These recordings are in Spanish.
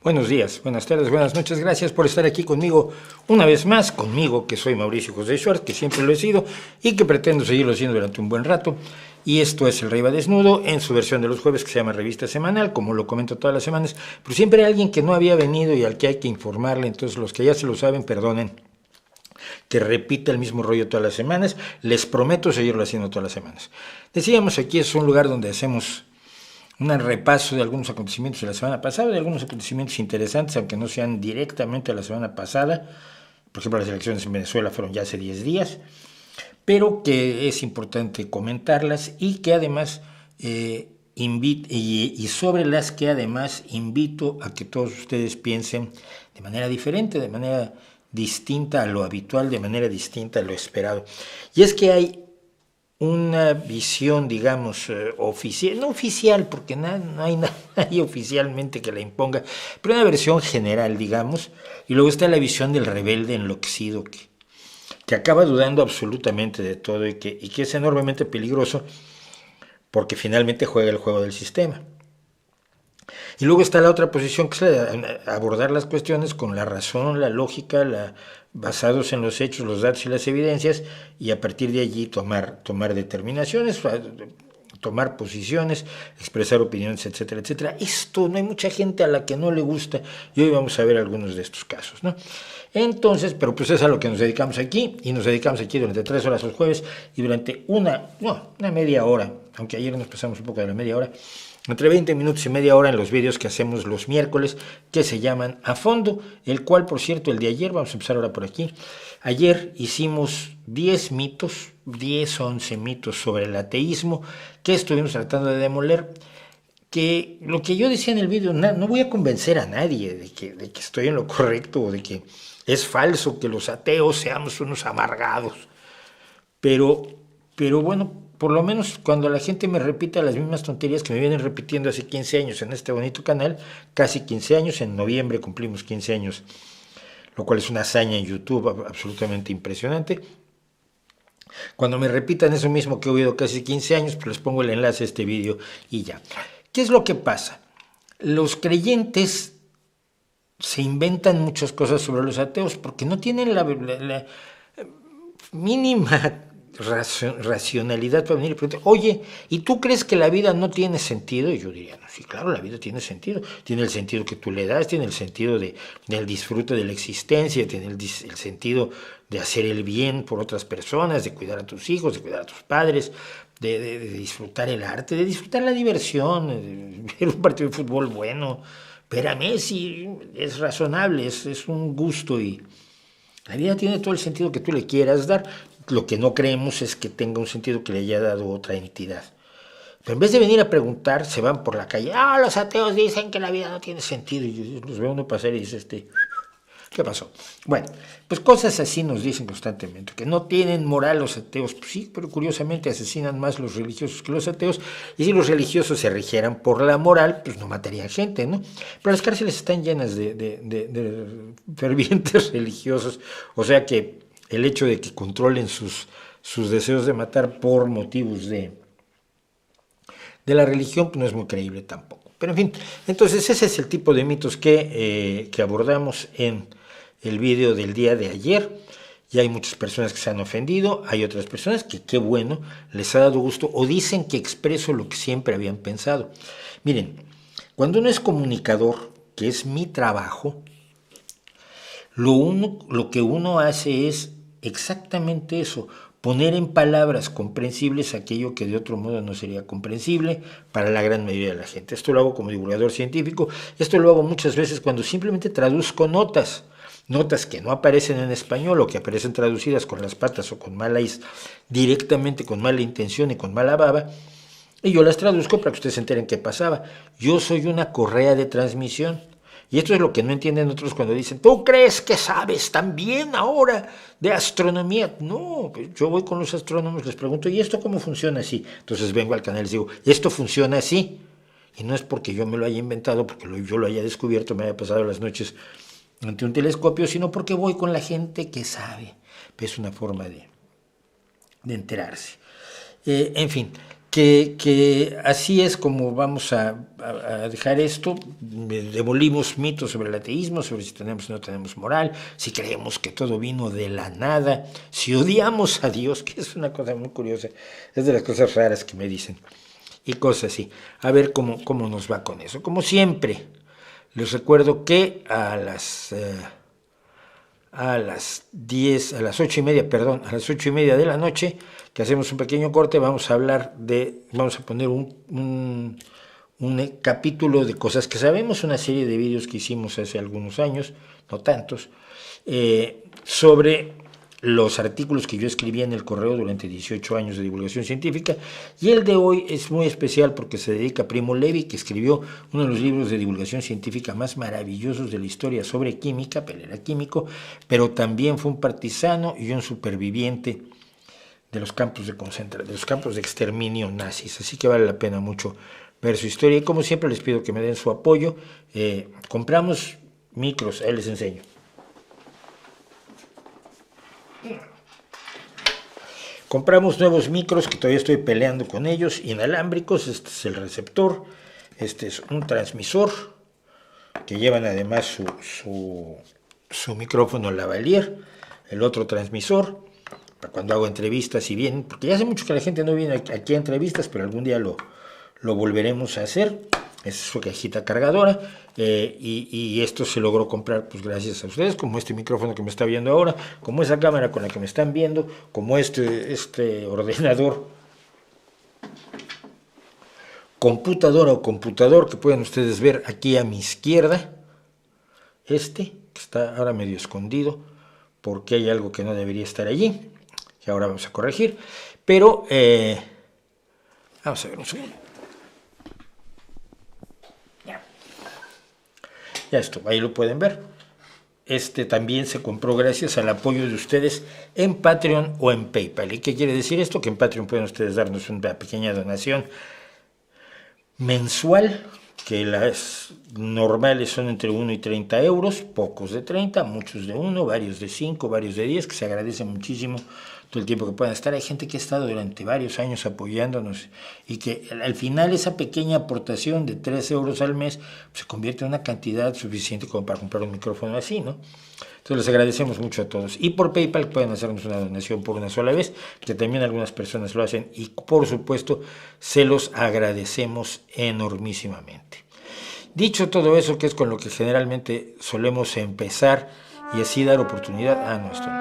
Buenos días, buenas tardes, buenas noches. Gracias por estar aquí conmigo una vez más, conmigo que soy Mauricio José Schwartz, que siempre lo he sido y que pretendo seguirlo siendo durante un buen rato. Y esto es El Rey va desnudo en su versión de los jueves, que se llama Revista Semanal, como lo comento todas las semanas. Pero siempre hay alguien que no había venido y al que hay que informarle, entonces los que ya se lo saben, perdonen que repita el mismo rollo todas las semanas. Les prometo seguirlo haciendo todas las semanas. Decíamos, aquí es un lugar donde hacemos un repaso de algunos acontecimientos de la semana pasada, de algunos acontecimientos interesantes, aunque no sean directamente a la semana pasada. Por ejemplo, las elecciones en Venezuela fueron ya hace 10 días, pero que es importante comentarlas y que además y sobre las que además invito a que todos ustedes piensen de manera diferente, de manera distinta a lo habitual, de manera distinta a lo esperado. Y es que hay una visión, digamos, oficial, no oficial, porque no hay nadie oficialmente que la imponga, pero una versión general, digamos, y luego está la visión del rebelde enloquecido que acaba dudando absolutamente de todo y que es enormemente peligroso porque finalmente juega el juego del sistema. Y luego está la otra posición, que es abordar las cuestiones con la razón, la lógica, basados en los hechos, los datos y las evidencias, y a partir de allí tomar determinaciones, tomar posiciones, expresar opiniones, etcétera, etcétera. Esto no hay mucha gente a la que no le gusta, y hoy vamos a ver algunos de estos casos, ¿no? Entonces, pero pues es a lo que nos dedicamos aquí, y nos dedicamos aquí durante 3 horas los jueves, y durante una media hora, aunque ayer nos pasamos un poco de la media hora, entre 20 minutos y media hora en los vídeos que hacemos los miércoles, que se llaman A Fondo, el cual, por cierto, el de ayer, vamos a empezar ahora por aquí, ayer hicimos 10 mitos, 11 mitos sobre el ateísmo, que estuvimos tratando de demoler, que lo que yo decía en el vídeo, no voy a convencer a nadie de que estoy en lo correcto o de que es falso que los ateos seamos unos amargados, pero bueno, por lo menos cuando la gente me repita las mismas tonterías que me vienen repitiendo hace 15 años en este bonito canal, casi 15 años, en noviembre cumplimos 15 años, lo cual es una hazaña en YouTube absolutamente impresionante. Cuando me repitan eso mismo que he oído casi 15 años, pues les pongo el enlace a este vídeo y ya. ¿Qué es lo que pasa? Los creyentes se inventan muchas cosas sobre los ateos porque no tienen la mínima racionalidad para venir y preguntar, oye, ¿y tú crees que la vida no tiene sentido? Y yo diría, no, sí, claro, la vida tiene sentido. Tiene el sentido que tú le das, tiene el sentido del disfrute de la existencia, tiene el sentido de hacer el bien por otras personas, de cuidar a tus hijos, de cuidar a tus padres, de disfrutar el arte, de disfrutar la diversión, de ver un partido de fútbol bueno, ver a Messi, es razonable, es un gusto y la vida tiene todo el sentido que tú le quieras dar. Lo que no creemos es que tenga un sentido que le haya dado otra entidad. Pero en vez de venir a preguntar, se van por la calle. Los ateos dicen que la vida no tiene sentido. Y yo los veo uno pasar y dice, ¿qué pasó? Bueno, pues cosas así nos dicen constantemente, que no tienen moral los ateos. Pues sí, pero curiosamente asesinan más los religiosos que los ateos. Y si los religiosos se rigieran por la moral, pues no matarían gente, ¿no? Pero las cárceles están llenas de fervientes religiosos. O sea que el hecho de que controlen sus deseos de matar por motivos de la religión, pues no es muy creíble tampoco. Pero en fin, entonces ese es el tipo de mitos que abordamos en el vídeo del día de ayer. Y hay muchas personas que se han ofendido, hay otras personas que, qué bueno, les ha dado gusto o dicen que expreso lo que siempre habían pensado. Miren, cuando uno es comunicador, que es mi trabajo, lo que uno hace es exactamente eso, poner en palabras comprensibles aquello que de otro modo no sería comprensible para la gran mayoría de la gente. Esto lo hago como divulgador científico, esto lo hago muchas veces cuando simplemente traduzco notas que no aparecen en español o que aparecen traducidas con las patas o con directamente con mala intención y con mala baba, y yo las traduzco para que ustedes se enteren qué pasaba. Yo soy una correa de transmisión. Y esto es lo que no entienden otros cuando dicen, ¿tú crees que sabes también ahora de astronomía? No, yo voy con los astrónomos, les pregunto, ¿y esto cómo funciona así? Entonces vengo al canal y les digo, ¿esto funciona así? Y no es porque yo me lo haya inventado, porque yo lo haya descubierto, me haya pasado las noches ante un telescopio, sino porque voy con la gente que sabe. Es una forma de enterarse. En fin, que así es como vamos a dejar esto. Demolimos mitos sobre el ateísmo, sobre si tenemos o no tenemos moral, si creemos que todo vino de la nada, si odiamos a Dios, que es una cosa muy curiosa, es de las cosas raras que me dicen, y cosas así. A ver cómo nos va con eso. Como siempre, les recuerdo que a las 8:30, perdón, a las 8:30 de la noche, que hacemos un pequeño corte, vamos a poner un capítulo de cosas que sabemos, una serie de vídeos que hicimos hace algunos años, no tantos, sobre los artículos que yo escribía en el Correo durante 18 años de divulgación científica, y el de hoy es muy especial porque se dedica a Primo Levi, que escribió uno de los libros de divulgación científica más maravillosos de la historia sobre química. Él era químico, pero también fue un partisano y un superviviente de los campos de los campos de exterminio nazis, así que vale la pena mucho ver su historia, y como siempre les pido que me den su apoyo. Compramos micros, ahí les enseño. Compramos nuevos micros que todavía estoy peleando con ellos, inalámbricos. Este es el receptor, este es un transmisor, que llevan además su micrófono lavalier, el otro transmisor, para cuando hago entrevistas y bien, porque ya hace mucho que la gente no viene aquí a entrevistas, pero algún día lo volveremos a hacer. Es su cajita cargadora, y esto se logró comprar pues gracias a ustedes, como este micrófono que me está viendo ahora, como esa cámara con la que me están viendo, como este ordenador, computadora o computador que pueden ustedes ver aquí a mi izquierda, que está ahora medio escondido porque hay algo que no debería estar allí, que ahora vamos a corregir, pero vamos a ver un segundo. Ya esto, ahí lo pueden ver. Este también se compró gracias al apoyo de ustedes en Patreon o en PayPal. ¿Y qué quiere decir esto? Que en Patreon pueden ustedes darnos una pequeña donación mensual, que las normales son entre 1 y 30 euros, pocos de 30, muchos de 1, varios de 5, varios de 10, que se agradece muchísimo todo el tiempo que puedan estar. Hay gente que ha estado durante varios años apoyándonos, y que al final esa pequeña aportación de 3 euros al mes se convierte en una cantidad suficiente como para comprar un micrófono así, ¿no? Entonces les agradecemos mucho a todos. Y por PayPal pueden hacernos una donación por una sola vez, que también algunas personas lo hacen, y por supuesto se los agradecemos enormísimamente. Dicho todo eso, que es con lo que generalmente solemos empezar y así dar oportunidad. No, esto no.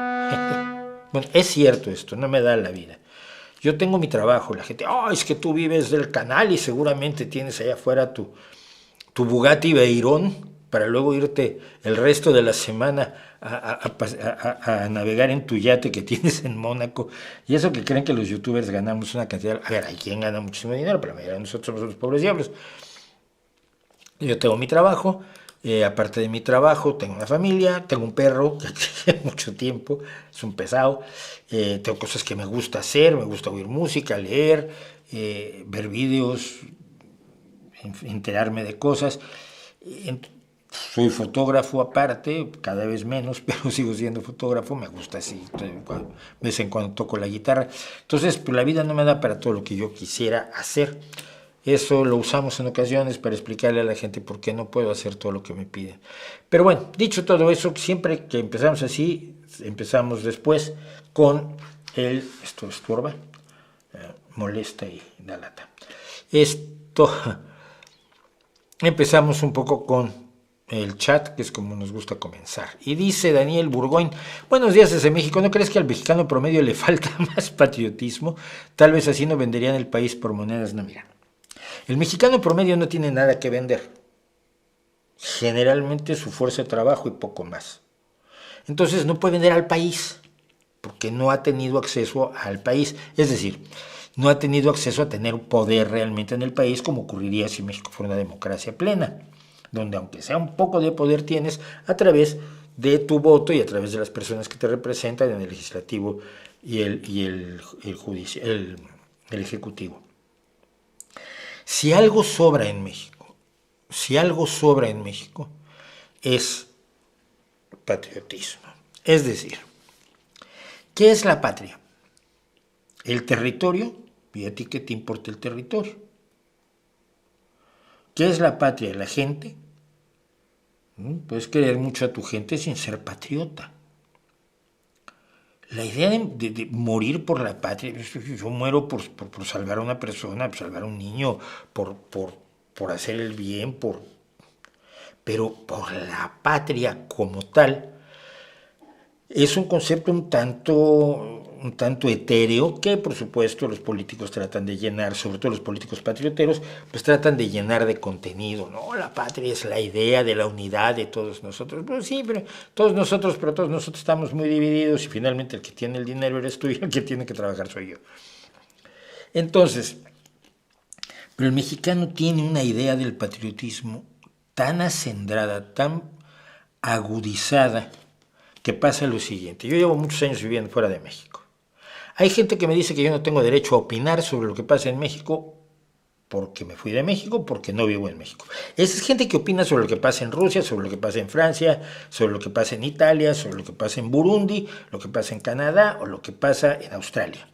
Bueno, es cierto esto, no me da la vida. Yo tengo mi trabajo, la gente, es que tú vives del canal y seguramente tienes allá afuera tu Bugatti Veyron para luego irte el resto de la semana a navegar en tu yate que tienes en Mónaco. Y eso que creen que los youtubers ganamos una cantidad. A ver, hay quien gana muchísimo dinero, pero la mayoría de nosotros somos los pobres diablos. Yo tengo mi trabajo, aparte de mi trabajo tengo una familia, tengo un perro que tiene mucho tiempo, es un pesado, tengo cosas que me gusta hacer, me gusta oír música, leer, ver vídeos, enterarme de cosas. Soy fotógrafo aparte, cada vez menos, pero sigo siendo fotógrafo, me gusta así, de vez en cuando toco la guitarra. Entonces, pues la vida no me da para todo lo que yo quisiera hacer. Eso lo usamos en ocasiones para explicarle a la gente por qué no puedo hacer todo lo que me piden. Pero bueno, dicho todo eso, siempre que empezamos así, empezamos después con esto estorba, molesta y da lata. Empezamos un poco con el chat, que es como nos gusta comenzar. Y dice Daniel Burgoyne: buenos días desde México. ¿No crees que al mexicano promedio le falta más patriotismo? Tal vez así no venderían el país por monedas. No, mira. El mexicano promedio no tiene nada que vender. Generalmente su fuerza de trabajo y poco más. Entonces no puede vender al país porque no ha tenido acceso al país. Es decir, no ha tenido acceso a tener poder realmente en el país, como ocurriría si México fuera una democracia plena, donde aunque sea un poco de poder tienes a través de tu voto y a través de las personas que te representan en el legislativo y el ejecutivo. Si algo sobra en México, es patriotismo. Es decir, ¿qué es la patria? El territorio ¿Y a ti qué te importa el territorio? ¿Qué es la patria? La gente. Puedes querer mucho a tu gente sin ser patriota. La idea de morir por la patria, yo muero por salvar a una persona, por salvar a un niño, por hacer el bien, pero por la patria como tal, es un concepto un tanto etéreo que por supuesto los políticos tratan de llenar, sobre todo los políticos patrioteros, pues tratan de llenar de contenido, ¿no? La patria es la idea de la unidad de todos nosotros. Pues sí, pero todos nosotros estamos muy divididos y finalmente el que tiene el dinero eres tú y el que tiene que trabajar soy yo. Entonces, pero el mexicano tiene una idea del patriotismo tan acendrada, tan agudizada, que pasa lo siguiente. Yo llevo muchos años viviendo fuera de México. Hay gente que me dice que yo no tengo derecho a opinar sobre lo que pasa en México porque me fui de México, porque no vivo en México. Esa es gente que opina sobre lo que pasa en Rusia, sobre lo que pasa en Francia, sobre lo que pasa en Italia, sobre lo que pasa en Burundi, lo que pasa en Canadá o lo que pasa en Australia.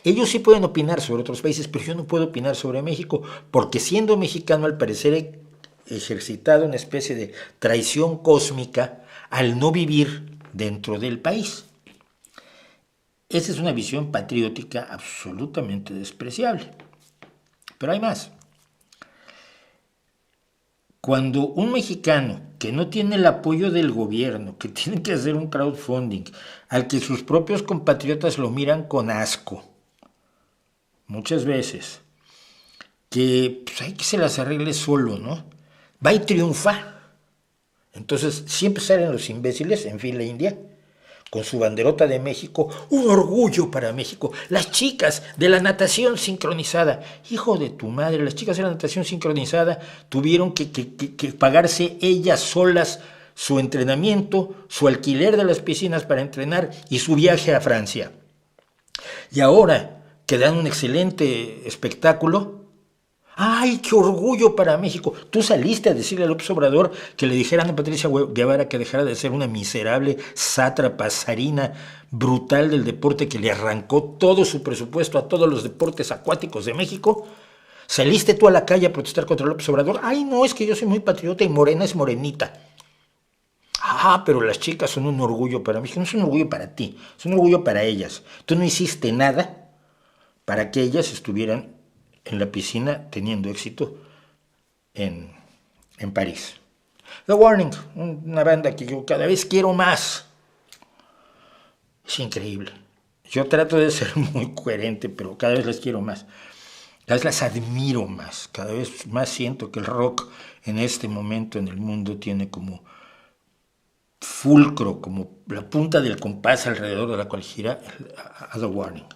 Ellos sí pueden opinar sobre otros países, pero yo no puedo opinar sobre México, porque siendo mexicano al parecer he ejercitado una especie de traición cósmica al no vivir dentro del país. Esa es una visión patriótica absolutamente despreciable. Pero hay más. Cuando un mexicano que no tiene el apoyo del gobierno, que tiene que hacer un crowdfunding, al que sus propios compatriotas lo miran con asco, muchas veces, que pues, hay que se las arregle solo, ¿no? Va y triunfa. Entonces siempre salen los imbéciles en fila india con su banderota de México, un orgullo para México. Las chicas de la natación sincronizada, hijo de tu madre, las chicas de la natación sincronizada tuvieron que pagarse ellas solas su entrenamiento, su alquiler de las piscinas para entrenar y su viaje a Francia. Y ahora que dan un excelente espectáculo, ¡ay, qué orgullo para México! Tú saliste a decirle a López Obrador que le dijeran a Patricia Guevara que dejara de ser una miserable sátrapa, zarina, brutal del deporte que le arrancó todo su presupuesto a todos los deportes acuáticos de México. ¿Saliste tú a la calle a protestar contra López Obrador? ¡Ay, no, es que yo soy muy patriota y Morena es morenita! Ah, pero las chicas son un orgullo para México. No es un orgullo para ti, es un orgullo para ellas. Tú no hiciste nada para que ellas estuvieran en la piscina teniendo éxito en París. The Warning, una banda que yo cada vez quiero más. Es increíble. Yo trato de ser muy coherente, pero cada vez las quiero más. Cada vez las admiro más. Cada vez más siento que el rock en este momento en el mundo tiene como fulcro, como la punta del compás alrededor de la cual gira a The Warning.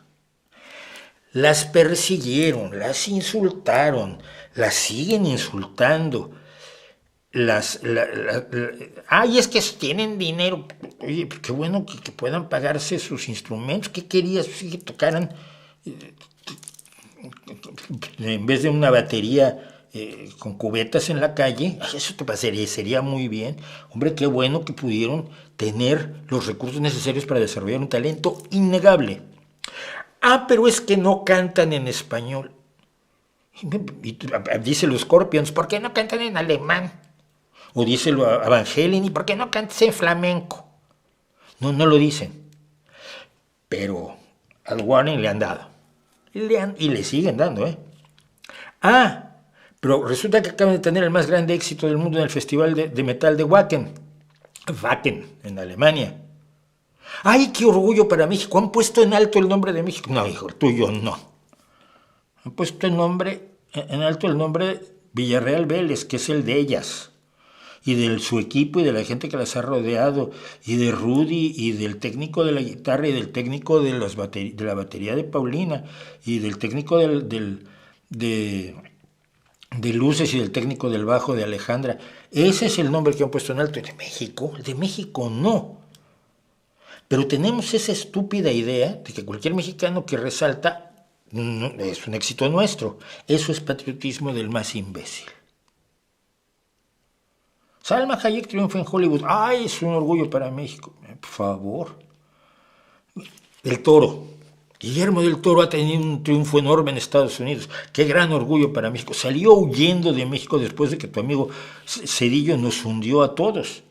Las persiguieron, las insultaron, las siguen insultando. Ay, es que tienen dinero. Oye, qué bueno que puedan pagarse sus instrumentos. ¿Qué querías que tocaran en vez de una batería con cubetas en la calle? Eso te pasaría, sería muy bien. Hombre, qué bueno que pudieron tener los recursos necesarios para desarrollar un talento innegable. Ah, pero es que no cantan en español. Y dice los Scorpions, ¿por qué no cantan en alemán? O dice a Van Halen, ¿y por qué no cantas en flamenco? No lo dicen. Pero al Warning le han dado. Y le siguen dando, ¿eh? Ah, pero resulta que acaban de tener el más grande éxito del mundo en el festival de metal de Wacken. Wacken, en Alemania. ¡Ay, qué orgullo para México! ¿Han puesto en alto el nombre de México? No, hijo, tú y yo no. Han puesto en alto el nombre de Villarreal Vélez, que es el de ellas. Y de su equipo y de la gente que las ha rodeado. Y de Rudy y del técnico de la guitarra y del técnico de la batería de Paulina. Y del técnico de luces y del técnico del bajo de Alejandra. Ese es el nombre que han puesto en alto. ¿De México? De México no. Pero tenemos esa estúpida idea de que cualquier mexicano que resalta es un éxito nuestro. Eso es patriotismo del más imbécil. Salma Hayek triunfa en Hollywood. ¡Ay, es un orgullo para México! Por favor. El Toro. Guillermo del Toro ha tenido un triunfo enorme en Estados Unidos. Qué gran orgullo para México. Salió huyendo de México después de que tu amigo Cedillo nos hundió a todos.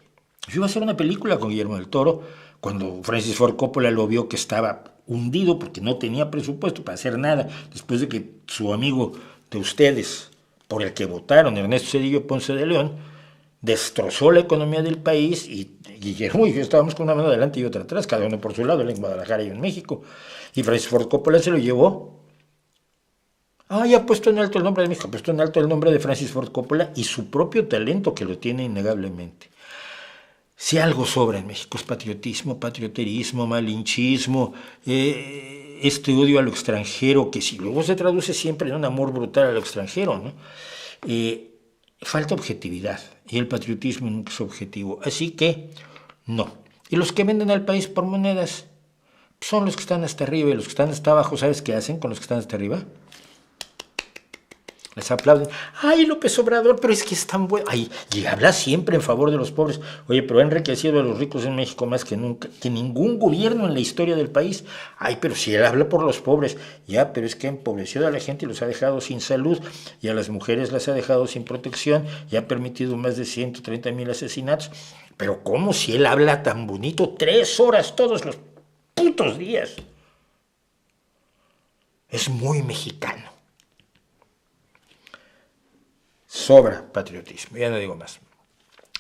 Yo iba a hacer una película con Guillermo del Toro cuando Francis Ford Coppola lo vio que estaba hundido porque no tenía presupuesto para hacer nada, después de que su amigo de ustedes, por el que votaron, Ernesto Cedillo Ponce de León, destrozó la economía del país y Guillermo y yo estábamos con una mano adelante y otra atrás, cada uno por su lado, él en Guadalajara y yo en México. Y Francis Ford Coppola se lo llevó. Ya ha puesto en alto el nombre de México, ha puesto en alto el nombre de Francis Ford Coppola y su propio talento, que lo tiene innegablemente. Si algo sobra en México es patriotismo, patrioterismo, malinchismo, este odio a lo extranjero, que si luego se traduce siempre en un amor brutal a lo extranjero, ¿no? Falta objetividad, y el patriotismo nunca es objetivo, así que no. Y los que venden al país por monedas son los que están hasta arriba, y los que están hasta abajo, ¿sabes qué hacen con los que están hasta arriba? Les aplauden. ¡Ay, López Obrador! Pero es que es tan bueno. Ay, y habla siempre en favor de los pobres. Oye, pero ha enriquecido a los ricos en México más que nunca, que ningún gobierno en la historia del país. Ay, pero si él habla por los pobres. Ya, pero es que ha empobrecido a la gente y los ha dejado sin salud. Y a las mujeres las ha dejado sin protección. Y ha permitido más de 130,000 asesinatos. Pero ¿cómo si él habla tan bonito? 3 horas todos los putos días. Es muy mexicano. Sobra patriotismo, ya no digo más.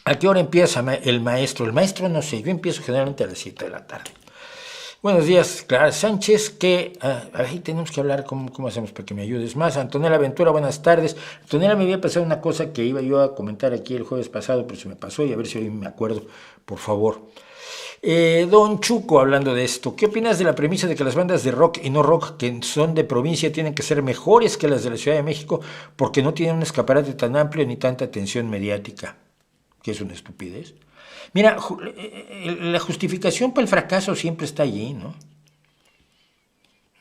¿A qué hora empieza el maestro? El maestro no sé, yo empiezo generalmente a las 7 de la tarde. Buenos días, Clara Sánchez, que ahí tenemos que hablar cómo hacemos para que me ayudes más. Antonella Ventura, buenas tardes. Antonella, me había pasado una cosa que iba yo a comentar aquí el jueves pasado, pero se me pasó y a ver si hoy me acuerdo, por favor. Don Chuco, hablando de esto, ¿qué opinas de la premisa de que las bandas de rock y no rock que son de provincia tienen que ser mejores que las de la Ciudad de México porque no tienen un escaparate tan amplio ni tanta atención mediática? Que es una estupidez. Mira, la justificación para el fracaso siempre está allí, ¿no?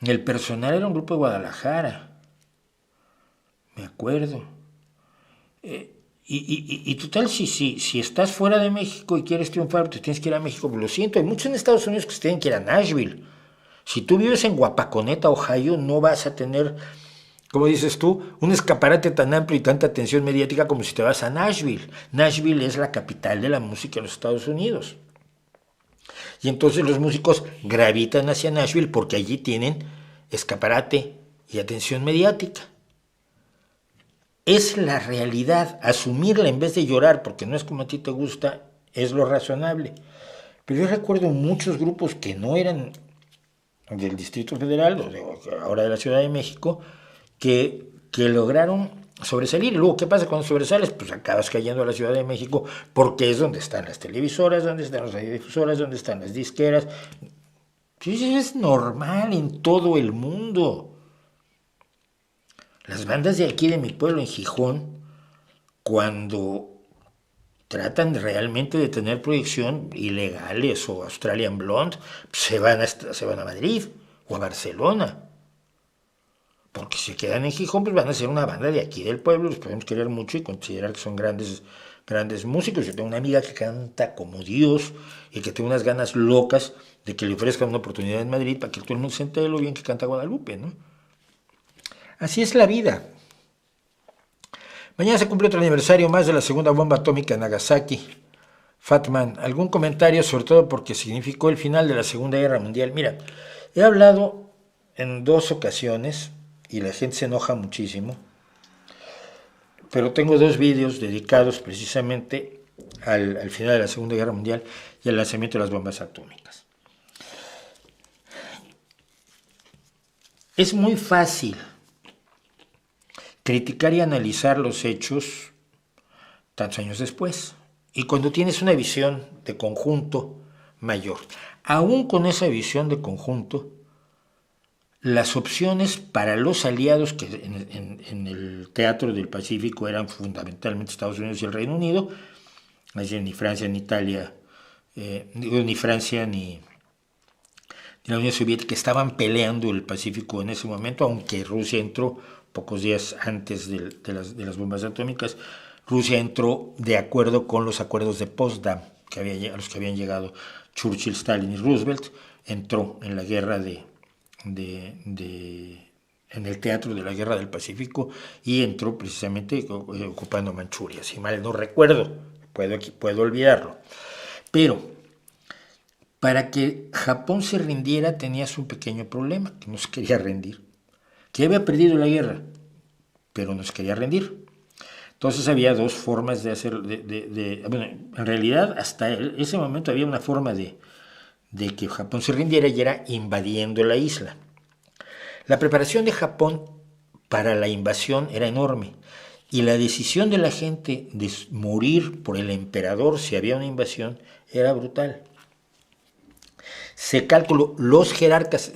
El personal era un grupo de Guadalajara, me acuerdo. Y total, si estás fuera de México y quieres triunfar, te tienes que ir a México. Lo siento, hay muchos en Estados Unidos que se tienen que ir a Nashville. Si tú vives en Guapaconeta, Ohio, no vas a tener, como dices tú, un escaparate tan amplio y tanta atención mediática como si te vas a Nashville. Nashville es la capital de la música en los Estados Unidos. Y entonces los músicos gravitan hacia Nashville porque allí tienen escaparate y atención mediática. Es la realidad, asumirla en vez de llorar, porque no es como a ti te gusta, es lo razonable. Pero yo recuerdo muchos grupos que no eran del Distrito Federal, o ahora de la Ciudad de México, que lograron sobresalir. Y luego, ¿qué pasa cuando sobresales? Pues acabas cayendo a la Ciudad de México, porque es donde están las televisoras, donde están las radiodifusoras, donde están las disqueras. Eso es normal en todo el mundo. Las bandas de aquí de mi pueblo, en Gijón, cuando tratan realmente de tener proyección ilegales o Australian Blonde, pues se van a Madrid o a Barcelona. Porque si quedan en Gijón, pues van a ser una banda de aquí del pueblo, los podemos querer mucho y considerar que son grandes músicos. Yo tengo una amiga que canta como Dios y que tiene unas ganas locas de que le ofrezcan una oportunidad en Madrid para que todo el mundo se entere lo bien que canta Guadalupe, ¿no? Así es la vida. Mañana se cumple otro aniversario más de la segunda bomba atómica en Nagasaki. Fatman, ¿algún comentario, sobre todo porque significó el final de la Segunda Guerra Mundial? Mira, he hablado en 2 ocasiones y la gente se enoja muchísimo, pero tengo 2 vídeos dedicados precisamente al final de la Segunda Guerra Mundial y al lanzamiento de las bombas atómicas. Es muy fácil criticar y analizar los hechos tantos años después. Y cuando tienes una visión de conjunto mayor, aún con esa visión de conjunto, las opciones para los aliados, que en el teatro del Pacífico eran fundamentalmente Estados Unidos y el Reino Unido, es decir, ni Francia ni Italia, ni Francia ni la Unión Soviética estaban peleando el Pacífico en ese momento, aunque Rusia entró pocos días antes de las bombas atómicas. Rusia entró de acuerdo con los acuerdos de Potsdam, a los que habían llegado Churchill, Stalin y Roosevelt. Entró en la guerra de en el teatro de la Guerra del Pacífico y entró precisamente ocupando Manchuria, si mal no recuerdo, puedo olvidarlo. Pero para que Japón se rindiera tenías un pequeño problema, que no se quería rendir, que había perdido la guerra, pero no se quería rendir. Entonces había dos formas de hacer, bueno, en realidad hasta ese momento había una forma de que Japón se rindiera y era invadiendo la isla. La preparación de Japón para la invasión era enorme y la decisión de la gente de morir por el emperador si había una invasión era brutal. Se calculó, los jerarcas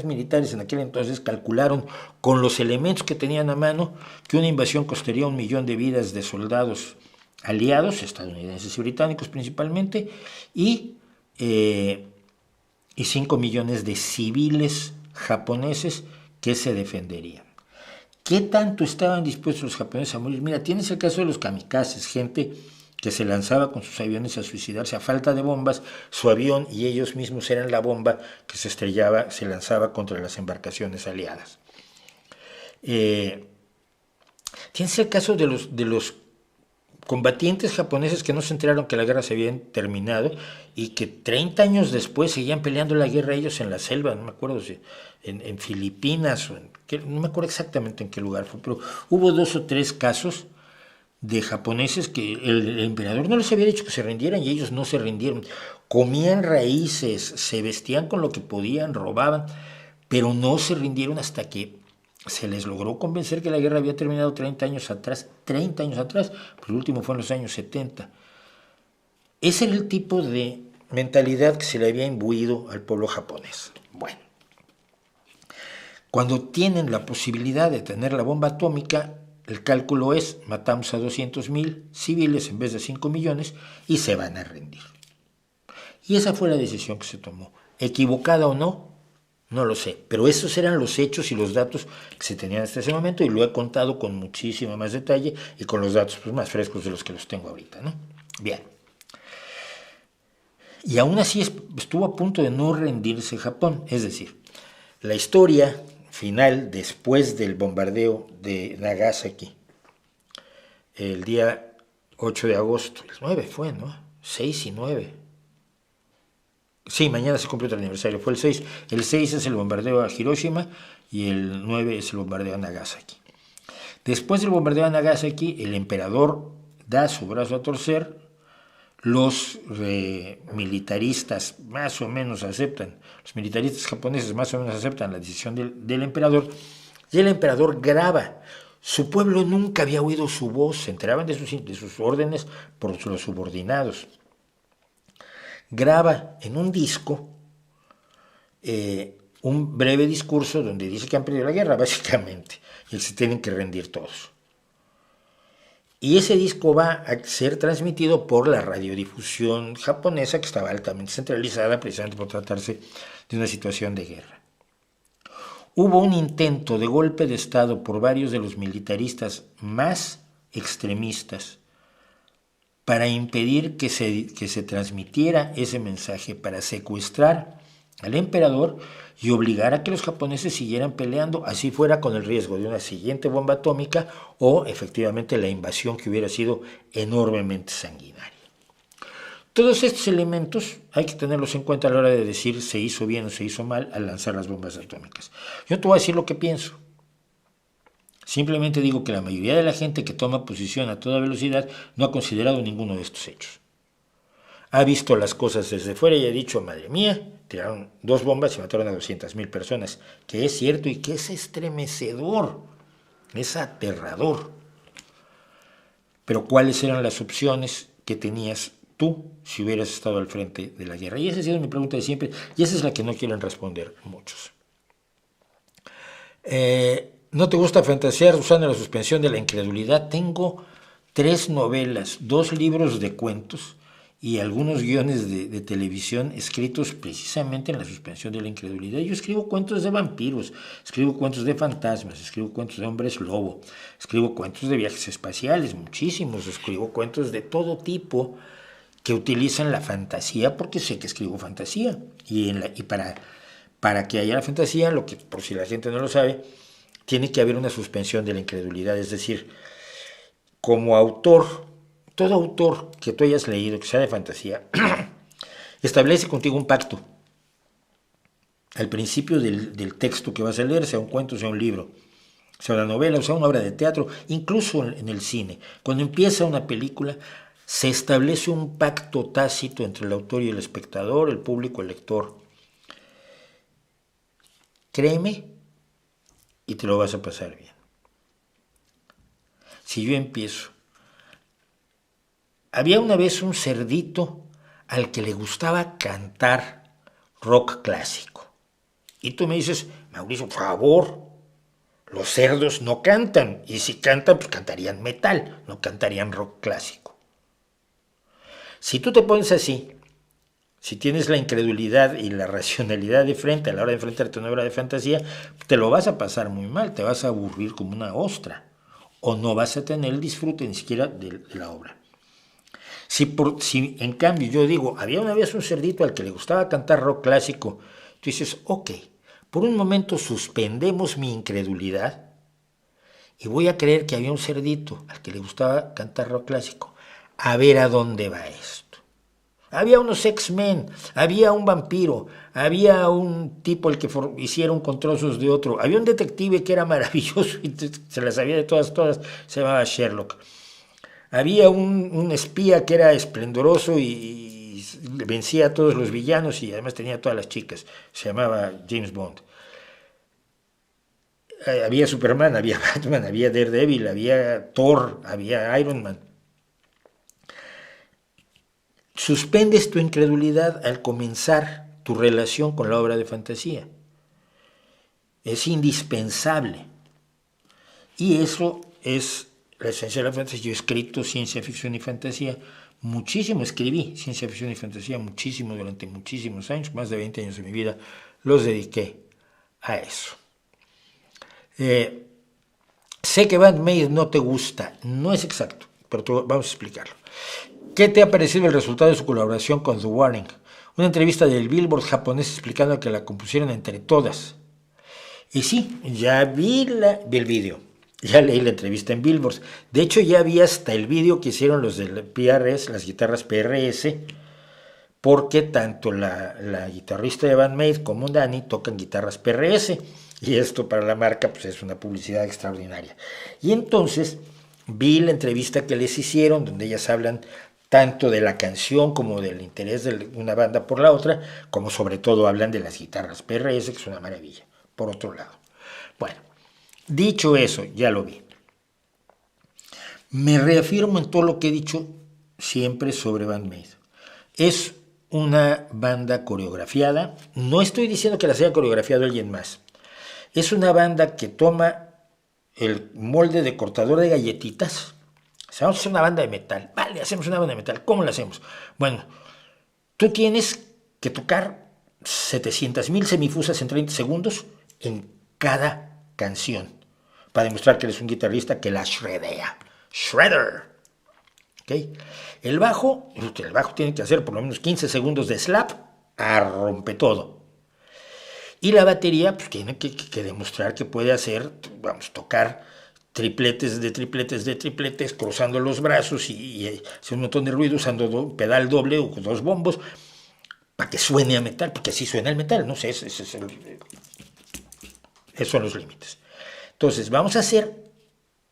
militares en aquel entonces calcularon con los elementos que tenían a mano que una invasión costaría 1 millón de vidas de soldados aliados, estadounidenses y británicos principalmente, y 5 millones de civiles japoneses que se defenderían. ¿Qué tanto estaban dispuestos los japoneses a morir? Mira, tienes el caso de los kamikazes, gente que se lanzaba con sus aviones a suicidarse a falta de bombas, su avión y ellos mismos eran la bomba que se estrellaba, se lanzaba contra las embarcaciones aliadas. Tienes el caso de los combatientes japoneses que no se enteraron que la guerra se había terminado y que 30 años después seguían peleando la guerra ellos en la selva, no me acuerdo si en Filipinas, no me acuerdo exactamente en qué lugar fue, pero hubo 2 o 3 casos de japoneses que el emperador no les había dicho que se rindieran y ellos no se rindieron. Comían raíces, se vestían con lo que podían, robaban, pero no se rindieron hasta que se les logró convencer que la guerra había terminado 30 años atrás, pero el último fue en los años 70. Ese era el tipo de mentalidad que se le había imbuido al pueblo japonés. Bueno, cuando tienen la posibilidad de tener la bomba atómica, el cálculo es, matamos a 200,000 civiles en vez de 5 millones y se van a rendir. Y esa fue la decisión que se tomó. ¿Equivocada o no? No lo sé, pero esos eran los hechos y los datos que se tenían hasta ese momento y lo he contado con muchísimo más detalle y con los datos más frescos de los que los tengo ahorita, ¿no? Bien. Y aún así estuvo a punto de no rendirse Japón, es decir, la historia final después del bombardeo de Nagasaki, el día 8 de agosto, el 9 fue, ¿no? 6 y 9. Sí, mañana se cumple otro aniversario, fue el 6. El 6 es el bombardeo a Hiroshima y el 9 es el bombardeo a Nagasaki. Después del bombardeo a Nagasaki, el emperador da su brazo a torcer, los militaristas más o menos aceptan, los militaristas japoneses más o menos aceptan la decisión del emperador, y el emperador graba. Su pueblo nunca había oído su voz, se enteraban de sus órdenes por los subordinados. Graba en un disco un breve discurso donde dice que han perdido la guerra, básicamente, y se tienen que rendir todos. Y ese disco va a ser transmitido por la radiodifusión japonesa, que estaba altamente centralizada precisamente por tratarse de una situación de guerra. Hubo un intento de golpe de Estado por varios de los militaristas más extremistas para impedir que se transmitiera ese mensaje, para secuestrar al emperador y obligar a que los japoneses siguieran peleando, así fuera con el riesgo de una siguiente bomba atómica o efectivamente la invasión que hubiera sido enormemente sanguinaria. Todos estos elementos hay que tenerlos en cuenta a la hora de decir se hizo bien o se hizo mal al lanzar las bombas atómicas. Yo te voy a decir lo que pienso. Simplemente digo que la mayoría de la gente que toma posición a toda velocidad no ha considerado ninguno de estos hechos. Ha visto las cosas desde fuera y ha dicho, madre mía, tiraron 2 bombas y mataron a 200,000 personas, que es cierto y que es estremecedor, es aterrador. Pero ¿cuáles eran las opciones que tenías tú si hubieras estado al frente de la guerra? Y esa ha sido mi pregunta de siempre, y esa es la que no quieren responder muchos. ¿No te gusta fantasear usando la suspensión de la incredulidad? Tengo 3 novelas, 2 libros de cuentos y algunos guiones de televisión escritos precisamente en la suspensión de la incredulidad. Yo escribo cuentos de vampiros, escribo cuentos de fantasmas, escribo cuentos de hombres lobo, escribo cuentos de viajes espaciales, muchísimos, escribo cuentos de todo tipo que utilizan la fantasía porque sé que escribo fantasía y Para que haya la fantasía, lo que, por si la gente no lo sabe, tiene que haber una suspensión de la incredulidad. Es decir, como autor, todo autor que tú hayas leído, que sea de fantasía, establece contigo un pacto. Al principio del texto que vas a leer, sea un cuento, sea un libro, sea una novela, o sea una obra de teatro, incluso en el cine. Cuando empieza una película, se establece un pacto tácito entre el autor y el espectador, el público, el lector. Créeme y te lo vas a pasar bien. Si yo empiezo, había una vez un cerdito al que le gustaba cantar rock clásico. Y tú me dices, Mauricio, por favor, los cerdos no cantan. Y si cantan, pues cantarían metal, no cantarían rock clásico. Si tú te pones así, si tienes la incredulidad y la racionalidad de frente a la hora de enfrentarte a una obra de fantasía, te lo vas a pasar muy mal, te vas a aburrir como una ostra. O no vas a tener el disfrute ni siquiera de la obra. Si en cambio yo digo, había una vez un cerdito al que le gustaba cantar rock clásico, tú dices, ok, por un momento suspendemos mi incredulidad y voy a creer que había un cerdito al que le gustaba cantar rock clásico. A ver a dónde va esto. Había unos X-Men, había un vampiro, había un tipo el que hicieron con trozos de otro, había un detective que era maravilloso y se las sabía de todas, se llamaba Sherlock. Había un espía que era esplendoroso y vencía a todos los villanos y además tenía a todas las chicas. Se llamaba James Bond. Había Superman, había Batman, había Daredevil, había Thor, había Iron Man. Suspendes tu incredulidad al comenzar tu relación con la obra de fantasía. Es indispensable. Y eso es la esencia de la fantasía. Yo he escrito ciencia ficción y fantasía muchísimo, escribí ciencia ficción y fantasía muchísimo durante muchísimos años, más de 20 años de mi vida los dediqué a eso. Sé que Van Maid no te gusta, no es exacto, pero vamos a explicarlo. ¿Qué te ha parecido el resultado de su colaboración con The Warning? Una entrevista del Billboard japonés explicando que la compusieron entre todas. Y sí, ya vi el vídeo. Ya leí la entrevista en Billboard. De hecho, ya vi hasta el vídeo que hicieron los del PRS, las guitarras PRS, porque tanto la guitarrista de Van Maid como Dani tocan guitarras PRS. Y esto para la marca pues es una publicidad extraordinaria. Y entonces vi la entrevista que les hicieron, donde ellas hablan tanto de la canción como del interés de una banda por la otra, como sobre todo hablan de las guitarras PRS, que es una maravilla, por otro lado. Bueno, dicho eso, ya lo vi. Me reafirmo en todo lo que he dicho siempre sobre Van Maid. Es una banda coreografiada. No estoy diciendo que las haya coreografiado alguien más. Es una banda que toma el molde de cortador de galletitas. Vamos a hacer una banda de metal. Vale, hacemos una banda de metal. ¿Cómo la hacemos? Bueno, tú tienes que tocar 700,000 semifusas en 30 segundos en cada canción, para demostrar que eres un guitarrista que la shreddea. Shredder. ¿Okay? El bajo tiene que hacer por lo menos 15 segundos de slap a rompe todo. Y la batería pues, tiene que demostrar que puede hacer, tocar tripletes de tripletes, cruzando los brazos y hacer un montón de ruido usando pedal doble o con 2 bombos para que suene a metal, porque así suena el metal, no sé, esos son los límites. Entonces, vamos a hacer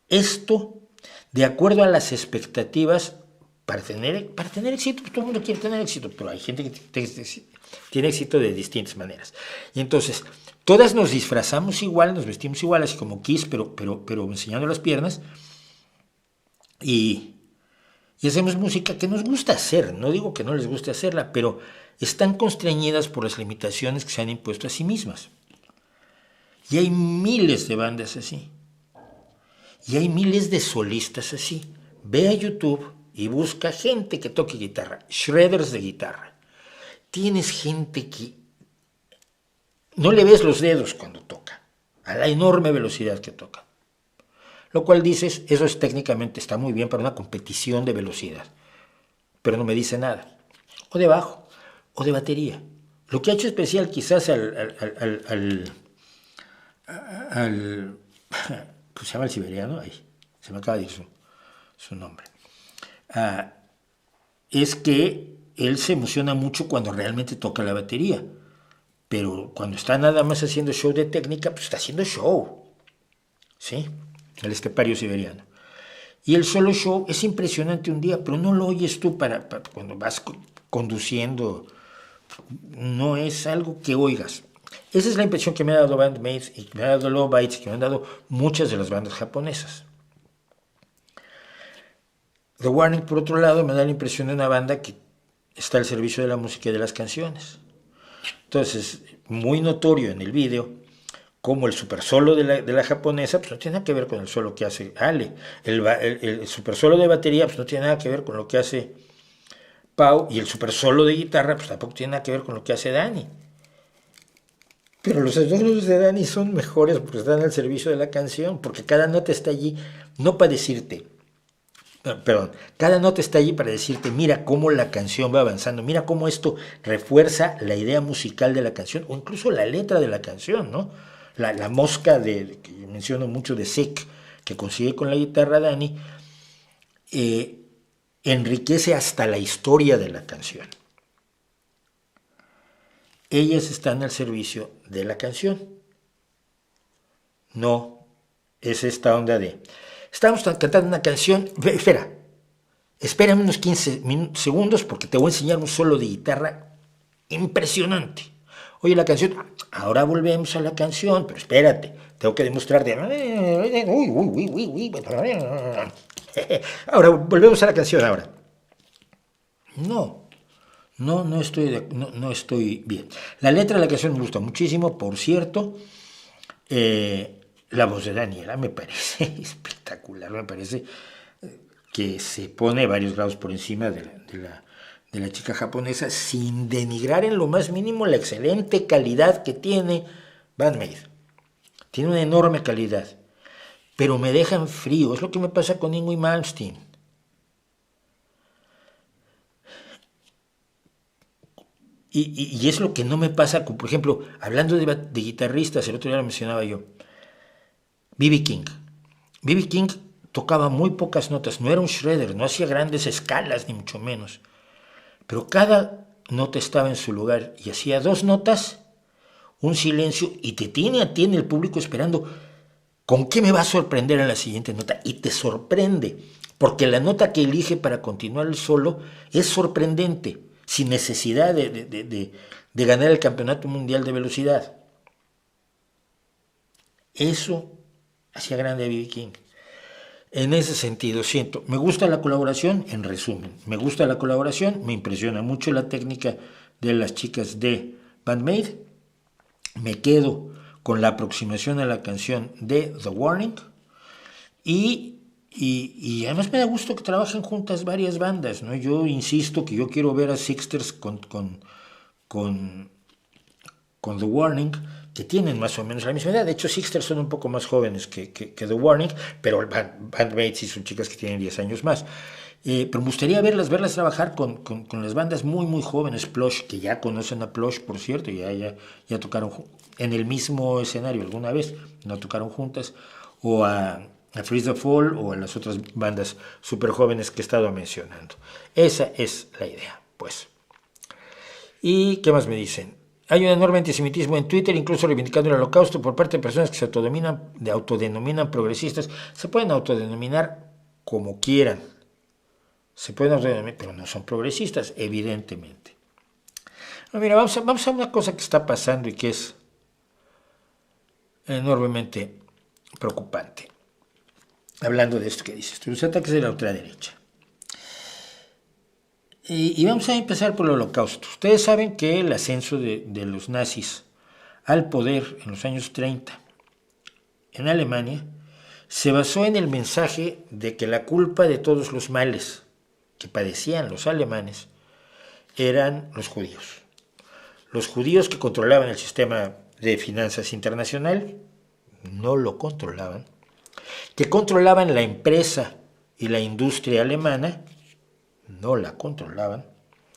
esto de acuerdo a las expectativas para tener éxito. Todo el mundo quiere tener éxito, pero hay gente que tiene éxito de distintas maneras. Y entonces, todas nos disfrazamos igual, nos vestimos igual, así como Kiss, pero enseñando las piernas, y hacemos música que nos gusta hacer. No digo que no les guste hacerla, pero están constreñidas por las limitaciones que se han impuesto a sí mismas. Y hay miles de bandas así. Y hay miles de solistas así. Ve a YouTube y busca gente que toque guitarra, shredders de guitarra. Tienes gente que no le ves los dedos cuando toca, a la enorme velocidad que toca. Lo cual dices, eso es técnicamente, está muy bien para una competición de velocidad, pero no me dice nada. O de bajo, o de batería. Lo que ha hecho especial quizás ¿cómo se llama el siberiano? Ahí, se me acaba de ir su nombre. Es que él se emociona mucho cuando realmente toca la batería. Pero cuando está nada más haciendo show de técnica, pues está haciendo show. ¿Sí? El estepario siberiano. Y el solo show es impresionante un día, pero no lo oyes tú para cuando vas conduciendo. No es algo que oigas. Esa es la impresión que me ha dado Bandmates y que me ha dado Low Bites, que me han dado muchas de las bandas japonesas. The Warning, por otro lado, me da la impresión de una banda que está al servicio de la música y de las canciones. Entonces, muy notorio en el vídeo, como el super solo de la japonesa, pues no tiene nada que ver con el solo que hace Ale. El super solo de batería, pues no tiene nada que ver con lo que hace Pau, y el super solo de guitarra, pues tampoco tiene nada que ver con lo que hace Dani. Pero los solos de Dani son mejores porque están al servicio de la canción, porque cada nota está allí, no para decirte, perdón, cada nota está allí para decirte, mira cómo la canción va avanzando, mira cómo esto refuerza la idea musical de la canción, o incluso la letra de la canción, ¿no? La mosca que menciono mucho de Sick, que consigue con la guitarra Dani, enriquece hasta la historia de la canción. Ellas están al servicio de la canción. No es esta onda de... Estamos cantando una canción... Espérame unos 15 segundos porque te voy a enseñar un solo de guitarra impresionante. Oye, la canción... Ahora volvemos a la canción, pero espérate, tengo que demostrarte... Ahora, volvemos a la canción ahora. No estoy bien. La letra de la canción me gusta muchísimo, por cierto. La voz de Daniela me parece espectacular, me parece que se pone varios grados por encima de la chica japonesa, sin denigrar en lo más mínimo la excelente calidad que tiene Bandmate. Tiene una enorme calidad, pero me dejan frío. Es lo que me pasa con Yngwie Malmsteen. Y es lo que no me pasa con, por ejemplo, hablando de guitarristas, el otro día lo mencionaba yo, B.B. King. B.B. King tocaba muy pocas notas, no era un shredder, no hacía grandes escalas, ni mucho menos. Pero cada nota estaba en su lugar y hacía 2 notas, un silencio, y te tiene a ti en el público esperando con qué me va a sorprender en la siguiente nota. Y te sorprende, porque la nota que elige para continuar el solo es sorprendente, sin necesidad de ganar el campeonato mundial de velocidad. Eso hacía grande a B.B. King. En ese sentido, siento, me gusta la colaboración, en resumen, me gusta la colaboración, me impresiona mucho la técnica de las chicas de Bandmate, me quedo con la aproximación a la canción de The Warning, y además me da gusto que trabajen juntas varias bandas, ¿no? Yo insisto que yo quiero ver a Sixters con The Warning, que tienen más o menos la misma edad. De hecho, Sixters son un poco más jóvenes que The Warning, pero Bandmates sí son chicas que tienen 10 años más. Pero me gustaría verlas trabajar con las bandas muy, muy jóvenes. Plush, que ya conocen a Plush, por cierto, ya tocaron en el mismo escenario alguna vez, no tocaron juntas, o a Freeze the Fall, o a las otras bandas súper jóvenes que he estado mencionando. Esa es la idea, pues. ¿Y qué más me dicen? Hay un enorme antisemitismo en Twitter, incluso reivindicando el holocausto por parte de personas que se autodenominan progresistas. Se pueden autodenominar como quieran. Se pueden autodenominar, pero no son progresistas, evidentemente. No, mira, vamos a una cosa que está pasando y que es enormemente preocupante. Hablando de esto que dices, los ataques de la ultraderecha. Y vamos a empezar por el holocausto. Ustedes saben que el ascenso de los nazis al poder en los años 30 en Alemania se basó en el mensaje de que la culpa de todos los males que padecían los alemanes eran los judíos. Los judíos que controlaban el sistema de finanzas internacional, no lo controlaban, que controlaban la empresa y la industria alemana, no la controlaban,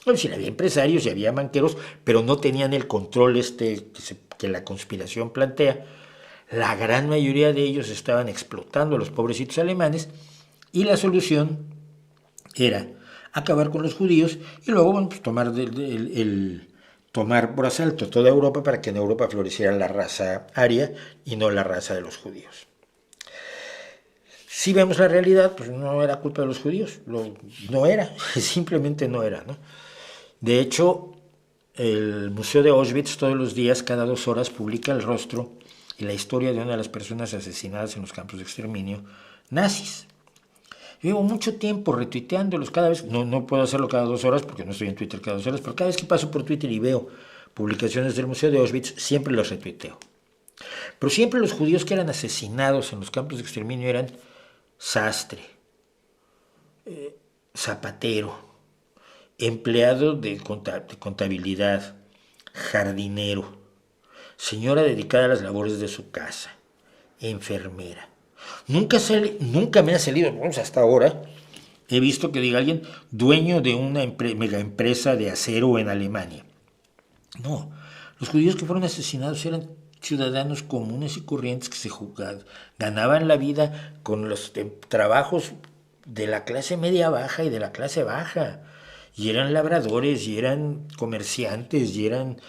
Es decir, había empresarios y había banqueros, pero no tenían el control que la conspiración plantea. La gran mayoría de ellos estaban explotando a los pobrecitos alemanes y la solución era acabar con los judíos y luego bueno, pues tomar por asalto toda Europa para que en Europa floreciera la raza aria y no la raza de los judíos. Si vemos la realidad, pues no era culpa de los judíos, no era, simplemente no era, ¿no? De hecho, el Museo de Auschwitz todos los días, cada 2 horas, publica el rostro y la historia de una de las personas asesinadas en los campos de exterminio nazis. Yo llevo mucho tiempo retuiteándolos cada vez, no puedo hacerlo cada 2 horas porque no estoy en Twitter cada 2 horas, pero cada vez que paso por Twitter y veo publicaciones del Museo de Auschwitz, siempre los retuiteo. Pero siempre los judíos que eran asesinados en los campos de exterminio eran sastre, zapatero, empleado de contabilidad, jardinero, señora dedicada a las labores de su casa, enfermera. Nunca me ha salido, vamos, hasta ahora, he visto que diga alguien dueño de una mega empresa de acero en Alemania. No, los judíos que fueron asesinados eran ciudadanos comunes y corrientes que ganaban la vida con los trabajos de la clase media baja y de la clase baja. Y eran labradores, y eran comerciantes, y eran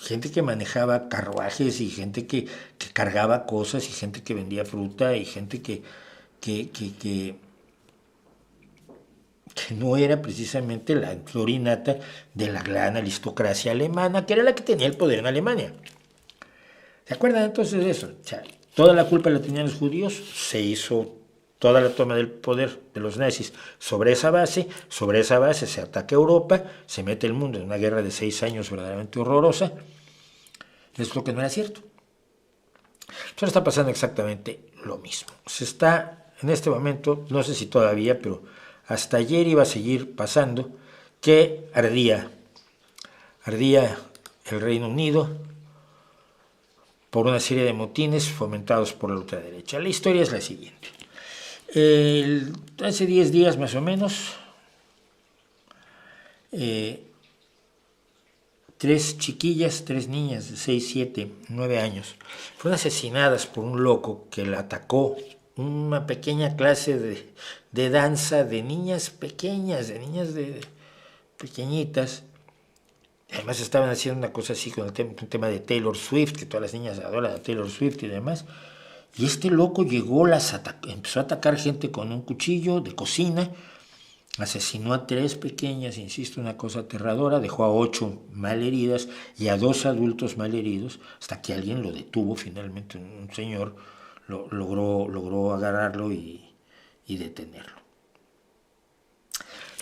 gente que manejaba carruajes, y gente que cargaba cosas, y gente que vendía fruta, y gente que no era precisamente la florinata de la gran aristocracia alemana, que era la que tenía el poder en Alemania. ¿Se acuerdan entonces de eso? O sea, toda la culpa la tenían los judíos, se hizo toda la toma del poder de los nazis sobre esa base se ataca a Europa, se mete el mundo en una guerra de 6 años verdaderamente horrorosa. Es lo que no era cierto. Ahora está pasando exactamente lo mismo. Se está, en este momento, no sé si todavía, pero hasta ayer iba a seguir pasando, que ardía el Reino Unido por una serie de motines fomentados por la ultraderecha. La historia es la siguiente. Hace 10 días más o menos, 3 chiquillas, 3 niñas de 6, 7, 9 años, fueron asesinadas por un loco que la atacó una pequeña clase de danza de niñas pequeñas, pequeñitas. Además estaban haciendo una cosa así con un tema de Taylor Swift, que todas las niñas adoran a Taylor Swift y demás. Y este loco llegó, empezó a atacar gente con un cuchillo de cocina, asesinó a 3 pequeñas, insisto, una cosa aterradora, dejó a 8 malheridas y a 2 adultos malheridos, hasta que alguien lo detuvo finalmente, un señor logró agarrarlo y detenerlo.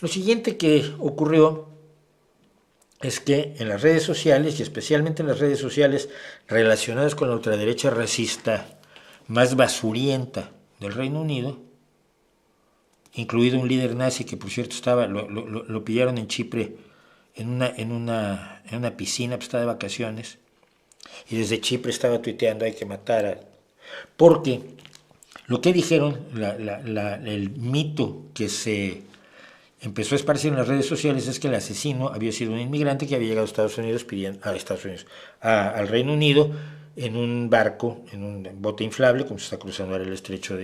Lo siguiente que ocurrió es que en las redes sociales, y especialmente en las redes sociales relacionadas con la ultraderecha racista más basurienta del Reino Unido, incluido un líder nazi que por cierto lo pillaron en Chipre en una piscina, pues estaba de vacaciones, y desde Chipre estaba tuiteando hay que matar porque lo que dijeron, el mito que se empezó a esparcir en las redes sociales es que el asesino había sido un inmigrante que había llegado a Estados Unidos al Reino Unido en un barco, en un bote inflable, como se está cruzando ahora el estrecho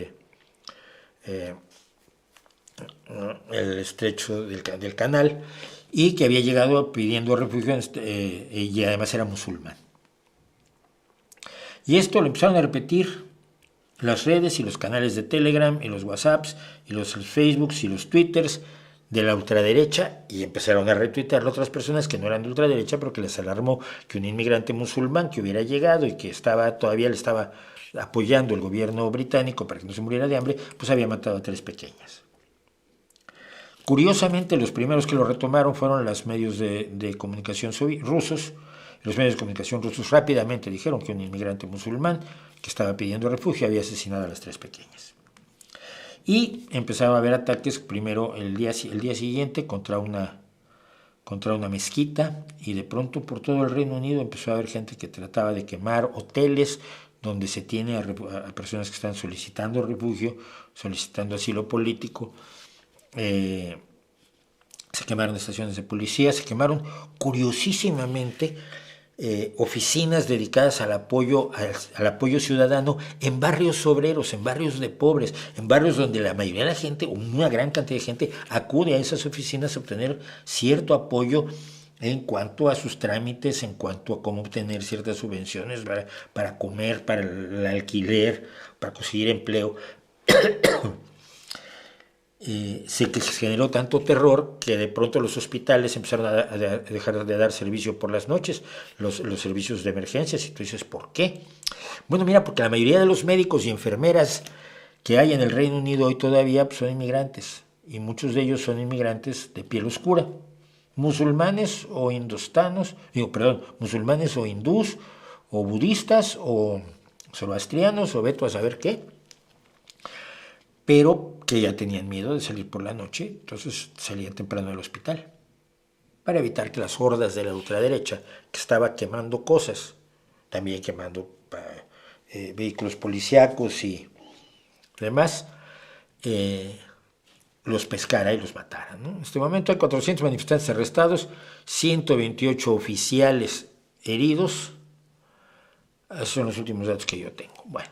del canal, y que había llegado pidiendo refugio y además era musulmán. Y esto lo empezaron a repetir las redes y los canales de Telegram y los WhatsApps y los Facebooks y los Twitters de la ultraderecha, y empezaron a retuitearlo otras personas que no eran de ultraderecha, pero que les alarmó que un inmigrante musulmán que hubiera llegado y que todavía le estaba apoyando el gobierno británico para que no se muriera de hambre, pues había matado a 3 pequeñas. Curiosamente, los primeros que lo retomaron fueron los medios de comunicación rusos. Los medios de comunicación rusos rápidamente dijeron que un inmigrante musulmán que estaba pidiendo refugio había asesinado a las 3 pequeñas. Y empezaba a haber ataques, primero el día siguiente contra una mezquita, y de pronto por todo el Reino Unido empezó a haber gente que trataba de quemar hoteles donde se tiene a personas que están solicitando refugio, solicitando asilo político. se quemaron estaciones de policía, se quemaron curiosísimamente oficinas dedicadas al apoyo ciudadano en barrios obreros, en barrios de pobres, en barrios donde la mayoría de la gente, una gran cantidad de gente, acude a esas oficinas a obtener cierto apoyo en cuanto a sus trámites, en cuanto a cómo obtener ciertas subvenciones para comer, para el alquiler, para conseguir empleo. Se generó tanto terror que de pronto los hospitales empezaron a dejar de dar servicio por las noches, los servicios de emergencias, y tú dices, ¿por qué? Bueno, mira, porque la mayoría de los médicos y enfermeras que hay en el Reino Unido hoy todavía pues, son inmigrantes, y muchos de ellos son inmigrantes de piel oscura, musulmanes o musulmanes o hindús, o budistas, o zoroastrianos, o veto a saber qué, pero que ya tenían miedo de salir por la noche, entonces salían temprano del hospital, para evitar que las hordas de la ultraderecha, que estaba quemando cosas, también quemando vehículos policíacos y demás, los pescara y los matara, ¿no? En este momento hay 400 manifestantes arrestados, 128 oficiales heridos. Esos son los últimos datos que yo tengo. Bueno,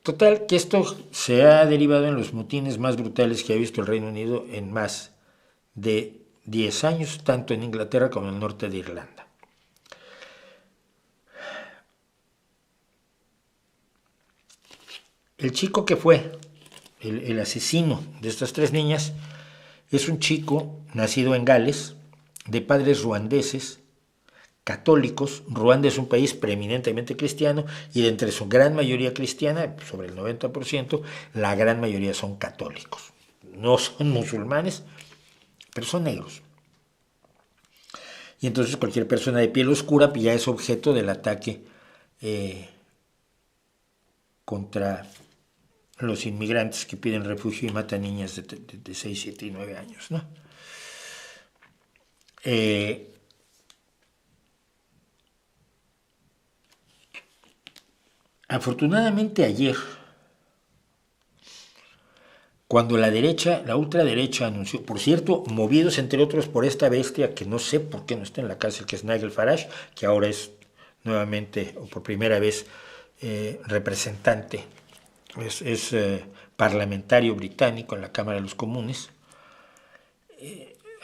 total, que esto se ha derivado en los motines más brutales que ha visto el Reino Unido en más de 10 años, tanto en Inglaterra como en el norte de Irlanda. El chico que fue el asesino de estas 3 niñas es un chico nacido en Gales, de padres ruandeses, católicos. Ruanda es un país preeminentemente cristiano y de entre su gran mayoría cristiana, sobre el 90%, la gran mayoría son católicos. No son musulmanes, pero son negros. Y entonces cualquier persona de piel oscura ya es objeto del ataque contra los inmigrantes que piden refugio y matan niñas de 6, 7 y 9 años, ¿no? Afortunadamente ayer, cuando la ultraderecha anunció, por cierto, movidos entre otros por esta bestia que no sé por qué no está en la cárcel, que es Nigel Farage, que ahora es nuevamente o por primera vez representante, es parlamentario británico en la Cámara de los Comunes,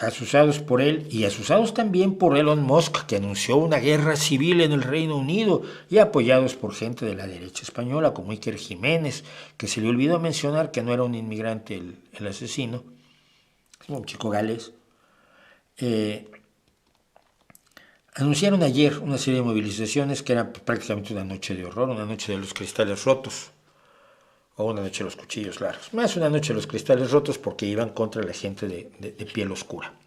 asusados por él y asusados también por Elon Musk, que anunció una guerra civil en el Reino Unido, y apoyados por gente de la derecha española como Iker Jiménez, que se le olvidó mencionar que no era un inmigrante el asesino, un chico galés. Anunciaron ayer una serie de movilizaciones que era prácticamente una noche de horror, una noche de los cristales rotos, o una noche de los cuchillos largos, más una noche de los cristales rotos, porque iban contra la gente de piel oscura.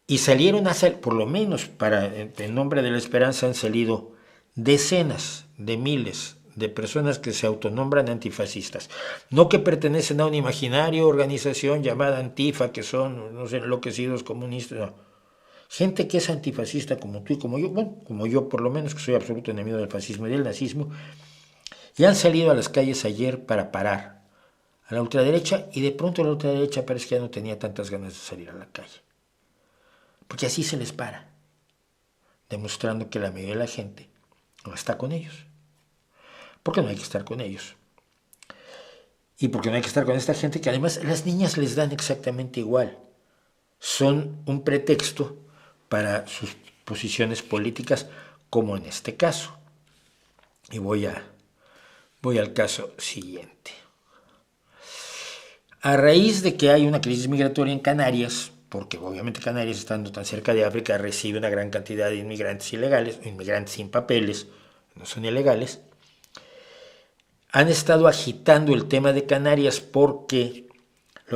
Y salieron por lo menos en nombre de la esperanza, han salido decenas de miles de personas que se autonombran antifascistas, no que pertenecen a una imaginaria organización llamada Antifa, que son, no sé, enloquecidos comunistas, no. Gente que es antifascista como tú y como yo, bueno, como yo por lo menos, que soy absoluto enemigo del fascismo y del nazismo, y han salido a las calles ayer para parar a la ultraderecha, y de pronto la ultraderecha parece que ya no tenía tantas ganas de salir a la calle. Porque así se les para, demostrando que la mayoría de la gente no está con ellos. Porque no hay que estar con ellos. Y porque no hay que estar con esta gente que además las niñas les dan exactamente igual. Son un pretexto para sus posiciones políticas, como en este caso. Y voy al caso siguiente. A raíz de que hay una crisis migratoria en Canarias, porque obviamente Canarias, estando tan cerca de África, recibe una gran cantidad de inmigrantes ilegales, inmigrantes sin papeles, no son ilegales, han estado agitando el tema de Canarias porque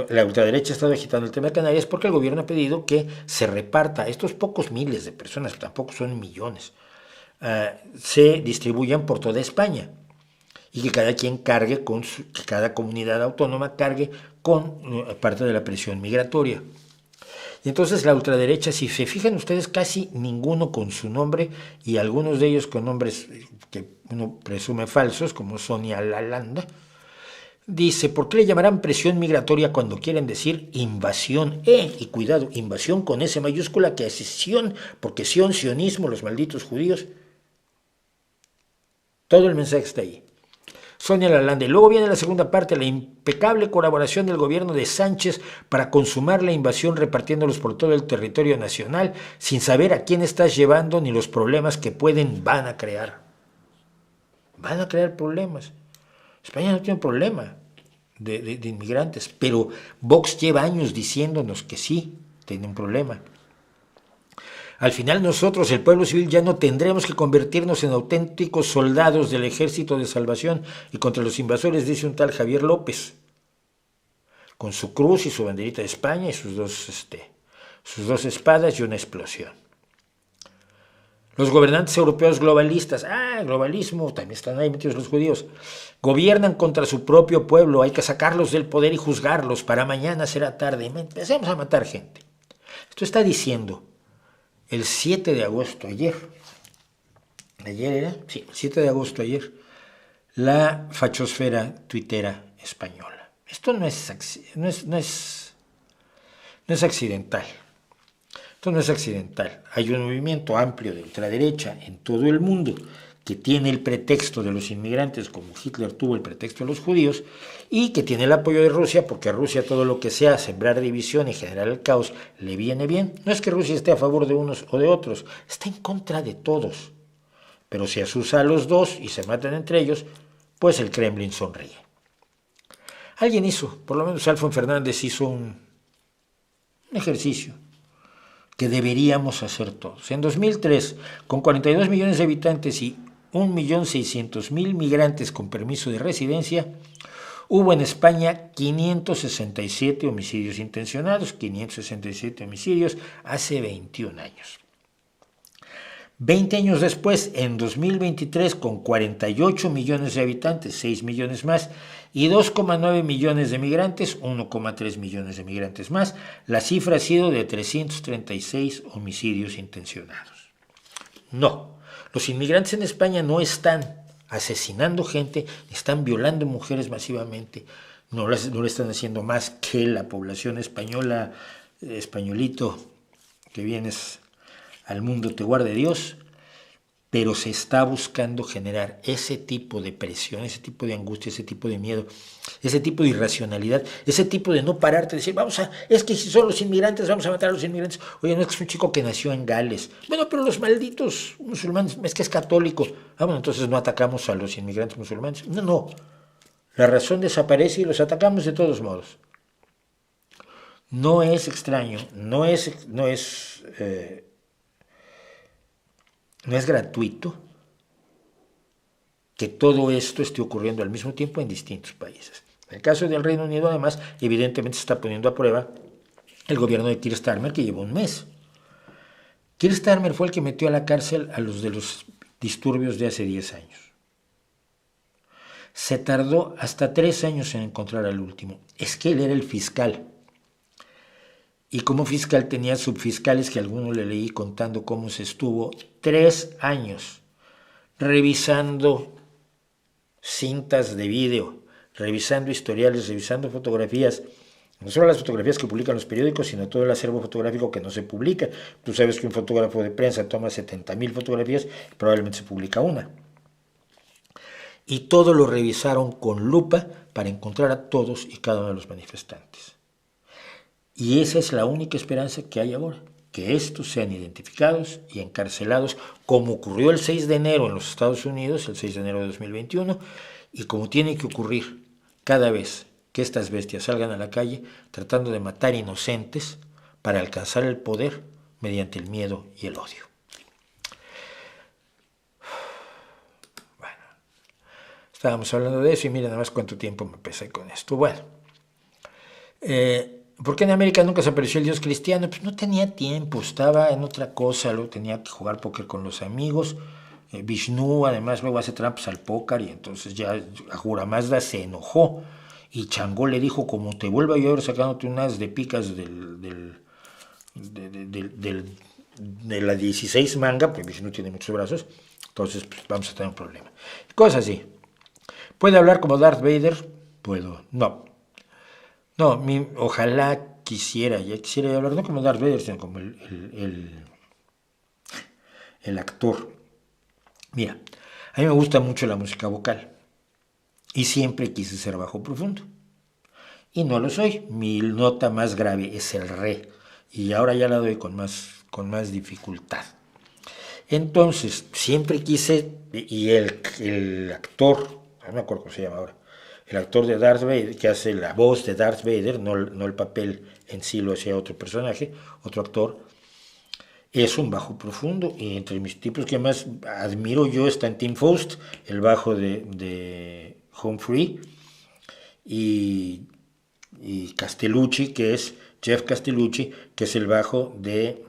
la ultraderecha ha estado agitando el tema de Canarias porque el gobierno ha pedido que se reparta estos pocos miles de personas, tampoco son millones, se distribuyan por toda España, y que cada quien cargue que cada comunidad autónoma cargue con parte de la presión migratoria. Y entonces la ultraderecha, si se fijan ustedes, casi ninguno con su nombre, y algunos de ellos con nombres que uno presume falsos, como Sonia Lalanda, Dice, ¿por qué le llamarán presión migratoria cuando quieren decir invasión? Y cuidado, invasión con S mayúscula, que es Sion, porque sionismo, los malditos judíos. Todo el mensaje está ahí. Sonia Lalande. Luego viene la segunda parte, la impecable colaboración del gobierno de Sánchez para consumar la invasión repartiéndolos por todo el territorio nacional sin saber a quién estás llevando ni los problemas que van a crear. Van a crear problemas. España no tiene un problema de inmigrantes, pero Vox lleva años diciéndonos que sí, tiene un problema. Al final nosotros, el pueblo civil, ya no tendremos que convertirnos en auténticos soldados del Ejército de Salvación y contra los invasores, dice un tal Javier López, con su cruz y su banderita de España y sus dos espadas y una explosión. Los gobernantes europeos globalistas, globalismo, también están ahí metidos los judíos, gobiernan contra su propio pueblo, hay que sacarlos del poder y juzgarlos, para mañana será tarde, empecemos a matar gente. Esto está diciendo el 7 de agosto, ayer era, sí, el 7 de agosto ayer, la fachosfera tuitera española. Esto no es accidental. Esto no es accidental. Hay un movimiento amplio de ultraderecha en todo el mundo que tiene el pretexto de los inmigrantes, como Hitler tuvo el pretexto de los judíos, y que tiene el apoyo de Rusia, porque a Rusia todo lo que sea sembrar división y generar el caos le viene bien. No es que Rusia esté a favor de unos o de otros, está en contra de todos. Pero si asusa a los dos y se matan entre ellos, pues el Kremlin sonríe. Alguien hizo, por lo menos Alfon Fernández hizo un ejercicio que deberíamos hacer todos. En 2003, con 42 millones de habitantes y 1.600.000 migrantes con permiso de residencia, hubo en España 567 homicidios intencionados, 567 homicidios hace 21 años. 20 años después, en 2023, con 48 millones de habitantes, 6 millones más, y 2,9 millones de migrantes, 1,3 millones de migrantes más, la cifra ha sido de 336 homicidios intencionados. No, los inmigrantes en España no están asesinando gente, están violando mujeres masivamente, no lo están haciendo más que la población española, españolito, que vienes al mundo te guarde Dios, pero se está buscando generar ese tipo de presión, ese tipo de angustia, ese tipo de miedo, ese tipo de irracionalidad, ese tipo de no pararte, decir, es que si son los inmigrantes, vamos a matar a los inmigrantes. Oye, no es que es un chico que nació en Gales. Bueno, pero los malditos musulmanes, es que es católico. Bueno, entonces no atacamos a los inmigrantes musulmanes. No. La razón desaparece y los atacamos de todos modos. No es extraño, no es gratuito que todo esto esté ocurriendo al mismo tiempo en distintos países. En el caso del Reino Unido, además, evidentemente se está poniendo a prueba el gobierno de Keir Starmer, que llevó un mes. Keir Starmer fue el que metió a la cárcel a los de los disturbios de hace 10 años. Se tardó hasta 3 años en encontrar al último. Es que él era el fiscal. Y como fiscal tenía subfiscales que a algunos le leí contando cómo se estuvo 3 años revisando cintas de vídeo, revisando historiales, revisando fotografías, no solo las fotografías que publican los periódicos, sino todo el acervo fotográfico que no se publica. Tú sabes que un fotógrafo de prensa toma 70,000 fotografías, probablemente se publica una. Y todo lo revisaron con lupa para encontrar a todos y cada uno de los manifestantes. Y esa es la única esperanza que hay ahora, que estos sean identificados y encarcelados, como ocurrió el 6 de enero en los Estados Unidos, el 6 de enero de 2021, y como tiene que ocurrir cada vez que estas bestias salgan a la calle tratando de matar inocentes para alcanzar el poder mediante el miedo y el odio. Bueno, estábamos hablando de eso y miren nada más cuánto tiempo me pesé con esto. Bueno, ¿por qué en América nunca se apareció el Dios cristiano? Pues no tenía tiempo, estaba en otra cosa, luego tenía que jugar póker con los amigos. Vishnu además luego hace trampas al póker y entonces ya Ahura Mazda se enojó y Changó le dijo, como te vuelva yo a ver sacándote unas de picas de la 16 manga, porque Vishnu tiene muchos brazos, entonces pues, vamos a tener un problema. Cosas así. Puede hablar como Darth Vader, puedo. No, no, ojalá quisiera, ya quisiera hablar, no como Darth Vader, sino como el actor. Mira, a mí me gusta mucho la música vocal y siempre quise ser bajo profundo. Y no lo soy. Mi nota más grave es el re. Y ahora ya la doy con más dificultad. Entonces, siempre quise, y el actor, no me acuerdo cómo se llama ahora, el actor de Darth Vader, que hace la voz de Darth Vader, no el papel en sí lo hacía otro personaje, otro actor, es un bajo profundo. Y entre mis tipos que más admiro yo están Tim Faust, el bajo de Home Free, y Castellucci, que es Jeff Castellucci, que es el bajo de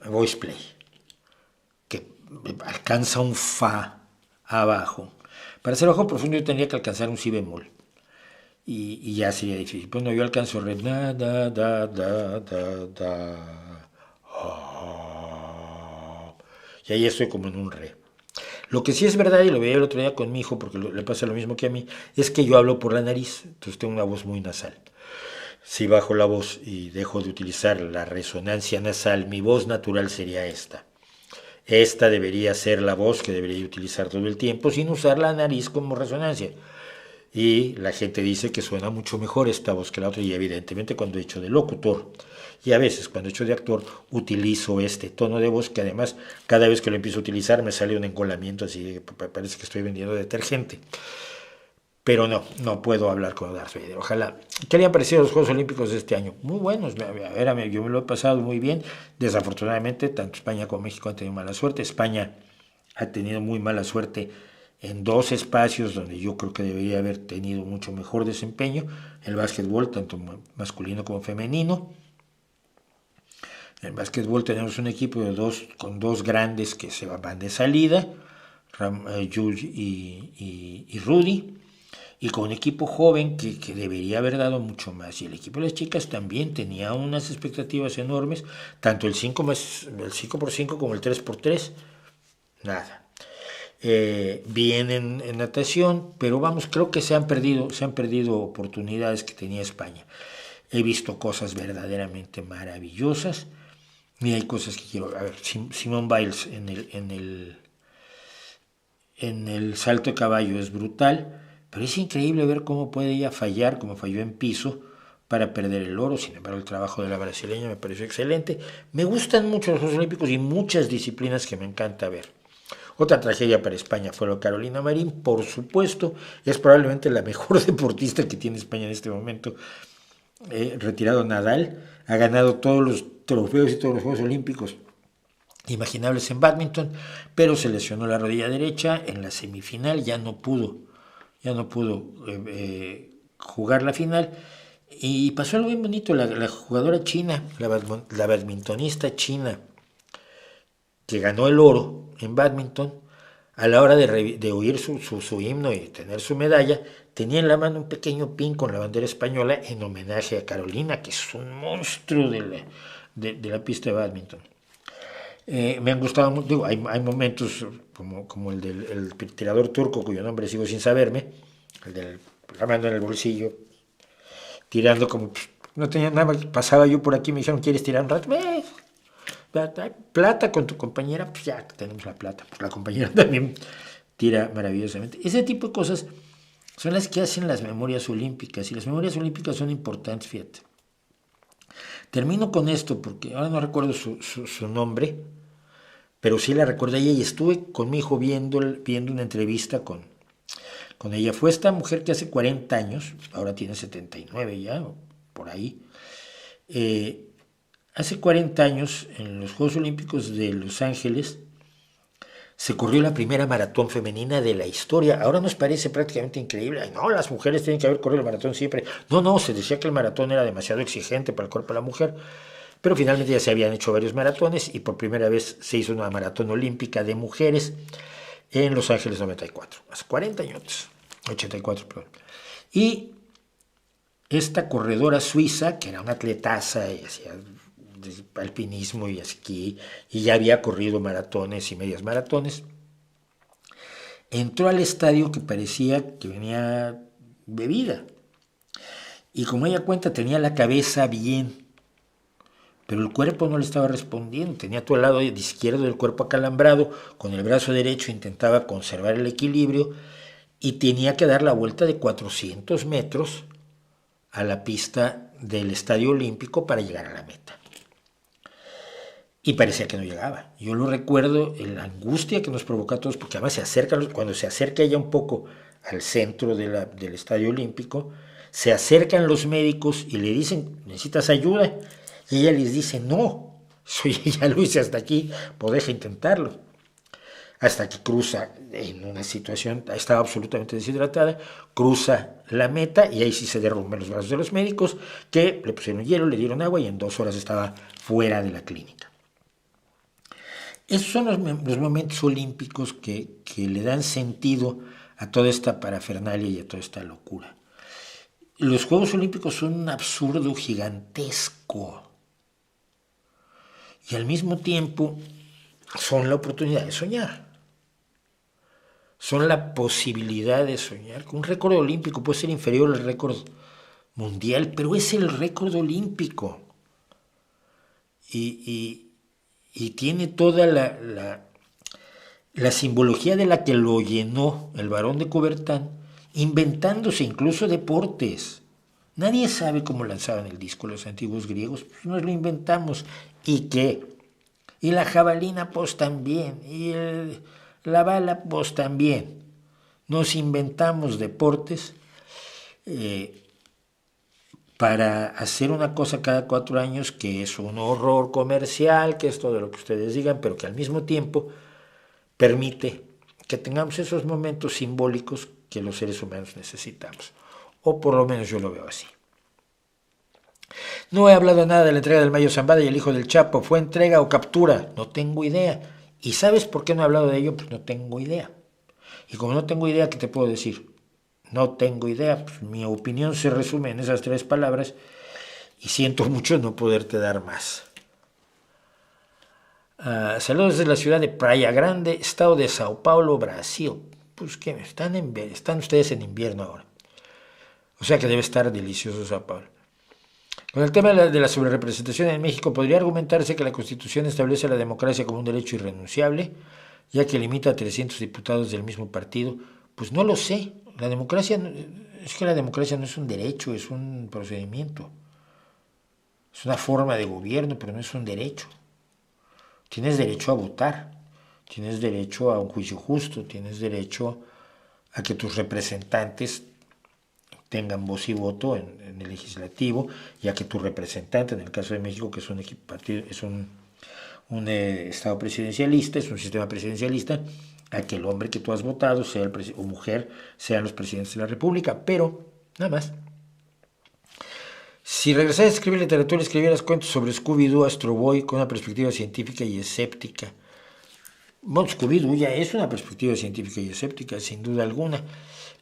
Voice Play, que alcanza un fa abajo. Para ser bajo profundo yo tendría que alcanzar un si bemol. Y ya sería difícil. Bueno, yo alcanzo re, da, da, da, da, da, da, y ahí estoy como en un re. Lo que sí es verdad, y lo veía el otro día con mi hijo, porque le pasa lo mismo que a mí, es que yo hablo por la nariz, entonces tengo una voz muy nasal. Si bajo la voz y dejo de utilizar la resonancia nasal, mi voz natural sería esta. Esta debería ser la voz que debería utilizar todo el tiempo sin usar la nariz como resonancia. Y la gente dice que suena mucho mejor esta voz que la otra, y evidentemente cuando he hecho de locutor y a veces cuando he hecho de actor utilizo este tono de voz que además cada vez que lo empiezo a utilizar me sale un engolamiento así, parece que estoy vendiendo detergente. Pero no puedo hablar con Darth Vader. Ojalá. ¿Qué le han parecido los Juegos Olímpicos de este año? Muy buenos. Yo me lo he pasado muy bien. Desafortunadamente, tanto España como México han tenido mala suerte. España ha tenido muy mala suerte en dos espacios donde yo creo que debería haber tenido mucho mejor desempeño. El básquetbol, tanto masculino como femenino. En básquetbol tenemos un equipo con dos grandes que se van de salida, Jules y Rudy, y con un equipo joven que debería haber dado mucho más. Y el equipo de las chicas también tenía unas expectativas enormes, tanto el 5x5 como el 3x3. Nada. Bien en natación, pero vamos, creo que se han perdido oportunidades que tenía España. He visto cosas verdaderamente maravillosas. Y hay cosas que quiero. A ver, Simone Biles en el salto de caballo es brutal, pero es increíble ver cómo puede ella fallar, como falló en piso, para perder el oro. Sin embargo, el trabajo de la brasileña me pareció excelente. Me gustan mucho los Juegos Olímpicos y muchas disciplinas que me encanta ver. Otra tragedia para España fue lo de Carolina Marín, por supuesto, es probablemente la mejor deportista que tiene España en este momento. Retirado Nadal, ha ganado todos los trofeos y todos los Juegos Olímpicos imaginables en bádminton, pero se lesionó la rodilla derecha en la semifinal, ya no pudo jugar la final. Y pasó algo bien bonito, la jugadora china, la badmintonista china, que ganó el oro en bádminton, a la hora de oír su himno y tener su medalla, tenía en la mano un pequeño pin con la bandera española en homenaje a Carolina, que es un monstruo de la pista de bádminton. Me han gustado mucho, digo, hay momentos como el del tirador turco, cuyo nombre sigo sin saberme, el del la mano en el bolsillo, tirando como no tenía nada, pasaba yo por aquí, me dijeron, ¿quieres tirar un rato? Plata con tu compañera, pues ya tenemos la plata, pues la compañera también tira maravillosamente. Ese tipo de cosas son las que hacen las memorias olímpicas, y las memorias olímpicas son importantes, fíjate. Termino con esto porque ahora no recuerdo su nombre, pero sí la recuerdo a ella, y estuve con mi hijo viendo una entrevista con ella. Fue esta mujer que hace 40 años, ahora tiene 79 ya, por ahí, hace 40 años en los Juegos Olímpicos de Los Ángeles se corrió la primera maratón femenina de la historia. Ahora nos parece prácticamente increíble. Ay, no, las mujeres tienen que haber corrido el maratón siempre. No, se decía que el maratón era demasiado exigente para el cuerpo de la mujer. Pero finalmente ya se habían hecho varios maratones y por primera vez se hizo una maratón olímpica de mujeres en Los Ángeles 94. Hace 40 años. 84, perdón. Y esta corredora suiza, que era una atletaza y hacía alpinismo y esquí, y ya había corrido maratones y medias maratones, entró al estadio que parecía que venía bebida. Y como ella cuenta, tenía la cabeza bien, pero el cuerpo no le estaba respondiendo. Tenía todo el lado izquierdo del cuerpo acalambrado, con el brazo derecho intentaba conservar el equilibrio y tenía que dar la vuelta de 400 metros a la pista del Estadio Olímpico para llegar a la meta. Y parecía que no llegaba. Yo lo recuerdo, la angustia que nos provocó a todos, porque además cuando se acerca ella un poco al centro del Estadio Olímpico, se acercan los médicos y le dicen, ¿necesitas ayuda? Y ella les dice, no, ya lo hice hasta aquí, pues deja intentarlo. Hasta que cruza en una situación, estaba absolutamente deshidratada, cruza la meta y ahí sí se derrumban los brazos de los médicos, que le pusieron hielo, le dieron agua y en 2 horas estaba fuera de la clínica. Esos son los momentos olímpicos que le dan sentido a toda esta parafernalia y a toda esta locura. Los Juegos Olímpicos son un absurdo gigantesco y al mismo tiempo son la oportunidad de soñar. Son la posibilidad de soñar. Un récord olímpico puede ser inferior al récord mundial, pero es el récord olímpico. Y tiene toda la simbología de la que lo llenó el Barón de Coubertin, inventándose incluso deportes. Nadie sabe cómo lanzaban el disco los antiguos griegos, pues nos lo inventamos. ¿Y qué? Y la jabalina pues también, y la bala pues también. Nos inventamos deportes para hacer una cosa cada 4 años que es un horror comercial, que es todo lo que ustedes digan, pero que al mismo tiempo permite que tengamos esos momentos simbólicos que los seres humanos necesitamos. O por lo menos yo lo veo así. No he hablado nada de la entrega del Mayo Zambada y el hijo del Chapo. ¿Fue entrega o captura? No tengo idea. ¿Y sabes por qué no he hablado de ello? Pues no tengo idea. Y como no tengo idea, ¿qué te puedo decir? No tengo idea. Pues mi opinión se resume en esas 3 palabras y siento mucho no poderte dar más. Saludos desde la ciudad de Praia Grande, estado de Sao Paulo, Brasil. Pues que están ustedes en invierno ahora. O sea que debe estar delicioso Sao Paulo. Con el tema de la sobrerepresentación en México, podría argumentarse que la Constitución establece la democracia como un derecho irrenunciable, ya que limita a 300 diputados del mismo partido. Pues no lo sé. La democracia no es un derecho, es un procedimiento. Es una forma de gobierno, pero no es un derecho. Tienes derecho a votar, tienes derecho a un juicio justo, tienes derecho a que tus representantes tengan voz y voto en el legislativo, y a que tu representante, en el caso de México, que es un estado presidencialista, es un sistema presidencialista, a que el hombre que tú has votado sea o mujer sean los presidentes de la República, pero nada más. Si regresaras a escribir literatura, escribieras cuentos sobre Scooby-Doo, Astro Boy, con una perspectiva científica y escéptica. Bueno, Scooby-Doo ya es una perspectiva científica y escéptica, sin duda alguna.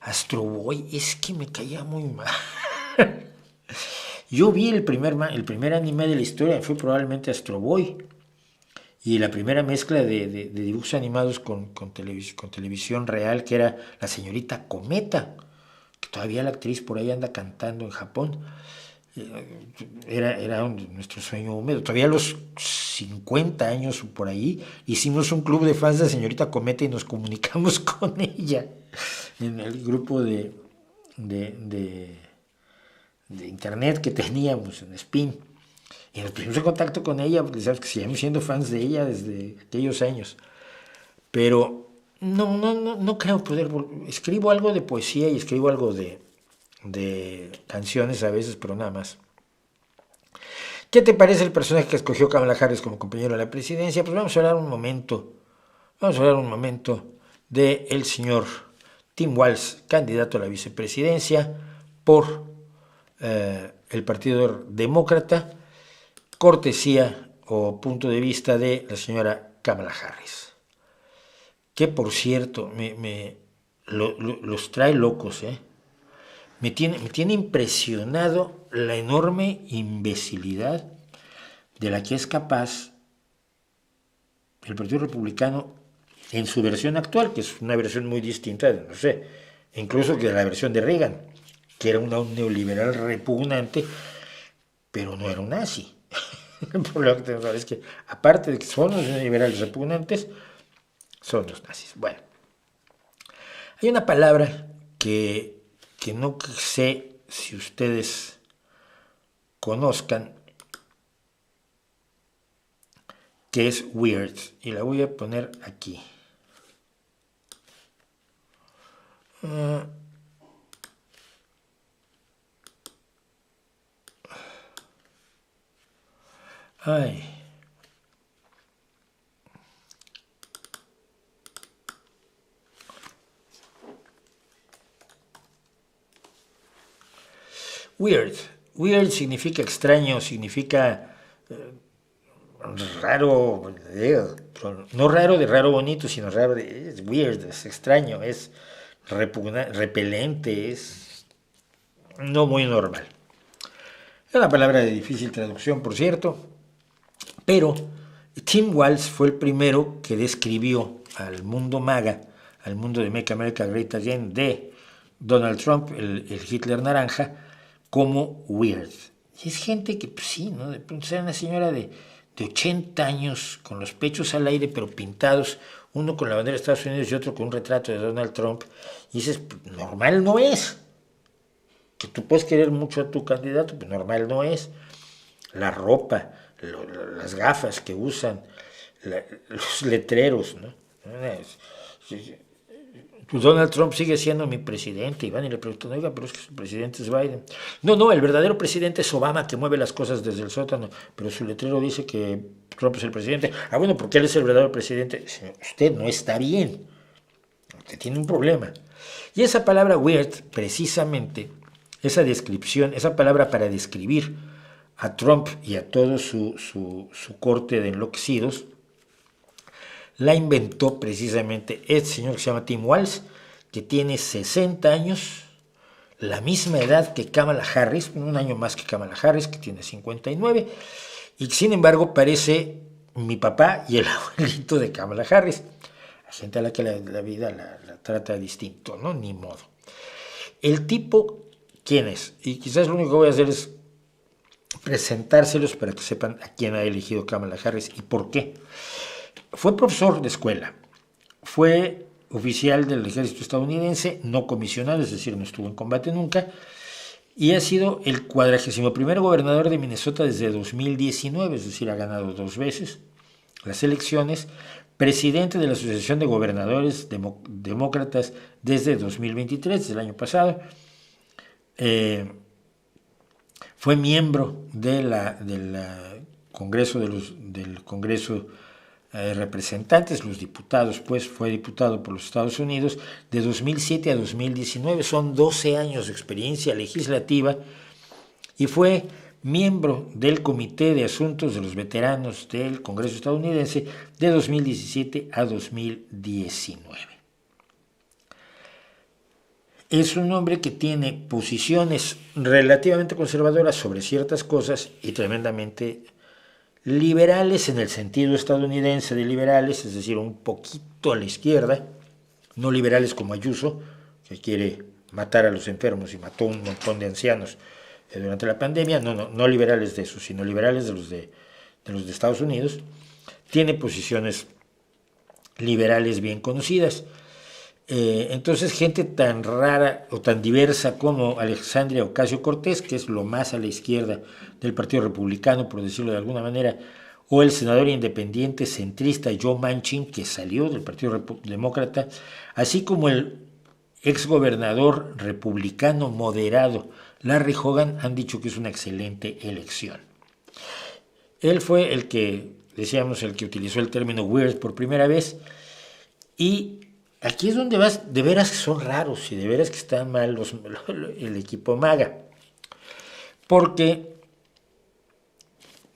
Astro Boy, es que me caía muy mal. Yo vi el primer anime de la historia, fue probablemente Astro Boy. Y la primera mezcla de dibujos animados con televisión real, que era la señorita Cometa, que todavía la actriz por ahí anda cantando en Japón. Era nuestro sueño húmedo. Todavía a los 50 años o por ahí hicimos un club de fans de señorita Cometa y nos comunicamos con ella en el grupo de internet que teníamos en Spin. Y nos pusimos en contacto con ella, porque sabes que seguimos siendo fans de ella desde aquellos años. Pero no creo poder. Escribo algo de poesía y escribo algo de canciones a veces, pero nada más. ¿Qué te parece el personaje que escogió Kamala Harris como compañero de la presidencia? Pues vamos a hablar un momento de el señor Tim Walz, candidato a la vicepresidencia por el Partido Demócrata, cortesía o punto de vista de la señora Kamala Harris, que por cierto los trae locos, Me tiene impresionado la enorme imbecilidad de la que es capaz el Partido Republicano en su versión actual, que es una versión muy distinta, no sé, incluso que la versión de Reagan, que era un neoliberal repugnante, pero no era un nazi. El problema que tenemos ahora es que, aparte de que son los neoliberales repugnantes, son los nazis. Bueno, hay una palabra que no sé si ustedes conozcan, que es weird, y la voy a poner aquí. Ay. Weird. Weird significa extraño, significa raro, no raro de raro bonito, sino raro de es weird, es extraño, es repelente, es no muy normal. Es una palabra de difícil traducción, por cierto, pero Tim Walz fue el primero que describió al mundo MAGA, al mundo de Make America Great Again de Donald Trump, el Hitler naranja, como weird. Y es gente que, pues sí, ¿no? De pronto sea una señora de 80 años, con los pechos al aire, pero pintados, uno con la bandera de Estados Unidos y otro con un retrato de Donald Trump, y dices, normal no es. Que tú puedes querer mucho a tu candidato, pues normal no es. La ropa, las gafas que usan, los letreros, ¿no? Donald Trump sigue siendo mi presidente. Y van y le preguntan, oiga, pero es que su presidente es Biden. No, el verdadero presidente es Obama, que mueve las cosas desde el sótano, pero su letrero dice que Trump es el presidente. Ah, bueno, porque él es el verdadero presidente. Usted no está bien. Usted tiene un problema. Y esa palabra weird, precisamente, esa descripción, esa palabra para describir a Trump y a todo su corte de enloquecidos, la inventó precisamente este señor que se llama Tim Walz, que tiene 60 años, la misma edad que Kamala Harris, un año más que Kamala Harris, que tiene 59, y sin embargo parece mi papá y el abuelito de Kamala Harris. Hay gente a la que la vida la trata distinto, ¿no? Ni modo. El tipo, ¿quién es? Y quizás lo único que voy a hacer es presentárselos para que sepan a quién ha elegido Kamala Harris y por qué. Fue profesor de escuela, fue oficial del ejército estadounidense, no comisionado, es decir, no estuvo en combate nunca, y ha sido el 41º gobernador de Minnesota desde 2019, es decir, ha ganado 2 veces las elecciones, presidente de la Asociación de Gobernadores Demócratas desde 2023, desde el año pasado, fue miembro del Congreso del Congreso representantes, los diputados, pues fue diputado por los Estados Unidos de 2007 a 2019, son 12 años de experiencia legislativa, y fue miembro del Comité de Asuntos de los Veteranos del Congreso estadounidense de 2017 a 2019. Es un hombre que tiene posiciones relativamente conservadoras sobre ciertas cosas y tremendamente liberales en el sentido estadounidense de liberales, es decir, un poquito a la izquierda, no liberales como Ayuso, que quiere matar a los enfermos y mató un montón de ancianos durante la pandemia, no liberales de eso, sino liberales de los de Estados Unidos. Tiene posiciones liberales bien conocidas. Entonces, gente tan rara o tan diversa como Alexandria Ocasio-Cortez, que es lo más a la izquierda del Partido Republicano, por decirlo de alguna manera, o el senador independiente centrista Joe Manchin, que salió del Partido Demócrata, así como el exgobernador republicano moderado Larry Hogan, han dicho que es una excelente elección. Él fue el que, decíamos, el que utilizó el término weird por primera vez, y aquí es donde vas, de veras que son raros y de veras que están mal el equipo MAGA. Porque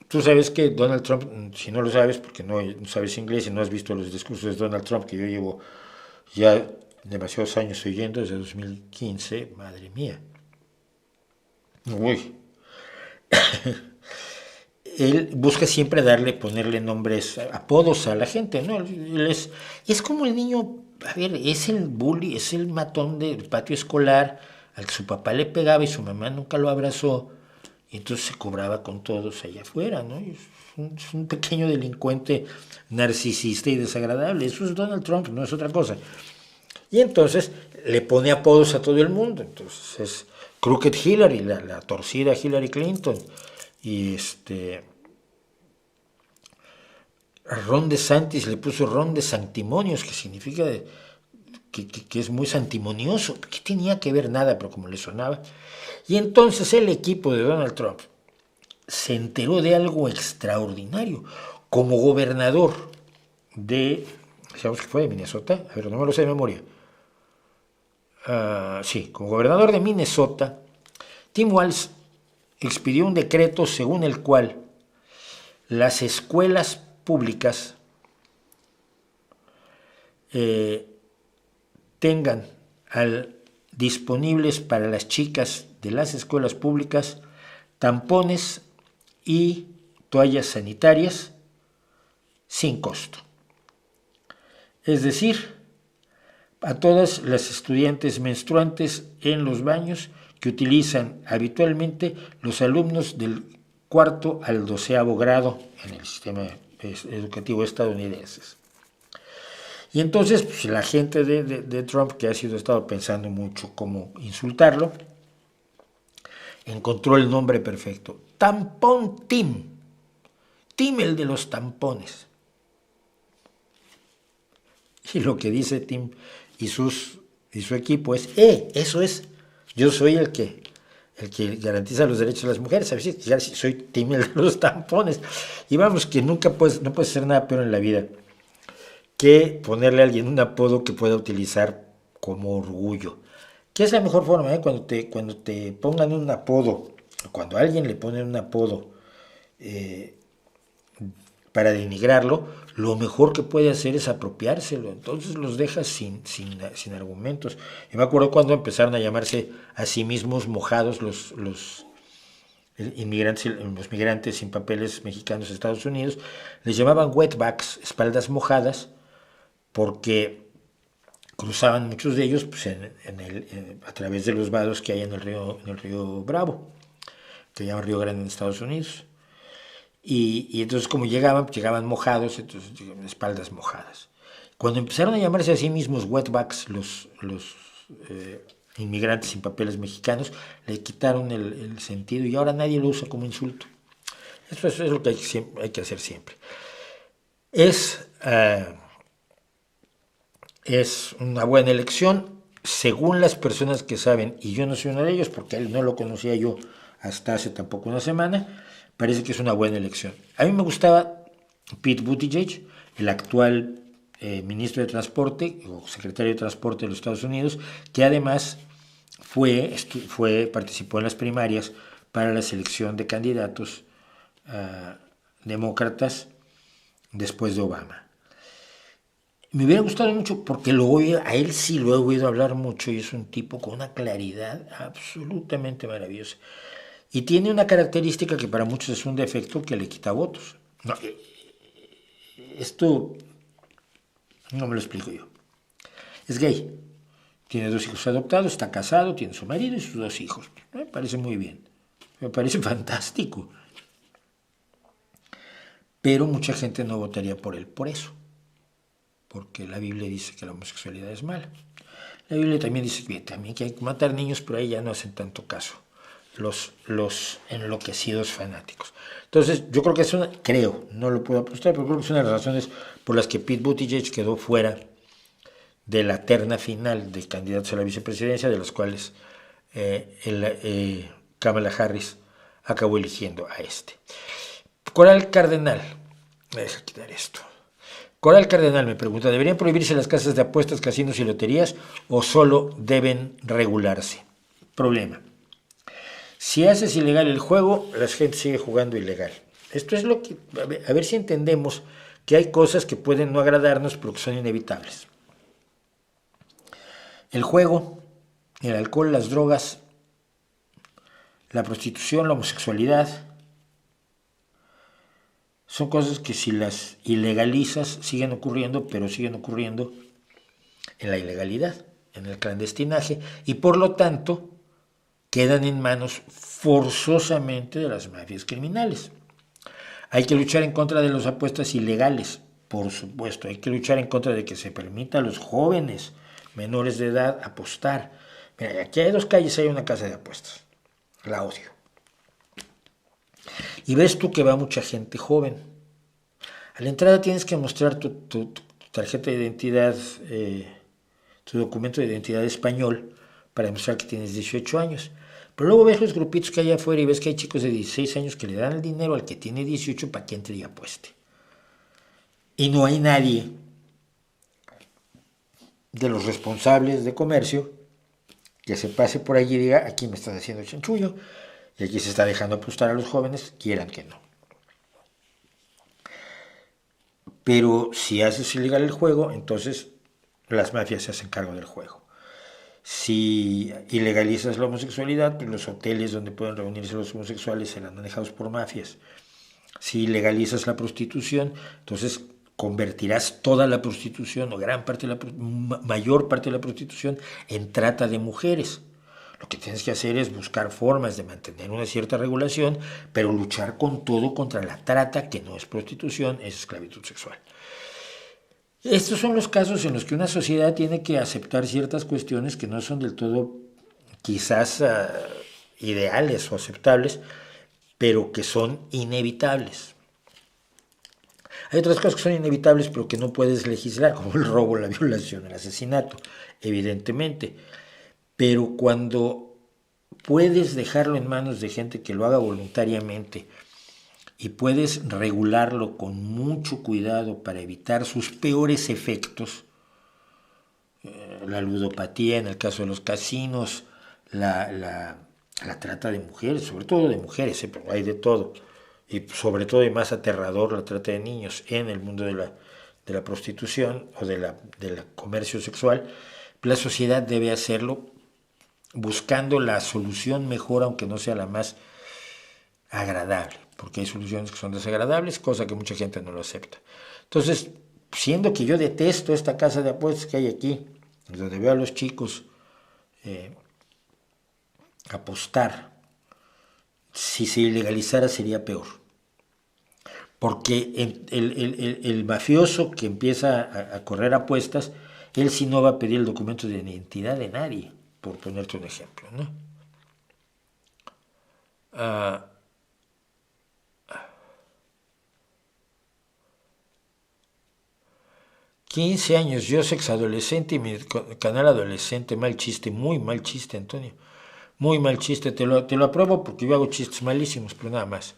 tú sabes que Donald Trump, si no lo sabes, porque no sabes inglés y no has visto los discursos de Donald Trump, que yo llevo ya demasiados años oyendo, desde 2015, madre mía. Uy. él busca siempre ponerle nombres, apodos a la gente, ¿no? Él es como el niño, a ver, es el bully, es el matón del patio escolar al que su papá le pegaba y su mamá nunca lo abrazó, y entonces se cobraba con todos allá afuera, ¿no? Es un pequeño delincuente narcisista y desagradable. Eso es Donald Trump, no es otra cosa. Y entonces le pone apodos a todo el mundo. Entonces es Crooked Hillary, la torcida Hillary Clinton. Y Ron DeSantis le puso Ron de Sanctimonios, que significa que es muy santimonioso. Que tenía que ver nada, pero como le sonaba. Y entonces el equipo de Donald Trump se enteró de algo extraordinario. Como gobernador digamos que fue de Minnesota, a ver, no me lo sé de memoria. Sí, como gobernador de Minnesota, Tim Walz expidió un decreto según el cual las escuelas públicas tengan disponibles para las chicas de las escuelas públicas tampones y toallas sanitarias sin costo. Es decir, a todas las estudiantes menstruantes en los baños que utilizan habitualmente los alumnos del 4º al 12º grado en el sistema educativo estadounidense. Y entonces pues, la gente de Trump, que ha estado pensando mucho cómo insultarlo, encontró el nombre perfecto. Tampón Tim. Tim, el de los tampones. Y lo que dice Tim y su equipo es, eso es, yo soy el que garantiza los derechos de las mujeres, ¿sabes? Soy Tim, el de los tampones. Y vamos, que no puedes hacer nada peor en la vida que ponerle a alguien un apodo que pueda utilizar como orgullo. ¿Qué es la mejor forma? Cuando te pongan un apodo, cuando a alguien le ponen un apodo para denigrarlo, lo mejor que puede hacer es apropiárselo. Entonces los dejas sin argumentos. Yo me acuerdo cuando empezaron a llamarse a sí mismos mojados los migrantes sin papeles mexicanos a Estados Unidos, les llamaban wetbacks, espaldas mojadas, porque cruzaban muchos de ellos pues, a través de los vados que hay en el río Bravo, que llaman Río Grande en Estados Unidos. Y entonces como llegaban mojados, entonces espaldas mojadas. Cuando empezaron a llamarse a sí mismos wetbacks los inmigrantes sin papeles mexicanos, le quitaron el sentido y ahora nadie lo usa como insulto. Eso es lo que hay que hacer siempre. Es una buena elección según las personas que saben, y yo no soy uno de ellos porque él no lo conocía yo hasta hace tampoco una semana. Parece que es una buena elección. A mí me gustaba Pete Buttigieg, el actual ministro de Transporte o secretario de Transporte de los Estados Unidos, que además participó en las primarias para la selección de candidatos demócratas después de Obama. Me hubiera gustado mucho porque a él sí lo he oído hablar mucho y es un tipo con una claridad absolutamente maravillosa. Y tiene una característica que para muchos es un defecto que le quita votos. No, esto no me lo explico yo. Es gay. Tiene 2 hijos adoptados, está casado, tiene su marido y sus 2 hijos. Me parece muy bien. Me parece fantástico. Pero mucha gente no votaría por él por eso. Porque la Biblia dice que la homosexualidad es mala. La Biblia también dice también que hay que matar niños, pero ahí ya no hacen tanto caso los enloquecidos fanáticos. Entonces, yo creo que no lo puedo apostar, pero creo que es una de las razones por las que Pete Buttigieg quedó fuera de la terna final de candidatos a la vicepresidencia, de los cuales Kamala Harris acabó eligiendo a este. Coral Cardenal, me deja quitar esto. Coral Cardenal me pregunta, ¿deberían prohibirse las casas de apuestas, casinos y loterías o solo deben regularse? Problema. Si haces ilegal el juego, la gente sigue jugando ilegal. Esto es lo que, a ver si entendemos que hay cosas que pueden no agradarnos, pero que son inevitables. El juego, el alcohol, las drogas, la prostitución, la homosexualidad, son cosas que si las ilegalizas siguen ocurriendo, pero siguen ocurriendo en la ilegalidad, en el clandestinaje, y por lo tanto quedan en manos forzosamente de las mafias criminales. Hay que luchar en contra de las apuestas ilegales, por supuesto. Hay que luchar en contra de que se permita a los jóvenes menores de edad apostar. Mira, aquí hay 2 calles, hay una casa de apuestas. La odio. Y ves tú que va mucha gente joven. A la entrada tienes que mostrar tu tarjeta de identidad, tu documento de identidad español, para demostrar que tienes 18 años. Pero luego ves los grupitos que hay afuera y ves que hay chicos de 16 años que le dan el dinero al que tiene 18 para que entre y apueste. Y no hay nadie de los responsables de comercio que se pase por allí y diga, aquí me están haciendo chanchullo y aquí se está dejando apostar a los jóvenes, quieran que no. Pero si haces ilegal el juego, entonces las mafias se hacen cargo del juego. Si ilegalizas la homosexualidad, pues los hoteles donde pueden reunirse los homosexuales serán manejados por mafias. Si ilegalizas la prostitución, entonces convertirás toda la prostitución o gran parte de mayor parte de la prostitución en trata de mujeres. Lo que tienes que hacer es buscar formas de mantener una cierta regulación, pero luchar con todo contra la trata, que no es prostitución, es esclavitud sexual. Estos son los casos en los que una sociedad tiene que aceptar ciertas cuestiones que no son del todo quizás ideales o aceptables, pero que son inevitables. Hay otras cosas que son inevitables, pero que no puedes legislar, como el robo, la violación, el asesinato, evidentemente. Pero cuando puedes dejarlo en manos de gente que lo haga voluntariamente y puedes regularlo con mucho cuidado para evitar sus peores efectos, la ludopatía en el caso de los casinos, la trata de mujeres, sobre todo de mujeres, pero hay de todo, y sobre todo y más aterrador la trata de niños en el mundo de la prostitución o del comercio sexual, la sociedad debe hacerlo buscando la solución mejor, aunque no sea la más agradable, porque hay soluciones que son desagradables, cosa que mucha gente no lo acepta. Entonces, siendo que yo detesto esta casa de apuestas que hay aquí, donde veo a los chicos apostar, si se ilegalizara sería peor. Porque el mafioso que empieza a correr apuestas, él sí no va a pedir el documento de identidad de nadie, por ponerte un ejemplo, ¿no? 15 años, yo sex adolescente y mi canal adolescente, mal chiste, muy mal chiste, Antonio. Muy mal chiste, te lo apruebo porque yo hago chistes malísimos, pero nada más.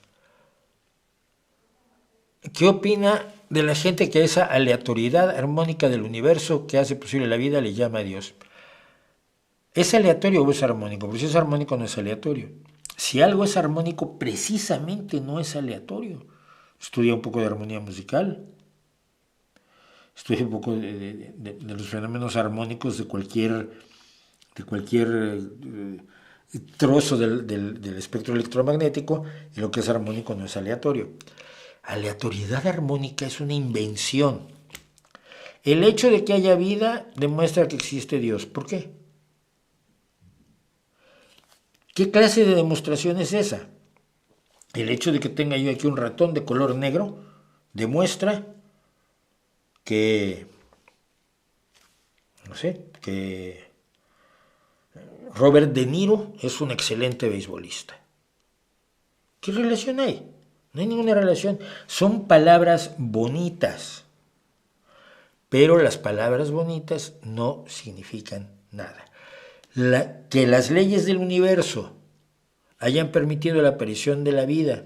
¿Qué opina de la gente que a esa aleatoriedad armónica del universo que hace posible la vida le llama a Dios? ¿Es aleatorio o es armónico? Porque si es armónico no es aleatorio. Si algo es armónico, precisamente no es aleatorio. Estudia un poco de armonía musical. Estudia un poco de los fenómenos armónicos de cualquier trozo del espectro electromagnético, y lo que es armónico no es aleatorio. Aleatoriedad armónica es una invención. El hecho de que haya vida demuestra que existe Dios. ¿Por qué? ¿Qué clase de demostración es esa? El hecho de que tenga yo aquí un ratón de color negro demuestra que, no sé, que Robert De Niro es un excelente beisbolista. ¿Qué relación hay? No hay ninguna relación. Son palabras bonitas, pero las palabras bonitas no significan nada. Que las leyes del universo hayan permitido la aparición de la vida,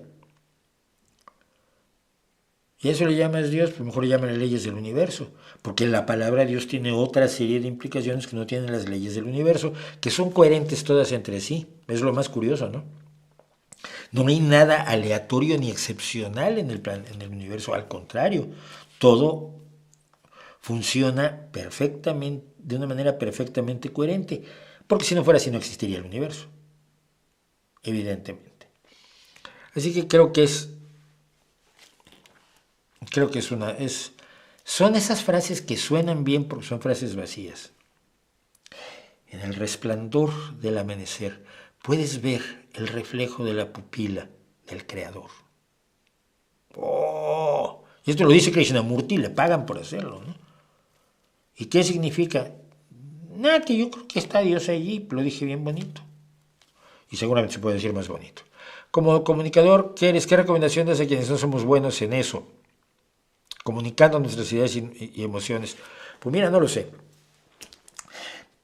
y eso le llamas Dios, pues mejor llámale leyes del universo, porque la palabra Dios tiene otra serie de implicaciones que no tienen las leyes del universo, que son coherentes todas entre sí. Es lo más curioso, ¿no? No hay nada aleatorio ni excepcional en el universo, al contrario, todo funciona perfectamente, de una manera perfectamente coherente, porque si no fuera así no existiría el universo, evidentemente. Así que creo que es Creo que son esas frases que suenan bien porque son frases vacías. En el resplandor del amanecer puedes ver el reflejo de la pupila del Creador. ¡Oh! Y esto lo dice Krishnamurti, le pagan por hacerlo, ¿no? ¿Y qué significa? Nada, que yo creo que está Dios allí, lo dije bien bonito. Y seguramente se puede decir más bonito. Como comunicador, ¿qué eres? ¿Qué recomendación das a quienes no somos buenos en eso? Comunicando nuestras ideas y emociones. Pues mira, no lo sé.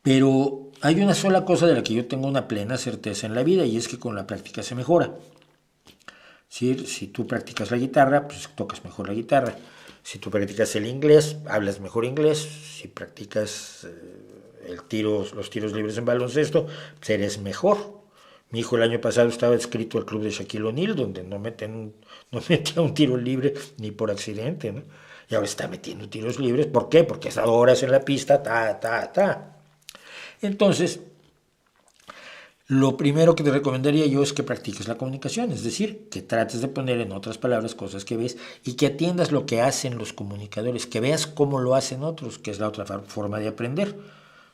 Pero hay una sola cosa de la que yo tengo una plena certeza en la vida, y es que con la práctica se mejora. Si tú practicas la guitarra, pues tocas mejor la guitarra. Si tú practicas el inglés, hablas mejor inglés. Si practicas los tiros libres en baloncesto, pues eres mejor. Mi hijo el año pasado estaba inscrito al club de Shaquille O'Neal, donde no metía un tiro libre ni por accidente, ¿no? Y ahora está metiendo tiros libres. ¿Por qué? Porque ha estado horas en la pista, Entonces, lo primero que te recomendaría yo es que practiques la comunicación, es decir, que trates de poner en otras palabras cosas que ves y que atiendas lo que hacen los comunicadores, que veas cómo lo hacen otros, que es la otra forma de aprender.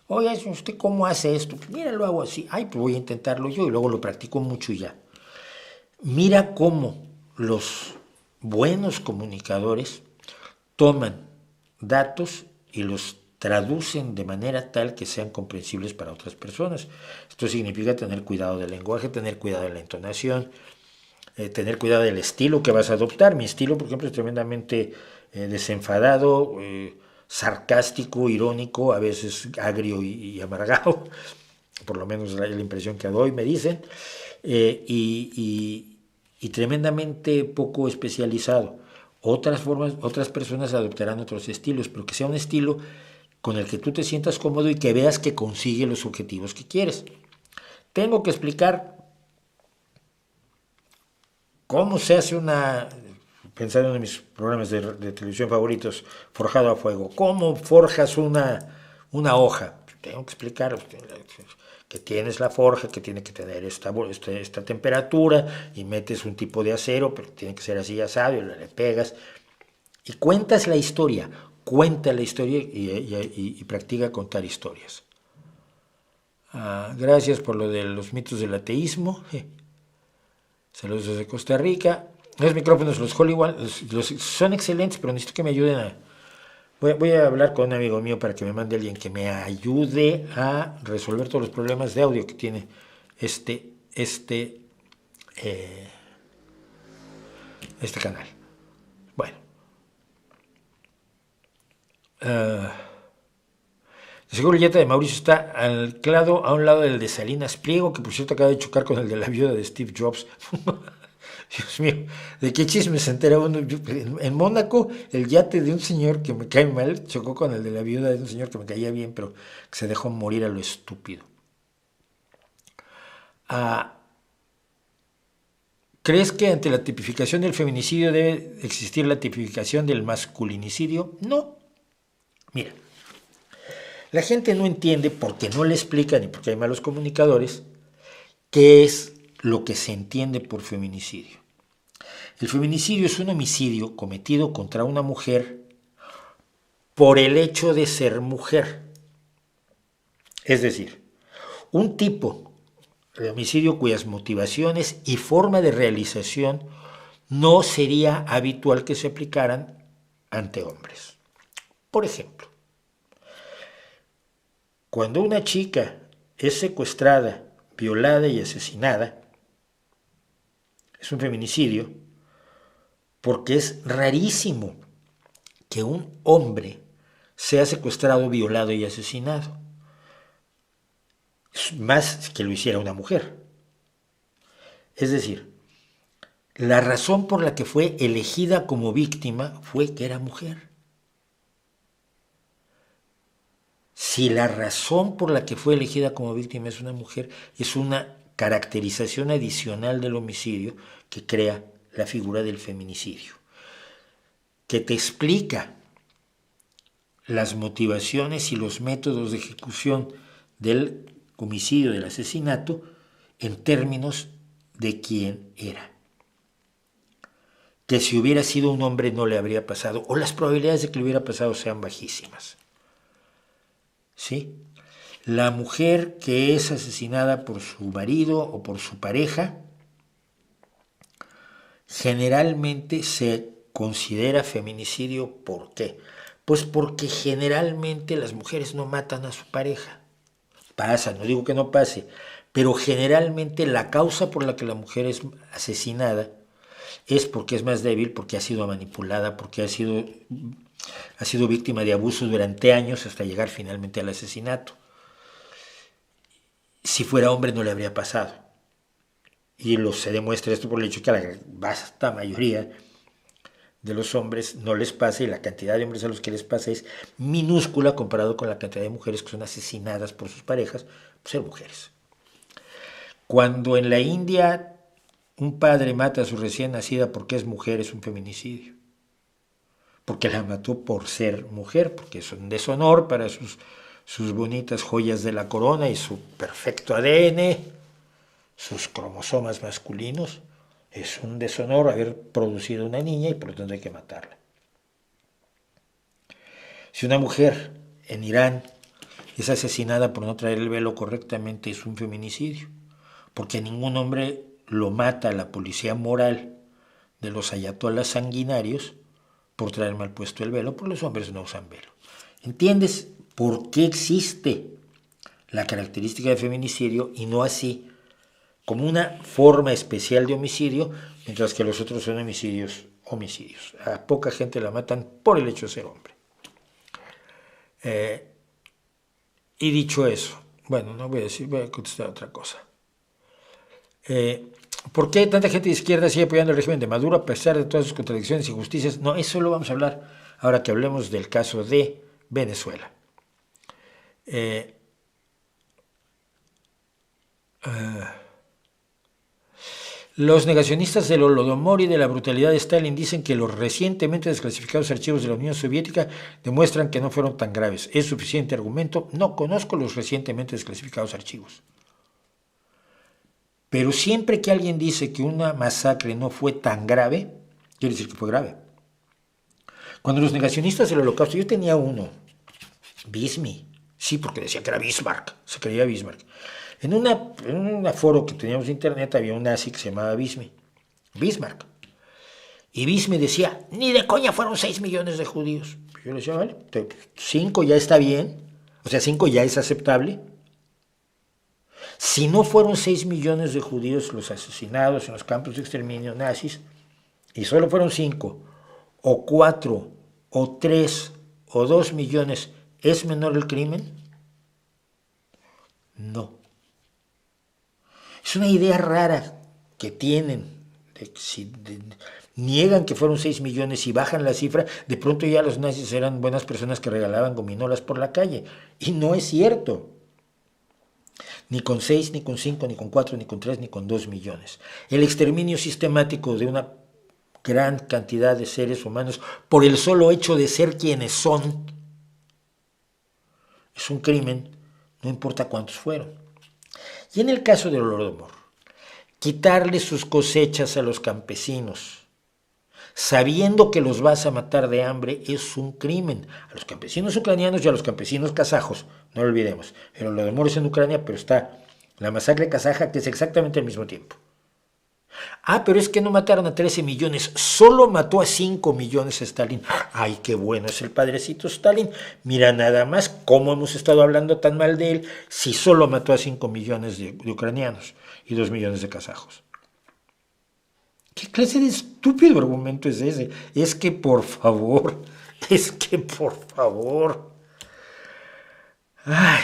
Oye, ¿usted cómo hace esto? Pues mira, lo hago así. Ay, pues voy a intentarlo yo y luego lo practico mucho y ya. Mira cómo los buenos comunicadores toman datos y los traducen de manera tal que sean comprensibles para otras personas. Esto significa tener cuidado del lenguaje, tener cuidado de la entonación, tener cuidado del estilo que vas a adoptar. Mi estilo, por ejemplo, es tremendamente desenfadado, sarcástico, irónico, a veces agrio y amargado, por lo menos la impresión que doy, me dicen, y tremendamente poco especializado. Otras personas adoptarán otros estilos, pero que sea un estilo con el que tú te sientas cómodo y que veas que consigue los objetivos que quieres. Tengo que explicar cómo se hace pensar en uno de mis programas de televisión favoritos, Forjado a Fuego, cómo forjas una hoja. Tengo que explicar que tienes la forja, que tiene que tener esta temperatura, y metes un tipo de acero, pero tiene que ser así asado, y le pegas, y cuentas la historia, cuenta la historia y practica contar historias. Gracias por lo de los mitos del ateísmo. Saludos desde Costa Rica. Los micrófonos, los Hollywood, son excelentes, pero necesito que me ayuden Voy a hablar con un amigo mío para que me mande alguien que me ayude a resolver todos los problemas de audio que tiene este canal. Bueno. Seguro el yate de Mauricio está anclado a un lado del de Salinas Pliego, que por cierto acaba de chocar con el de la viuda de Steve Jobs. Dios mío, ¿de qué chisme se entera uno? En Mónaco, el yate de un señor que me cae mal chocó con el de la viuda de un señor que me caía bien, pero que se dejó morir a lo estúpido. ¿Crees que ante la tipificación del feminicidio debe existir la tipificación del masculinicidio? No. Mira, la gente no entiende, porque no le explican y porque hay malos comunicadores, qué es lo que se entiende por feminicidio. El feminicidio es un homicidio cometido contra una mujer por el hecho de ser mujer. Es decir, un tipo de homicidio cuyas motivaciones y forma de realización no sería habitual que se aplicaran ante hombres. Por ejemplo, cuando una chica es secuestrada, violada y asesinada, es un feminicidio, porque es rarísimo que un hombre sea secuestrado, violado y asesinado. Es más que lo hiciera una mujer. Es decir, la razón por la que fue elegida como víctima fue que era mujer. Si la razón por la que fue elegida como víctima es una mujer, es una caracterización adicional del homicidio que crea la figura del feminicidio, que te explica las motivaciones y los métodos de ejecución del homicidio, del asesinato, en términos de quién era. que si hubiera sido un hombre no le habría pasado, o las probabilidades de que le hubiera pasado sean bajísimas. ¿Sí? La mujer que es asesinada por su marido o por su pareja, generalmente se considera feminicidio. ¿Por qué? Pues porque generalmente las mujeres no matan a su pareja. Pasa, no digo que no pase, pero generalmente la causa por la que la mujer es asesinada es porque es más débil, porque ha sido manipulada, porque ha sido víctima de abuso durante años hasta llegar finalmente al asesinato. Si fuera hombre no le habría pasado. Y se demuestra esto por el hecho que a la vasta mayoría de los hombres no les pasa, y la cantidad de hombres a los que les pasa es minúscula comparado con la cantidad de mujeres que son asesinadas por sus parejas por ser mujeres. Cuando en la India un padre mata a su recién nacida porque es mujer, es un feminicidio. Porque la mató por ser mujer, porque es un deshonor para sus bonitas joyas de la corona y su perfecto ADN, sus cromosomas masculinos. Es un deshonor haber producido una niña y por lo tanto hay que matarla. Si una mujer en Irán es asesinada por no traer el velo correctamente, es un feminicidio, porque ningún hombre lo mata a la policía moral de los ayatolas sanguinarios por traer mal puesto el velo, porque los hombres no usan velo. ¿Entiendes por qué existe la característica de feminicidio y no así como una forma especial de homicidio, mientras que los otros son homicidios? A poca gente la matan por el hecho de ser hombre. Y dicho eso, bueno, no voy a decir, voy a contestar otra cosa. ¿Por qué tanta gente de izquierda sigue apoyando el régimen de Maduro a pesar de todas sus contradicciones y injusticias? No, eso lo vamos a hablar ahora que hablemos del caso de Venezuela. Los negacionistas del Holodomor y de la brutalidad de Stalin dicen que los recientemente desclasificados archivos de la Unión Soviética demuestran que no fueron tan graves. ¿Es suficiente argumento? No conozco los recientemente desclasificados archivos. Pero siempre que alguien dice que una masacre no fue tan grave, quiere decir que fue grave. Cuando los negacionistas del Holocausto, yo tenía uno, Bismi, sí, porque decía que era Bismarck, se creía Bismarck. En un foro que teníamos de internet había un nazi que se llamaba Bismarck. Y Bismarck decía, ni de coña fueron 6 millones de judíos. Yo le decía, vale, 5 ya está bien, o sea, 5 ya es aceptable. Si no fueron 6 millones de judíos los asesinados en los campos de exterminio nazis, y solo fueron 5, o 4, o 3, o 2 millones, ¿es menor el crimen? No. Es una idea rara que tienen. Niegan que fueron 6 millones y bajan la cifra, de pronto ya los nazis eran buenas personas que regalaban gominolas por la calle. Y no es cierto. Ni con 6, ni con 5, ni con 4, ni con 3, ni con 2 millones. El exterminio sistemático de una gran cantidad de seres humanos por el solo hecho de ser quienes son es un crimen, no importa cuántos fueron. Y en el caso del Holodomor, quitarle sus cosechas a los campesinos, sabiendo que los vas a matar de hambre, es un crimen. A los campesinos ucranianos y a los campesinos kazajos, no lo olvidemos. El Holodomor es en Ucrania, pero está la masacre kazaja, que es exactamente al mismo tiempo. Ah, pero es que no mataron a 13 millones, solo mató a 5 millones Stalin. Ay, qué bueno es el padrecito Stalin. Mira nada más cómo hemos estado hablando tan mal de él si solo mató a 5 millones de ucranianos y 2 millones de kazajos. ¿Qué clase de estúpido argumento es ese? Es que por favor. Ay.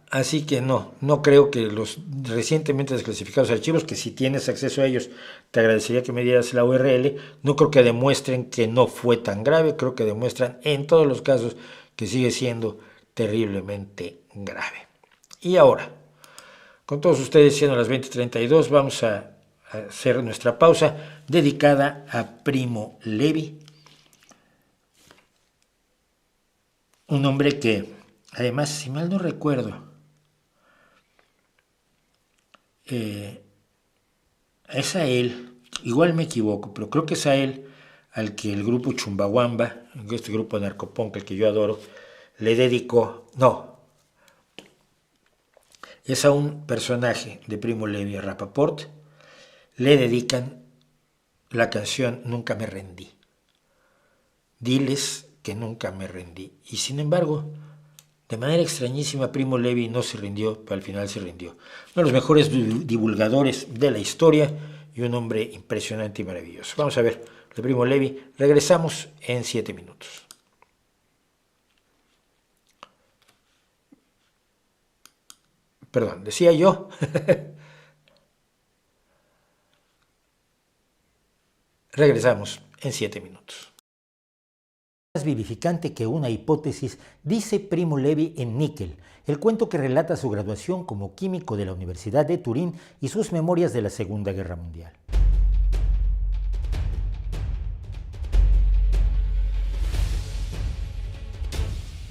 Así que no creo que los recientemente desclasificados archivos, que si tienes acceso a ellos, te agradecería que me dieras la URL, no creo que demuestren que no fue tan grave, creo que demuestran en todos los casos que sigue siendo terriblemente grave. Y ahora, con todos ustedes, siendo las 20:32, vamos a hacer nuestra pausa dedicada a Primo Levi, un hombre que, además, si mal no recuerdo, Es a él, igual me equivoco, pero creo que es a él al que el grupo Chumbawamba, este grupo narcopunk, el que yo adoro, le dedicó, no, es a un personaje de Primo Levi, a Rapaport, le dedican la canción Nunca me rendí. Diles que nunca me rendí. Y sin embargo, de manera extrañísima, Primo Levi no se rindió, pero al final se rindió. Uno de los mejores divulgadores de la historia y un hombre impresionante y maravilloso. Vamos a ver, de Primo Levi. Regresamos en 7 minutos. Perdón, decía yo. Regresamos en 7 minutos. Más vivificante que una hipótesis, dice Primo Levi en Níquel, el cuento que relata su graduación como químico de la Universidad de Turín y sus memorias de la Segunda Guerra Mundial.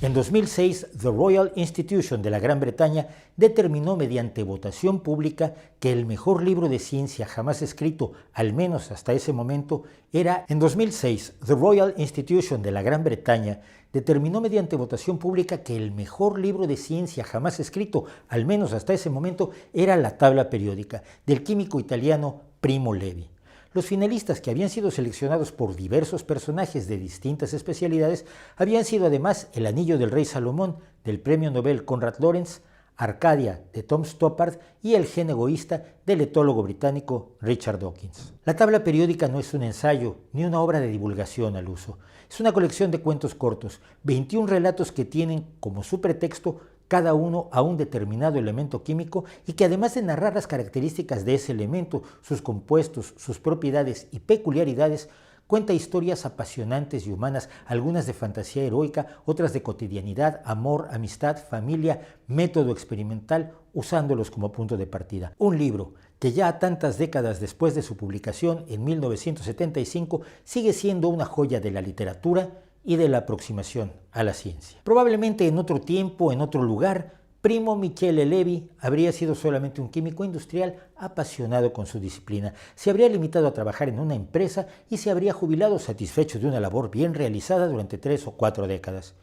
En 2006, The Royal Institution de la Gran Bretaña determinó mediante votación pública que el mejor libro de ciencia jamás escrito, al menos hasta ese momento, era... En 2006, The Royal Institution de la Gran Bretaña determinó mediante votación pública que el mejor libro de ciencia jamás escrito, al menos hasta ese momento, era La tabla periódica, del químico italiano Primo Levi. Los finalistas, que habían sido seleccionados por diversos personajes de distintas especialidades, habían sido además El anillo del rey Salomón, del premio Nobel Konrad Lorenz, Arcadia, de Tom Stoppard, y El gen egoísta, del etólogo británico Richard Dawkins. La tabla periódica no es un ensayo ni una obra de divulgación al uso. Es una colección de cuentos cortos, 21 relatos que tienen como su pretexto cada uno a un determinado elemento químico y que además de narrar las características de ese elemento, sus compuestos, sus propiedades y peculiaridades, cuenta historias apasionantes y humanas, algunas de fantasía heroica, otras de cotidianidad, amor, amistad, familia, método experimental, usándolos como punto de partida. Un libro que ya tantas décadas después de su publicación, en 1975, sigue siendo una joya de la literatura y de la aproximación a la ciencia. Probablemente en otro tiempo, en otro lugar, Primo Michele Levi habría sido solamente un químico industrial apasionado con su disciplina, se habría limitado a trabajar en una empresa y se habría jubilado satisfecho de una labor bien realizada durante 3 o 4 décadas.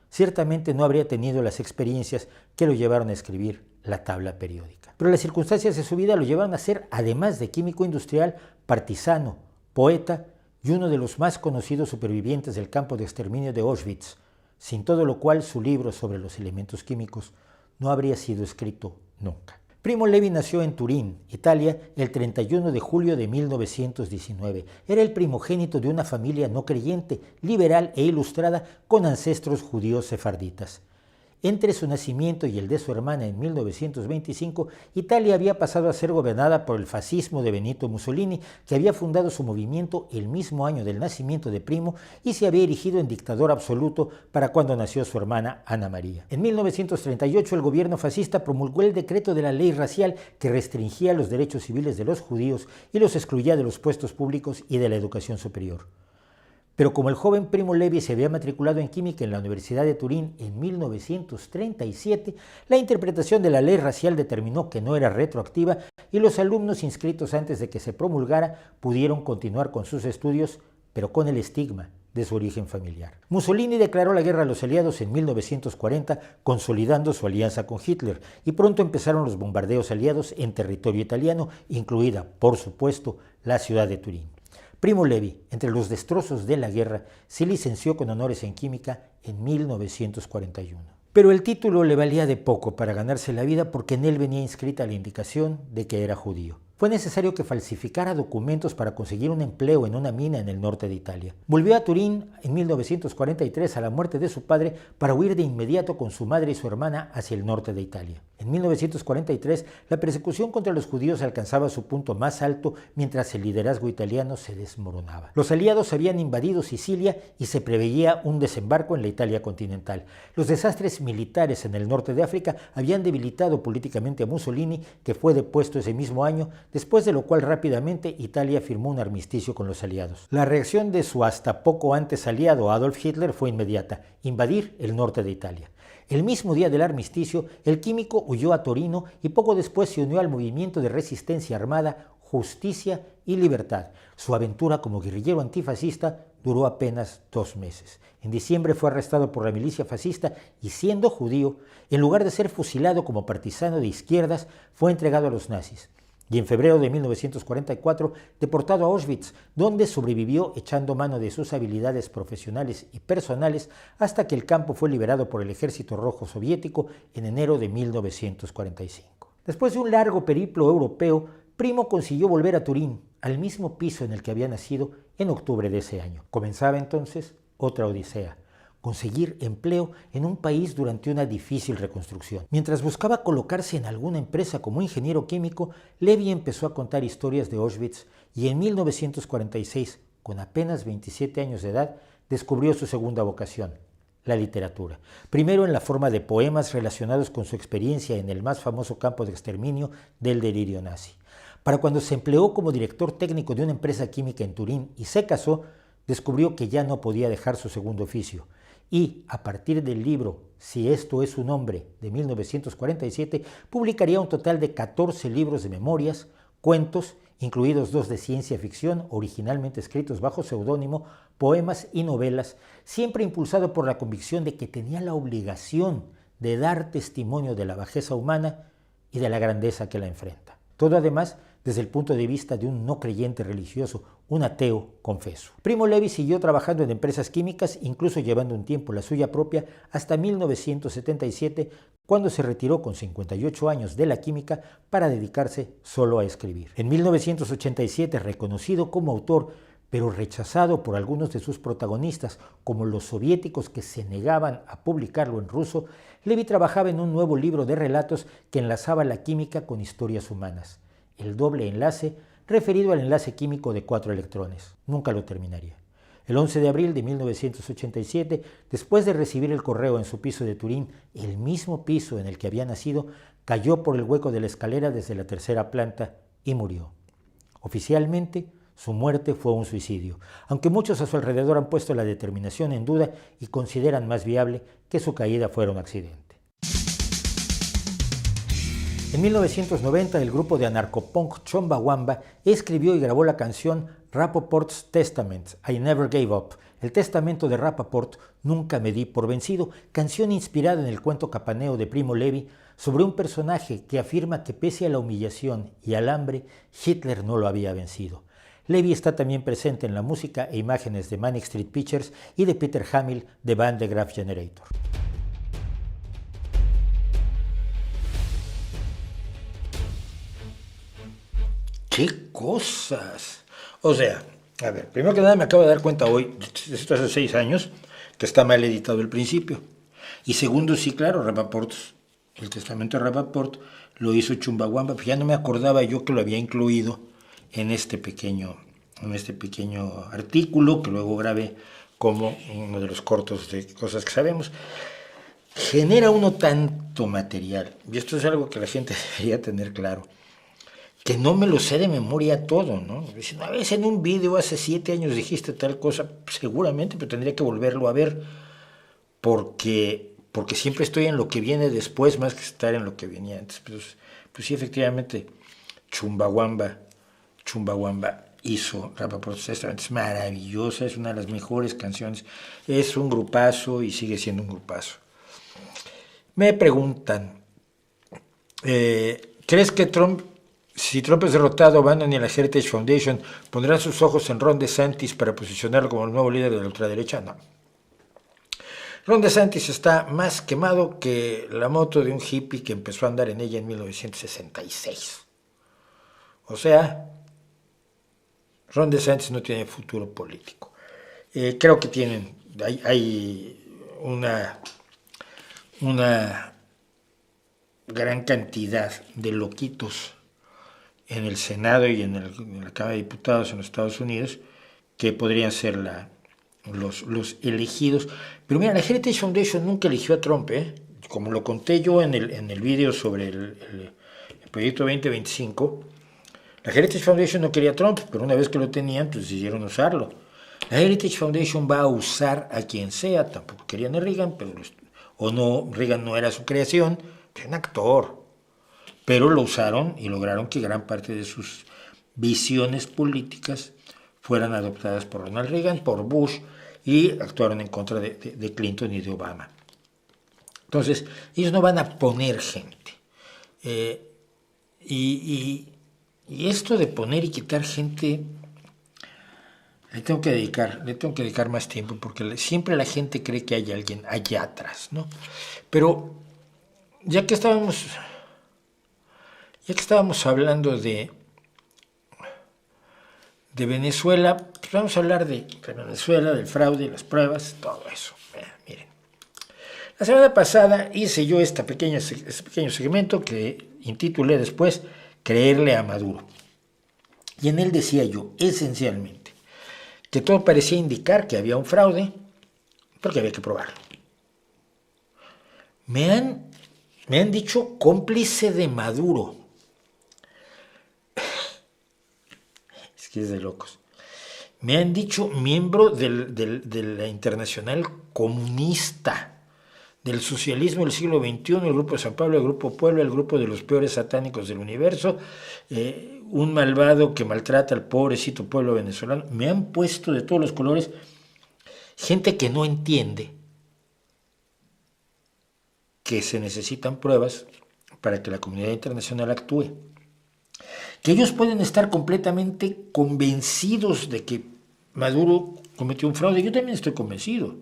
Ciertamente no habría tenido las experiencias que lo llevaron a escribir la tabla periódica. Pero las circunstancias de su vida lo llevaron a ser, además de químico industrial, partisano, poeta y uno de los más conocidos supervivientes del campo de exterminio de Auschwitz, sin todo lo cual su libro sobre los elementos químicos no habría sido escrito nunca. Primo Levi nació en Turín, Italia, el 31 de julio de 1919. Era el primogénito de una familia no creyente, liberal e ilustrada, con ancestros judíos sefarditas. Entre su nacimiento y el de su hermana en 1925, Italia había pasado a ser gobernada por el fascismo de Benito Mussolini, que había fundado su movimiento el mismo año del nacimiento de Primo y se había erigido en dictador absoluto para cuando nació su hermana Ana María. En 1938, el gobierno fascista promulgó el decreto de la ley racial que restringía los derechos civiles de los judíos y los excluía de los puestos públicos y de la educación superior. Pero como el joven Primo Levi se había matriculado en química en la Universidad de Turín en 1937, la interpretación de la ley racial determinó que no era retroactiva y los alumnos inscritos antes de que se promulgara pudieron continuar con sus estudios, pero con el estigma de su origen familiar. Mussolini declaró la guerra a los aliados en 1940, consolidando su alianza con Hitler, y pronto empezaron los bombardeos aliados en territorio italiano, incluida, por supuesto, la ciudad de Turín. Primo Levi, entre los destrozos de la guerra, se licenció con honores en química en 1941. Pero el título le valía de poco para ganarse la vida porque en él venía inscrita la indicación de que era judío. Fue necesario que falsificara documentos para conseguir un empleo en una mina en el norte de Italia. Volvió a Turín en 1943 a la muerte de su padre para huir de inmediato con su madre y su hermana hacia el norte de Italia. En 1943, la persecución contra los judíos alcanzaba su punto más alto mientras el liderazgo italiano se desmoronaba. Los aliados habían invadido Sicilia y se preveía un desembarco en la Italia continental. Los desastres militares en el norte de África habían debilitado políticamente a Mussolini, que fue depuesto ese mismo año, después de lo cual rápidamente Italia firmó un armisticio con los aliados. La reacción de su hasta poco antes aliado Adolf Hitler fue inmediata: invadir el norte de Italia. El mismo día del armisticio, el químico huyó a Torino y poco después se unió al movimiento de resistencia armada justicia y libertad. Su aventura como guerrillero antifascista duró apenas 2 meses. En diciembre fue arrestado por la milicia fascista y, siendo judío, en lugar de ser fusilado como partisano de izquierdas, fue entregado a los nazis. Y en febrero de 1944, deportado a Auschwitz, donde sobrevivió echando mano de sus habilidades profesionales y personales hasta que el campo fue liberado por el Ejército Rojo Soviético en enero de 1945. Después de un largo periplo europeo, Primo consiguió volver a Turín, al mismo piso en el que había nacido en octubre de ese año. Comenzaba entonces otra odisea: conseguir empleo en un país durante una difícil reconstrucción. Mientras buscaba colocarse en alguna empresa como ingeniero químico, Levi empezó a contar historias de Auschwitz y en 1946, con apenas 27 años de edad, descubrió su segunda vocación: la literatura. Primero en la forma de poemas relacionados con su experiencia en el más famoso campo de exterminio del delirio nazi. Para cuando se empleó como director técnico de una empresa química en Turín y se casó, descubrió que ya no podía dejar su segundo oficio. Y, a partir del libro Si esto es un hombre, de 1947, publicaría un total de 14 libros de memorias, cuentos, incluidos 2 de ciencia ficción, originalmente escritos bajo seudónimo, poemas y novelas, siempre impulsado por la convicción de que tenía la obligación de dar testimonio de la bajeza humana y de la grandeza que la enfrenta. Todo además desde el punto de vista de un no creyente religioso, un ateo confeso. Primo Levi siguió trabajando en empresas químicas, incluso llevando un tiempo la suya propia, hasta 1977, cuando se retiró con 58 años de la química para dedicarse solo a escribir. En 1987, reconocido como autor, pero rechazado por algunos de sus protagonistas, como los soviéticos que se negaban a publicarlo en ruso, Levi trabajaba en un nuevo libro de relatos que enlazaba la química con historias humanas: El doble enlace, referido al enlace químico de 4 electrones. Nunca lo terminaría. El 11 de abril de 1987, después de recibir el correo en su piso de Turín, el mismo piso en el que había nacido, cayó por el hueco de la escalera desde la 3ª planta y murió. Oficialmente, su muerte fue un suicidio, aunque muchos a su alrededor han puesto la determinación en duda y consideran más viable que su caída fuera un accidente. En 1990, el grupo de anarcopunk Chumbawamba escribió y grabó la canción Rapoport's Testament, I Never Gave Up, el testamento de Rapaport, Nunca me di por vencido, canción inspirada en el cuento capaneo de Primo Levi sobre un personaje que afirma que pese a la humillación y al hambre, Hitler no lo había vencido. Levi está también presente en la música e imágenes de Manic Street Preachers y de Peter Hamill de Van de Graaff Generator. ¡Qué cosas! O sea, a ver, primero que nada me acabo de dar cuenta hoy, esto hace 6 años, que está mal editado el principio. Y segundo, sí, claro, Rapaport, el testamento de Rapaport lo hizo Chumbawamba, pero ya no me acordaba yo que lo había incluido en este pequeño artículo que luego grabé como uno de los cortos de cosas que sabemos. Genera uno tanto material, y esto es algo que la gente debería tener claro, que no me lo sé de memoria todo, ¿no? Dicen, a veces en un video hace 7 años dijiste tal cosa, seguramente, pero tendría que volverlo a ver, porque siempre estoy en lo que viene después más que estar en lo que venía antes. Pues sí, efectivamente, Chumbawamba hizo Rapoport's Testament, es maravillosa, es una de las mejores canciones, es un grupazo y sigue siendo un grupazo. Me preguntan, ¿crees que si Trump es derrotado, Bannon y la Heritage Foundation pondrán sus ojos en Ron DeSantis para posicionarlo como el nuevo líder de la ultraderecha? No. Ron DeSantis está más quemado que la moto de un hippie que empezó a andar en ella en 1966. O sea, Ron DeSantis no tiene futuro político. Creo que hay una gran cantidad de loquitos en el Senado y en la Cámara de Diputados en los Estados Unidos que podrían ser los elegidos. Pero mira, la Heritage Foundation nunca eligió a Trump, como lo conté yo en el video sobre el proyecto 2025. La Heritage Foundation no quería a Trump, pero una vez que lo tenían, pues decidieron usarlo. La Heritage Foundation va a usar a quien sea, tampoco querían a Reagan, Reagan no era su creación, era un actor. Pero lo usaron y lograron que gran parte de sus visiones políticas fueran adoptadas por Ronald Reagan, por Bush, y actuaron en contra de Clinton y de Obama. Entonces, ellos no van a poner gente. Y esto de poner y quitar gente, le tengo que dedicar más tiempo, porque siempre la gente cree que hay alguien allá atrás, ¿no? Pero ya que estábamos hablando de Venezuela, pues vamos a hablar de Venezuela, del fraude, las pruebas, todo eso. Miren, la semana pasada hice yo este pequeño segmento que intitulé después Creerle a Maduro. Y en él decía yo, esencialmente, que todo parecía indicar que había un fraude, pero que había que probarlo. Me han dicho cómplice de Maduro. Es que es de locos. Me han dicho miembro de la Internacional Comunista, del socialismo del siglo XXI, el Grupo de San Pablo, el Grupo Puebla, el grupo de los peores satánicos del universo, un malvado que maltrata al pobrecito pueblo venezolano. Me han puesto de todos los colores gente que no entiende que se necesitan pruebas para que la comunidad internacional actúe. Que ellos pueden estar completamente convencidos de que Maduro cometió un fraude. Yo también estoy convencido.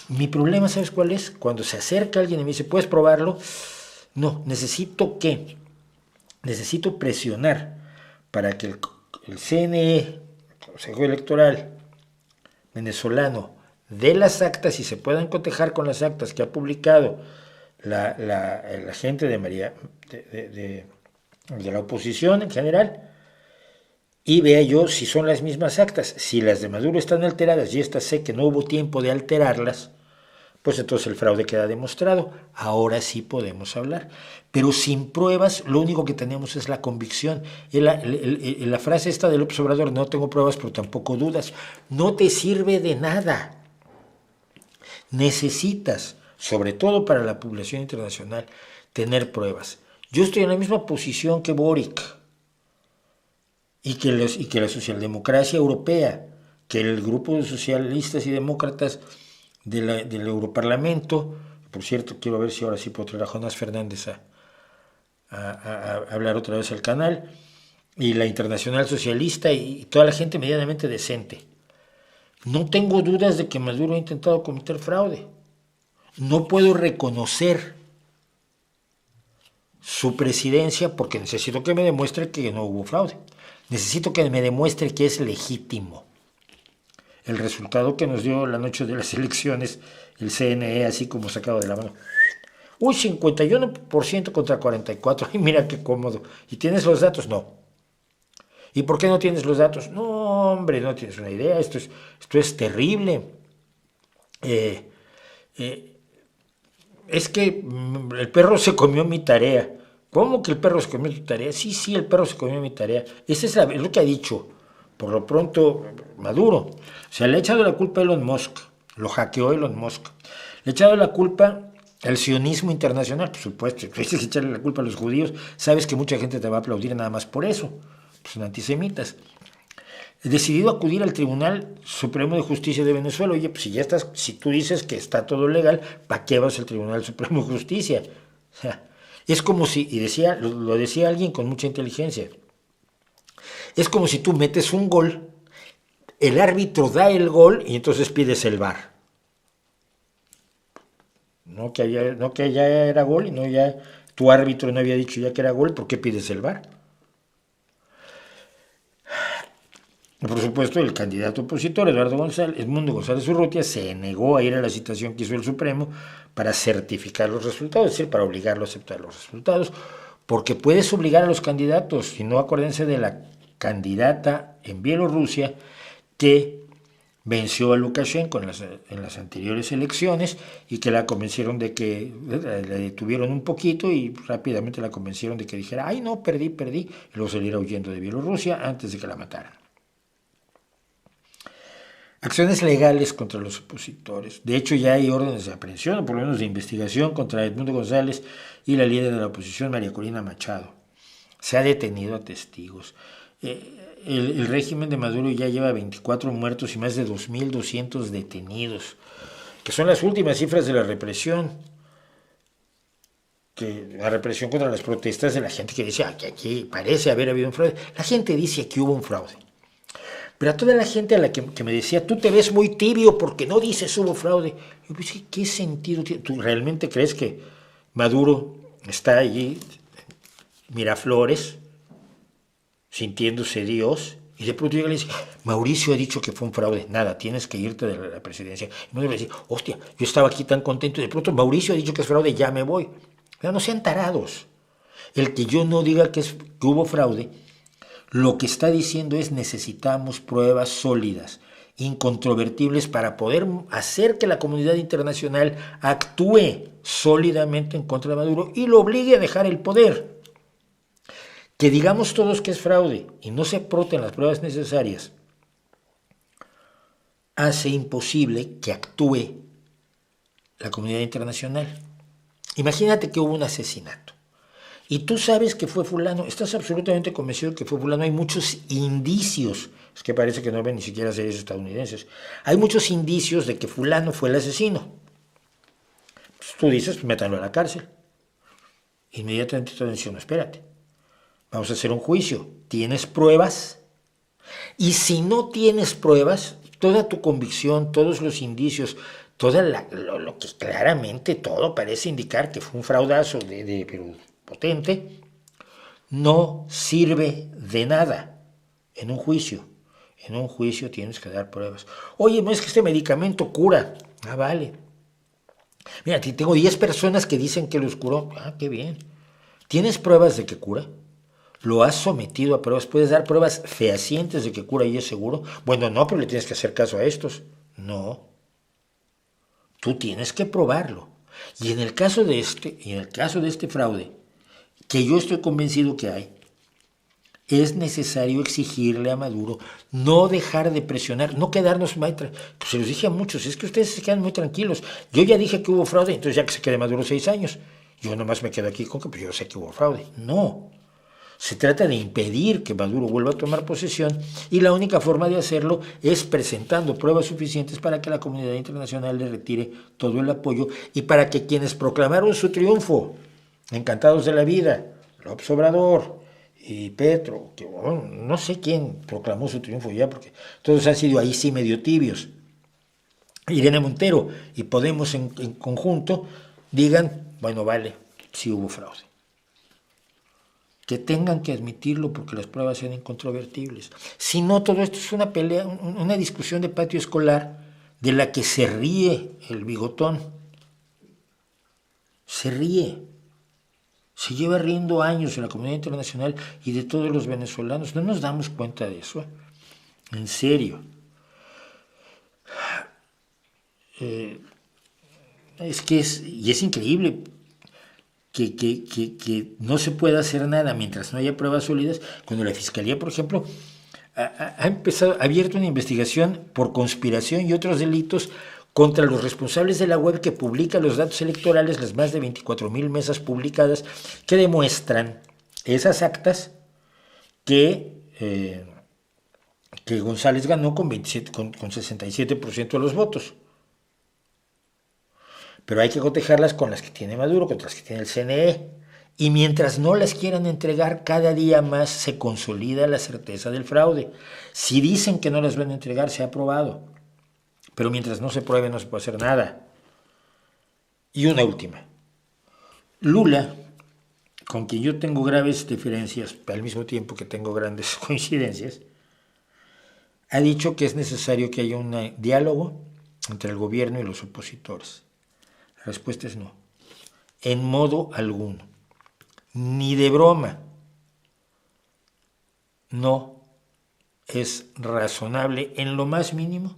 Mi problema, ¿sabes cuál es? Cuando se acerca alguien y me dice, ¿puedes probarlo? No, necesito presionar para que el CNE, el Consejo Electoral venezolano, dé las actas y se puedan cotejar con las actas que ha publicado la gente de la oposición en general, y vea yo si son las mismas actas. Si las de Maduro están alteradas y estas sé que no hubo tiempo de alterarlas, pues entonces el fraude queda demostrado. Ahora sí podemos hablar. Pero sin pruebas, lo único que tenemos es la convicción. La frase esta de López Obrador, no tengo pruebas pero tampoco dudas, no te sirve de nada. Necesitas, sobre todo para la población internacional, tener pruebas. Yo estoy en la misma posición que Boric y que la socialdemocracia europea, que el grupo de socialistas y demócratas del Europarlamento. Por cierto, quiero ver si ahora sí puedo traer a Jonás Fernández a hablar otra vez al canal, y la Internacional Socialista y toda la gente medianamente decente. No tengo dudas de que Maduro ha intentado cometer fraude. No puedo reconocer su presidencia porque necesito que me demuestre que no hubo fraude. Necesito que me demuestre que es legítimo. El resultado que nos dio la noche de las elecciones, el CNE, así como sacado de la mano. Uy, 51% contra 44%. Y mira qué cómodo. ¿Y tienes los datos? No. ¿Y por qué no tienes los datos? No, hombre, no tienes una idea. Esto es terrible. Es que el perro se comió mi tarea. ¿Cómo que el perro se comió tu tarea? Sí, el perro se comió mi tarea. Eso es lo que ha dicho, por lo pronto, Maduro. O sea, le ha echado la culpa a Elon Musk. Lo hackeó Elon Musk. Le ha echado la culpa al sionismo internacional. Por supuesto, si tienes que echarle la culpa a los judíos, sabes que mucha gente te va a aplaudir nada más por eso. Son antisemitas. He decidido acudir al Tribunal Supremo de Justicia de Venezuela. Oye, pues si tú dices que está todo legal, ¿para qué vas al Tribunal Supremo de Justicia? O sea, es como si, y lo decía alguien con mucha inteligencia, es como si tú metes un gol, el árbitro da el gol y entonces pides el VAR. No que ya era gol y tu árbitro no había dicho ya que era gol, ¿por qué pides el VAR? Por supuesto, el candidato opositor, Edmundo González Urrutia, se negó a ir a la citación que hizo el Supremo para certificar los resultados, es decir, para obligarlo a aceptar los resultados, porque puedes obligar a los candidatos, si no, acuérdense de la candidata en Bielorrusia que venció a Lukashenko en las anteriores elecciones y que la convencieron de que la detuvieron un poquito y rápidamente la convencieron de que dijera, ay no, perdí, y luego saliera huyendo de Bielorrusia antes de que la mataran. Acciones legales contra los opositores. De hecho, ya hay órdenes de aprehensión, o por lo menos de investigación, contra Edmundo González y la líder de la oposición, María Corina Machado. Se ha detenido a testigos. El régimen de Maduro ya lleva 24 muertos y más de 2.200 detenidos, que son las últimas cifras de la represión. La represión contra las protestas de la gente que dice que aquí parece haber habido un fraude. La gente dice que hubo un fraude. Pero a toda la gente a la que me decía, tú te ves muy tibio porque no dices hubo fraude. Yo pensé, ¿qué sentido tiene? ¿Tú realmente crees que Maduro está allí, Miraflores, sintiéndose Dios? Y de pronto llega y le dice, Mauricio ha dicho que fue un fraude. Nada, tienes que irte de la presidencia. Y Maduro le dice, hostia, yo estaba aquí tan contento y de pronto Mauricio ha dicho que es fraude, ya me voy. Pero no sean tarados. El que yo no diga que hubo fraude, lo que está diciendo es necesitamos pruebas sólidas, incontrovertibles, para poder hacer que la comunidad internacional actúe sólidamente en contra de Maduro y lo obligue a dejar el poder. Que digamos todos que es fraude y no se aporten las pruebas necesarias, hace imposible que actúe la comunidad internacional. Imagínate que hubo un asesinato y tú sabes que fue fulano, estás absolutamente convencido que fue fulano, hay muchos indicios, es que parece que no ven ni siquiera series estadounidenses, hay muchos indicios de que fulano fue el asesino. Pues tú dices, métanlo a la cárcel. Inmediatamente te dicen, no, espérate, vamos a hacer un juicio, ¿tienes pruebas? Y si no tienes pruebas, toda tu convicción, todos los indicios, lo que claramente todo parece indicar que fue un fraudazo pero potente, no sirve de nada en un juicio. En un juicio tienes que dar pruebas. Oye, no es que este medicamento cura. Ah, vale. Mira, tengo 10 personas que dicen que los curó. Ah, qué bien. ¿Tienes pruebas de que cura? ¿Lo has sometido a pruebas? ¿Puedes dar pruebas fehacientes de que cura y es seguro? Bueno, no, pero le tienes que hacer caso a estos. No. Tú tienes que probarlo. Y en el caso de este fraude, que yo estoy convencido que hay, es necesario exigirle a Maduro no dejar de presionar, no quedarnos, maestra, pues se los dije a muchos, es que ustedes se quedan muy tranquilos. Yo ya dije que hubo fraude, entonces ya que se quede Maduro 6 años, yo nomás me quedo aquí con que pues yo sé que hubo fraude. No. Se trata de impedir que Maduro vuelva a tomar posesión y la única forma de hacerlo es presentando pruebas suficientes para que la comunidad internacional le retire todo el apoyo y para que quienes proclamaron su triunfo, encantados de la vida, López Obrador y Petro, que no sé quién proclamó su triunfo ya, porque todos han sido ahí sí medio tibios, Irene Montero y Podemos en conjunto, digan, bueno, vale, sí hubo fraude. Que tengan que admitirlo porque las pruebas sean incontrovertibles. Si no, todo esto es una pelea, una discusión de patio escolar de la que se ríe el bigotón. Se ríe. Se lleva riendo años en la comunidad internacional y de todos los venezolanos. No nos damos cuenta de eso. En serio. Es increíble que no se pueda hacer nada mientras no haya pruebas sólidas, cuando la Fiscalía, por ejemplo, ha abierto una investigación por conspiración y otros delitos contra los responsables de la web que publica los datos electorales, las más de 24,000 mesas publicadas, que demuestran esas actas que González ganó con 67% de los votos. Pero hay que cotejarlas con las que tiene Maduro, con las que tiene el CNE. Y mientras no las quieran entregar, cada día más se consolida la certeza del fraude. Si dicen que no las van a entregar, se ha probado. Pero mientras no se pruebe, no se puede hacer nada. Y una última. Lula, con quien yo tengo graves diferencias, al mismo tiempo que tengo grandes coincidencias, ha dicho que es necesario que haya un diálogo entre el gobierno y los opositores. La respuesta es no. En modo alguno. Ni de broma. No es razonable en lo más mínimo,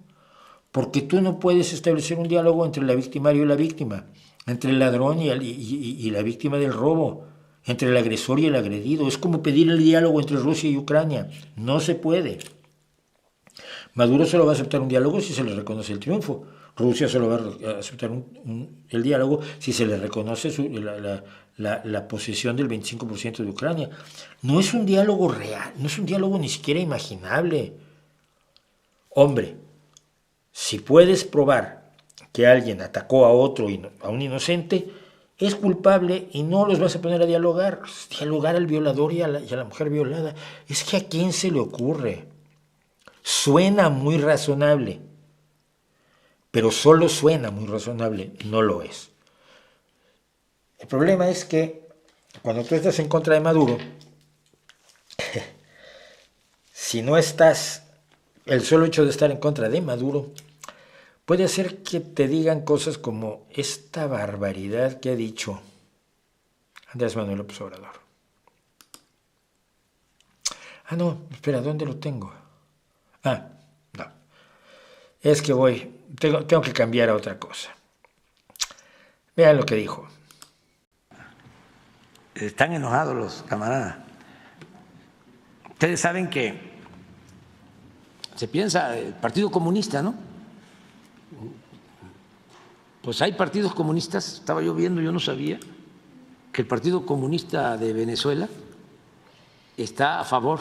porque tú no puedes establecer un diálogo entre el victimario y la víctima, entre el ladrón y la víctima del robo, entre el agresor y el agredido. Es como pedir el diálogo entre Rusia y Ucrania. No se puede. Maduro solo va a aceptar un diálogo si se le reconoce el triunfo. Rusia solo va a aceptar el diálogo si se le reconoce la posesión del 25% de Ucrania. No es un diálogo real, no es un diálogo ni siquiera imaginable. Hombre, si puedes probar que alguien atacó a otro, a un inocente, es culpable y no los vas a poner a dialogar. Dialogar al violador y a la mujer violada. Es que ¿a quién se le ocurre? Suena muy razonable, pero solo suena muy razonable, no lo es. El problema es que cuando tú estás en contra de Maduro, si no estás, el solo hecho de estar en contra de Maduro puede hacer que te digan cosas como esta barbaridad que ha dicho Andrés Manuel López Obrador. Ah, no, espera, ¿dónde lo tengo? Ah, no. Es que tengo que cambiar a otra cosa. Vean lo que dijo. Están enojados los camaradas. Ustedes saben que se piensa el Partido Comunista, ¿no? Pues hay partidos comunistas, estaba yo viendo, yo no sabía, que el Partido Comunista de Venezuela está a favor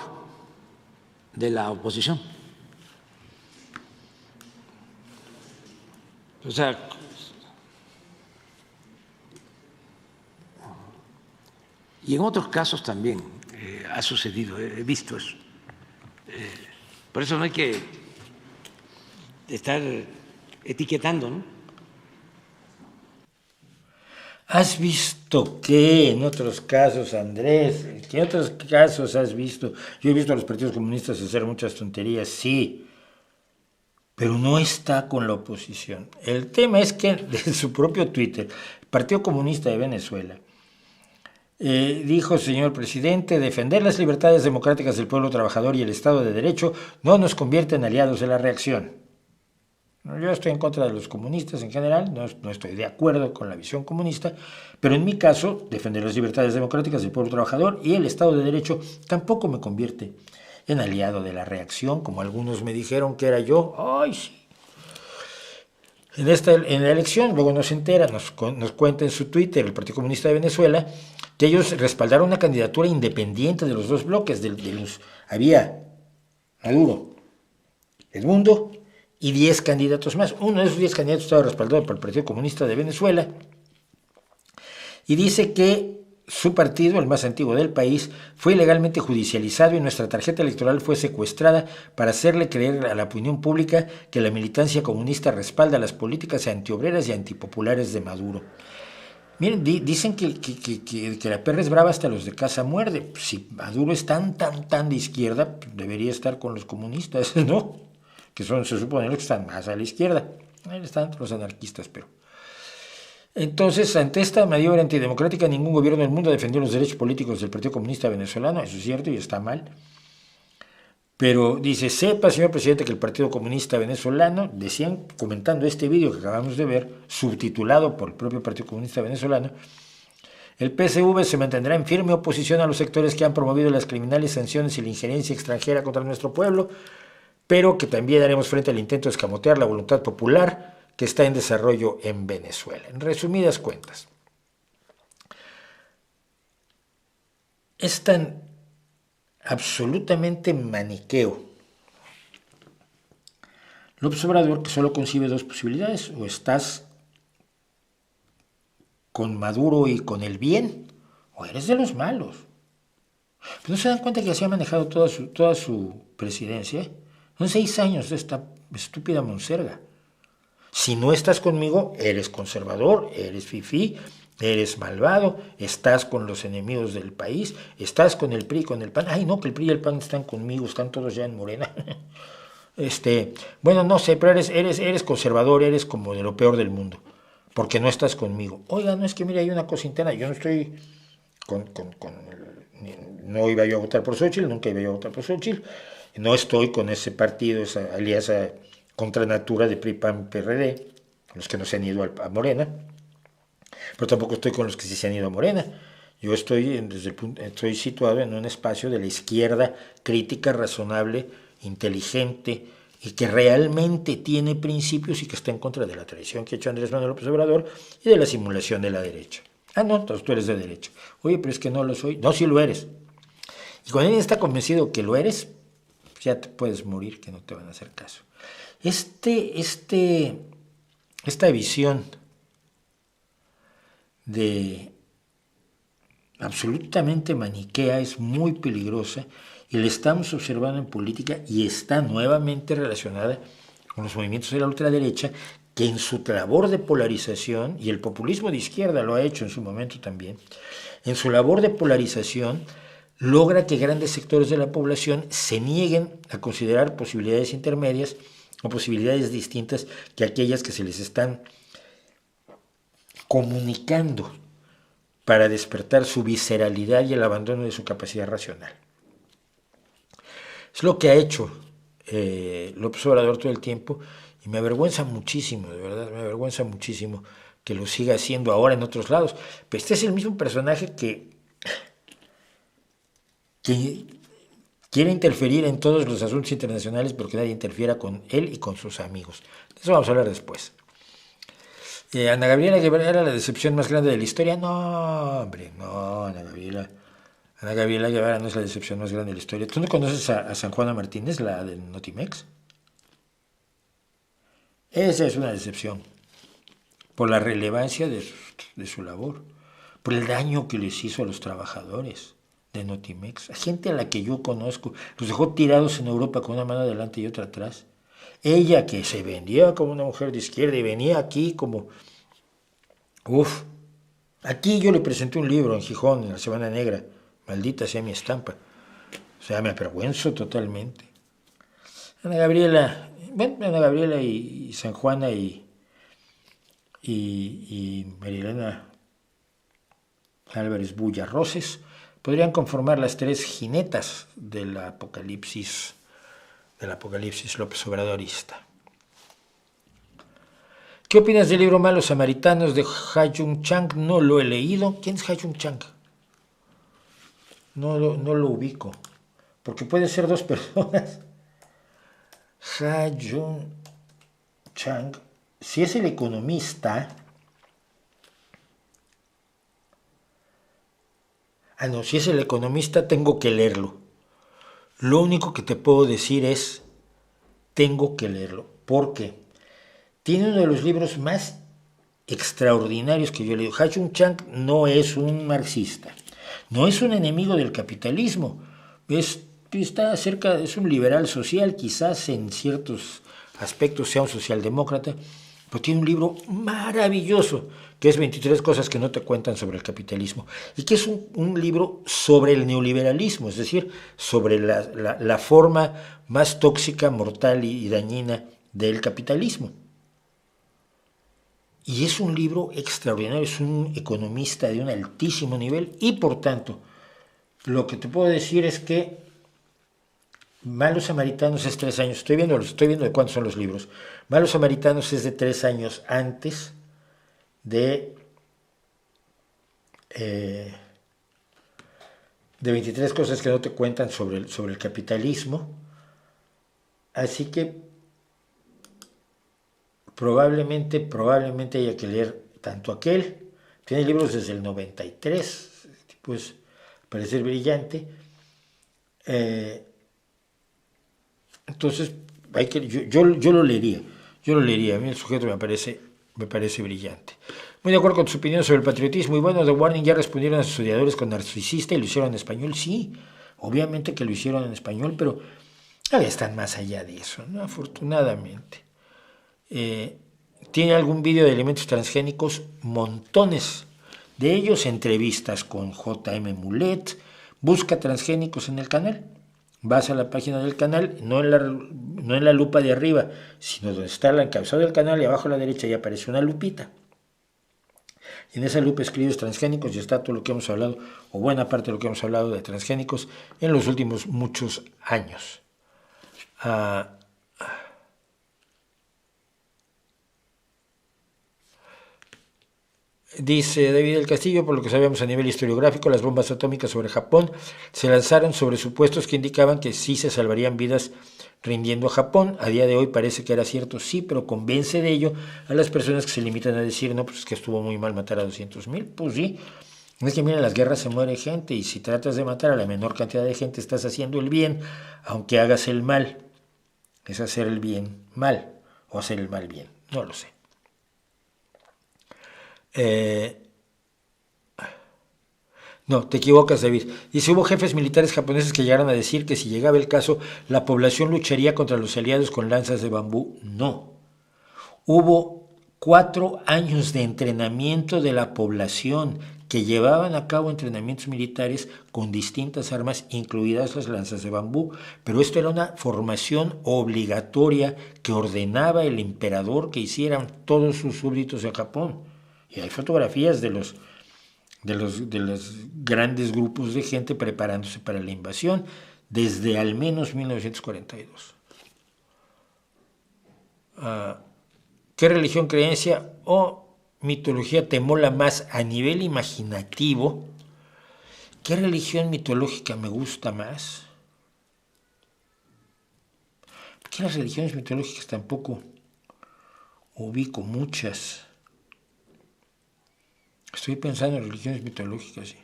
de la oposición. O sea, y en otros casos también ha sucedido, he visto eso. Por eso no hay que estar etiquetando, ¿no? ¿Has visto qué en otros casos, Andrés? ¿Qué otros casos has visto? Yo he visto a los partidos comunistas hacer muchas tonterías, sí, pero no está con la oposición. El tema es que en su propio Twitter, el Partido Comunista de Venezuela dijo, señor presidente, defender las libertades democráticas del pueblo trabajador y el Estado de Derecho no nos convierte en aliados de la reacción. Yo estoy en contra de los comunistas en general, no estoy de acuerdo con la visión comunista, pero en mi caso, defender las libertades democráticas del pueblo trabajador y el Estado de Derecho tampoco me convierte en aliado de la reacción, como algunos me dijeron que era yo. ¡Ay, sí! En la elección, luego nos entera, nos cuenta en su Twitter el Partido Comunista de Venezuela que ellos respaldaron una candidatura independiente de los dos bloques. Había Maduro, Edmundo y 10 candidatos más. Uno de esos 10 candidatos estaba respaldado por el Partido Comunista de Venezuela y dice que su partido, el más antiguo del país, fue ilegalmente judicializado y nuestra tarjeta electoral fue secuestrada para hacerle creer a la opinión pública que la militancia comunista respalda las políticas antiobreras y antipopulares de Maduro. Miren, dicen que la perra es brava hasta los de casa muerde. Si Maduro es tan de izquierda, debería estar con los comunistas, ¿no? Que se supone los que están más a la izquierda. Ahí están los anarquistas, pero... Entonces, ante esta maniobra antidemocrática, ningún gobierno del mundo defendió los derechos políticos del Partido Comunista Venezolano, eso es cierto y está mal. Pero dice, sepa, señor presidente, que el Partido Comunista Venezolano, decían, comentando este vídeo que acabamos de ver, subtitulado por el propio Partido Comunista Venezolano, el PSV se mantendrá en firme oposición a los sectores que han promovido las criminales sanciones y la injerencia extranjera contra nuestro pueblo, pero que también haremos frente al intento de escamotear la voluntad popular que está en desarrollo en Venezuela. En resumidas cuentas, es tan absolutamente maniqueo López Obrador que solo concibe dos posibilidades: o estás con Maduro y con el bien, o eres de los malos. Pero no se dan cuenta que así ha manejado toda su presidencia. Son 6 años de esta estúpida monserga. Si no estás conmigo, eres conservador, eres fifí, eres malvado, estás con los enemigos del país, estás con el PRI, con el PAN. Ay, no, que el PRI y el PAN están conmigo, están todos ya en Morena. Bueno, no sé, pero eres conservador, eres como de lo peor del mundo, porque no estás conmigo. Oiga, no es que, mire, hay una cosa interna, yo no estoy no iba yo a votar por Xochitl, nunca iba yo a votar por Xochitl, no estoy con ese partido, esa alianza contra natura de PRI, PAN, PRD, los que no se han ido a Morena, pero tampoco estoy con los que sí se han ido a Morena. Yo estoy situado en un espacio de la izquierda crítica, razonable, inteligente, y que realmente tiene principios y que está en contra de la traición que ha hecho Andrés Manuel López Obrador y de la simulación de la derecha. Ah, no, entonces tú eres de derecha. Oye, pero es que no lo soy. No, sí lo eres. Y cuando alguien está convencido que lo eres, ya te puedes morir, que no te van a hacer caso. Esta visión de absolutamente maniquea es muy peligrosa y la estamos observando en política y está nuevamente relacionada con los movimientos de la ultraderecha, que en su labor de polarización, y el populismo de izquierda lo ha hecho en su momento también, en su labor de polarización logra que grandes sectores de la población se nieguen a considerar posibilidades intermedias o posibilidades distintas que aquellas que se les están comunicando para despertar su visceralidad y el abandono de su capacidad racional. Es lo que ha hecho López Obrador todo el tiempo y me avergüenza muchísimo, de verdad, me avergüenza muchísimo que lo siga haciendo ahora en otros lados. Pero este es el mismo personaje que quiere interferir en todos los asuntos internacionales porque nadie interfiera con él y con sus amigos. De eso vamos a hablar después. Ana Gabriela Guevara era la decepción más grande de la historia. No, hombre, no, Ana Gabriela Guevara no es la decepción más grande de la historia. ¿Tú no conoces a San Juana Martínez, la del Notimex? Esa es una decepción, por la relevancia de su labor, por el daño que les hizo a los trabajadores de Notimex, a gente a la que yo conozco, los dejó tirados en Europa con una mano adelante y otra atrás. Ella que se vendía como una mujer de izquierda y venía aquí como... Aquí yo le presenté un libro en Gijón, en la Semana Negra, maldita sea mi estampa. O sea, me avergüenzo totalmente. Ana Gabriela y San Juana y Marilena Álvarez Bullarroses podrían conformar las tres jinetas del apocalipsis López Obradorista. ¿Qué opinas del libro Malos Samaritanos de Ha-Joon Chang? No lo he leído. ¿Quién es Ha-Joon Chang? No lo ubico, porque pueden ser dos personas. Ha-Joon Chang, si es el economista... si es el economista tengo que leerlo. Lo único que te puedo decir es, tengo que leerlo. ¿Por qué? Tiene uno de los libros más extraordinarios que yo he leído. Ha-Joon Chang no es un marxista, no es un enemigo del capitalismo, es un liberal social, quizás en ciertos aspectos sea un socialdemócrata, pero tiene un libro maravilloso, que es 23 cosas que no te cuentan sobre el capitalismo, y que es un libro sobre el neoliberalismo, es decir, sobre la forma más tóxica, mortal y dañina del capitalismo. Y es un libro extraordinario, es un economista de un altísimo nivel, y por tanto, lo que te puedo decir es que Malos Samaritanos es 3 años, estoy viendo de cuántos son los libros. Malos Samaritanos es de 3 años antes de 23 cosas que no te cuentan sobre el capitalismo. Así que probablemente haya que leer tanto aquel, tiene libros desde el 93, pues parece brillante. Entonces, yo lo leería, a mí el sujeto me parece brillante. Muy de acuerdo con tus opiniones sobre el patriotismo, y bueno, The Warning ya respondieron a sus odiadores con Narcisista y lo hicieron en español, sí, obviamente que lo hicieron en español, pero están más allá de eso, ¿no? Afortunadamente. Tiene algún vídeo de elementos transgénicos, montones de ellos, entrevistas con J.M. Mulet, busca transgénicos en el canal. Vas a la página del canal, no en la lupa de arriba, sino donde está el encabezado del canal y abajo a la derecha ya aparece una lupita. Y en esa lupa escribes transgénicos y está todo lo que hemos hablado, o buena parte de lo que hemos hablado de transgénicos en los últimos muchos años. Dice David del Castillo, por lo que sabemos a nivel historiográfico, las bombas atómicas sobre Japón se lanzaron sobre supuestos que indicaban que sí se salvarían vidas rindiendo a Japón. A día de hoy parece que era cierto, sí, pero convence de ello a las personas que se limitan a decir, no, pues es que estuvo muy mal matar a 200,000. Pues sí, es que mira, en las guerras se muere gente y si tratas de matar a la menor cantidad de gente estás haciendo el bien, aunque hagas el mal. Es hacer el bien mal o hacer el mal bien, no lo sé. No, te equivocas, David. Dice, hubo jefes militares japoneses que llegaron a decir que si llegaba el caso, la población lucharía contra los aliados con lanzas de bambú. No. Hubo 4 años de entrenamiento de la población que llevaban a cabo entrenamientos militares con distintas armas, incluidas las lanzas de bambú. Pero esto era una formación obligatoria que ordenaba el emperador que hicieran todos sus súbditos en Japón. Y hay fotografías de los grandes grupos de gente preparándose para la invasión desde al menos 1942. ¿Qué religión, creencia o mitología te mola más a nivel imaginativo? ¿Qué religión mitológica me gusta más? Porque las religiones mitológicas tampoco ubico muchas. Estoy pensando en religiones mitológicas, sí.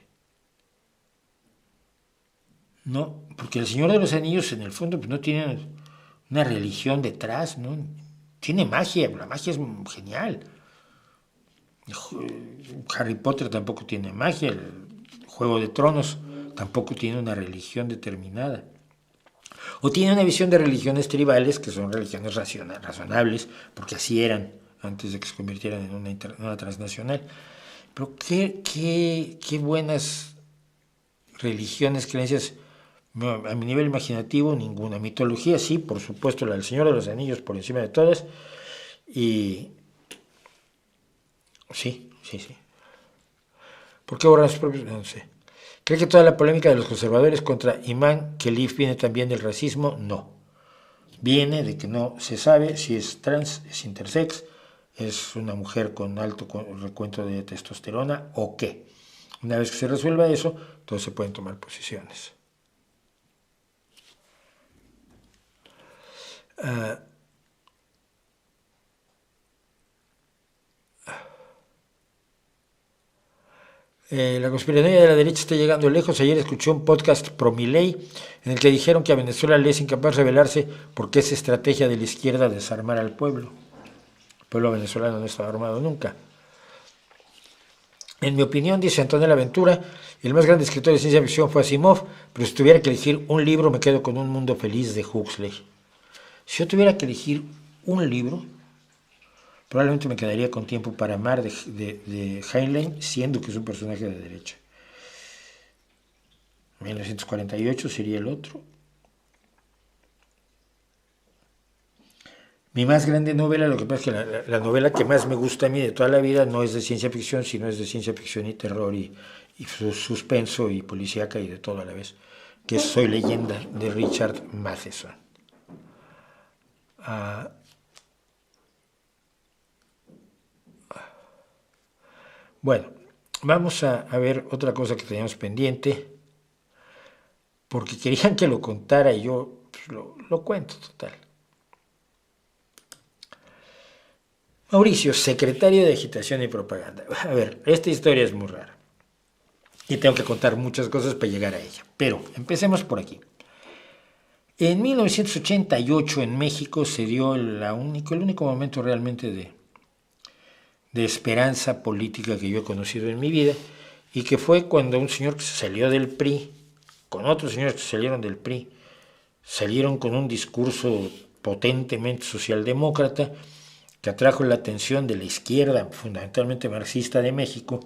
No, porque el Señor de los Anillos en el fondo pues, no tiene una religión detrás, ¿no? Tiene magia, la magia es genial. Harry Potter tampoco tiene magia, el Juego de Tronos tampoco tiene una religión determinada. O tiene una visión de religiones tribales, que son religiones razonables, porque así eran antes de que se convirtieran en una transnacional. Pero qué buenas religiones, creencias. A mi nivel imaginativo, ninguna. Mitología, sí, por supuesto, la del Señor de los Anillos por encima de todas. Y sí. ¿Por qué borran sus propios? No sé. ¿Cree que toda la polémica de los conservadores contra Imán Khelif viene también del racismo? No. Viene de que no se sabe si es trans, es intersex, es una mujer con alto recuento de testosterona o qué. Una vez que se resuelva eso, entonces se pueden tomar posiciones. La conspiranoia de la derecha está llegando lejos. Ayer escuché un podcast pro Milei en el que dijeron que a Venezuela le es incapaz de rebelarse porque es estrategia de la izquierda desarmar al pueblo. El pueblo venezolano no estaba armado nunca. En mi opinión, dice Antonella Ventura, el más grande escritor de ciencia ficción fue Asimov, pero si tuviera que elegir un libro me quedo con Un Mundo Feliz de Huxley. Si yo tuviera que elegir un libro, probablemente me quedaría con Tiempo para Amar de Heinlein, siendo que es un personaje de derecha. 1948 sería el otro. Mi más grande novela, lo que pasa es que la novela que más me gusta a mí de toda la vida no es de ciencia ficción, sino es de ciencia ficción y terror y suspenso y policíaca y de todo a la vez, que es Soy Leyenda de Richard Matheson. Bueno, vamos a ver otra cosa que teníamos pendiente, porque querían que lo contara y yo pues, lo cuento, total. Mauricio, secretario de Agitación y Propaganda. A ver, esta historia es muy rara y tengo que contar muchas cosas para llegar a ella, pero empecemos por aquí. En 1988 en México se dio el único momento realmente de esperanza política que yo he conocido en mi vida, y que fue cuando un señor que se salió del PRI, con otros señores que salieron del PRI, salieron con un discurso potentemente socialdemócrata que atrajo la atención de la izquierda, fundamentalmente marxista de México,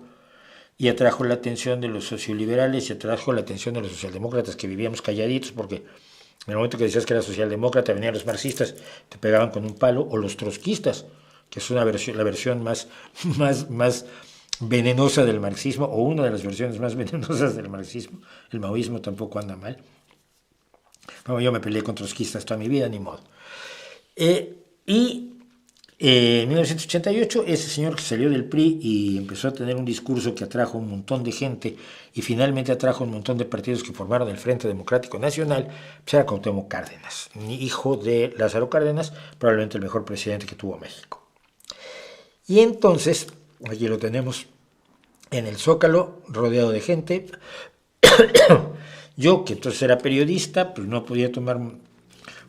y atrajo la atención de los socioliberales y atrajo la atención de los socialdemócratas que vivíamos calladitos, porque en el momento que decías que era socialdemócrata venían los marxistas, te pegaban con un palo, o los trotskistas, que es la versión más venenosa del marxismo, o una de las versiones más venenosas del marxismo. El maoísmo tampoco anda mal. Bueno, yo me peleé con trotskistas toda mi vida, ni modo. Y En 1988, ese señor que salió del PRI y empezó a tener un discurso que atrajo un montón de gente y finalmente atrajo un montón de partidos que formaron el Frente Democrático Nacional, pues era Cuauhtémoc Cárdenas, hijo de Lázaro Cárdenas, probablemente el mejor presidente que tuvo México. Y entonces, aquí lo tenemos en el Zócalo, rodeado de gente. Yo, que entonces era periodista, pues no podía tomar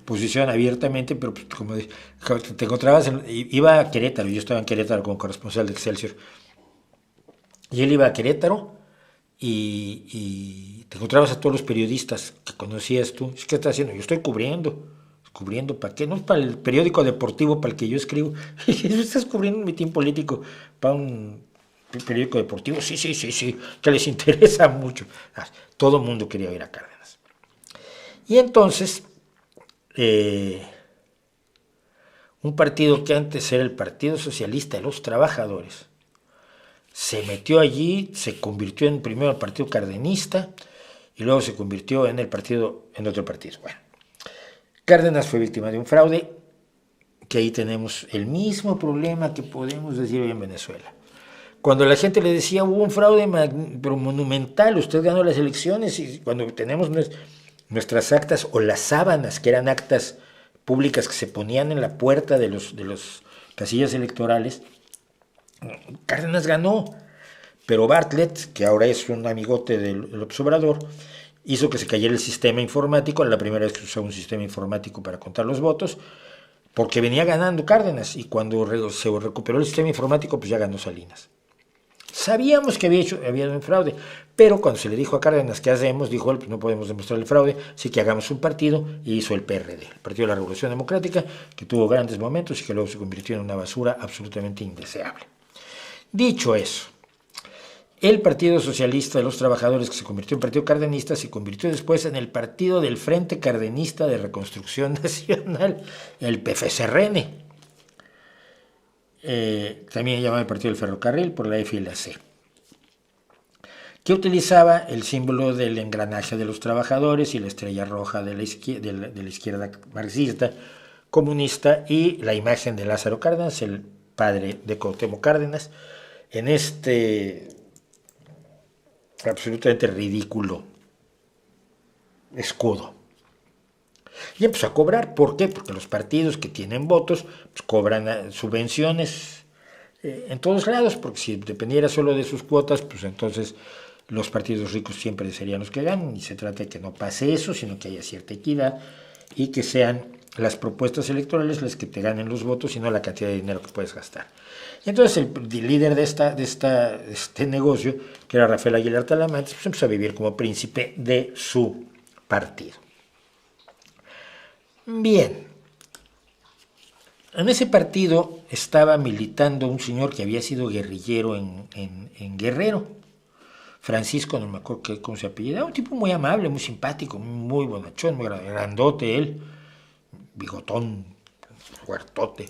posición abiertamente, pero pues, como te encontrabas, iba a Querétaro, yo estaba en Querétaro como corresponsal de Excelsior, y él iba a Querétaro y te encontrabas a todos los periodistas que conocías tú. ¿Qué estás haciendo? Yo estoy cubriendo, ¿para qué? No es para el periódico deportivo para el que yo escribo. Estás cubriendo un mitin político para un periódico deportivo. Sí, que les interesa mucho. Todo el mundo quería ir a Cárdenas. Y entonces un partido que antes era el Partido Socialista de los Trabajadores se metió allí, se convirtió en primero el Partido Cardenista y luego se convirtió en otro partido. Bueno, Cárdenas fue víctima de un fraude, que ahí tenemos el mismo problema que podemos decir hoy en Venezuela. Cuando la gente le decía hubo un fraude pero monumental, usted ganó las elecciones, y cuando tenemos nuestras actas o las sábanas, que eran actas públicas que se ponían en la puerta de los casillas electorales, Cárdenas ganó, pero Bartlett, que ahora es un amigote del Obrador, hizo que se cayera el sistema informático. Era la primera vez que usaba un sistema informático para contar los votos, porque venía ganando Cárdenas, y cuando se recuperó el sistema informático, pues ya ganó Salinas. Sabíamos que había un fraude, pero cuando se le dijo a Cárdenas qué hacemos, dijo él, pues no podemos demostrar el fraude, así que hagamos un partido, y hizo el PRD, el Partido de la Revolución Democrática, que tuvo grandes momentos y que luego se convirtió en una basura absolutamente indeseable. Dicho eso, el Partido Socialista de los Trabajadores, que se convirtió en Partido Cardenista, se convirtió después en el Partido del Frente Cardenista de Reconstrucción Nacional, el PFCRN. También se llamaba el Partido del Ferrocarril por la F y la C, que utilizaba el símbolo del engranaje de los trabajadores y la estrella roja de la izquierda marxista, comunista, y la imagen de Lázaro Cárdenas, el padre de Cuauhtémoc Cárdenas, en este absolutamente ridículo escudo. Y empezó a cobrar. ¿Por qué? Porque los partidos que tienen votos pues cobran subvenciones en todos lados, porque si dependiera solo de sus cuotas, pues entonces los partidos ricos siempre serían los que ganan, y se trata de que no pase eso, sino que haya cierta equidad y que sean las propuestas electorales las que te ganen los votos y no la cantidad de dinero que puedes gastar. Y entonces el líder de este negocio, que era Rafael Aguilar Talamantes, pues empezó a vivir como príncipe de su partido. Bien, en ese partido estaba militando un señor que había sido guerrillero en Guerrero, Francisco, no me acuerdo cómo se apellidaba, un tipo muy amable, muy simpático, muy bonachón, muy grandote él, bigotón, huertote.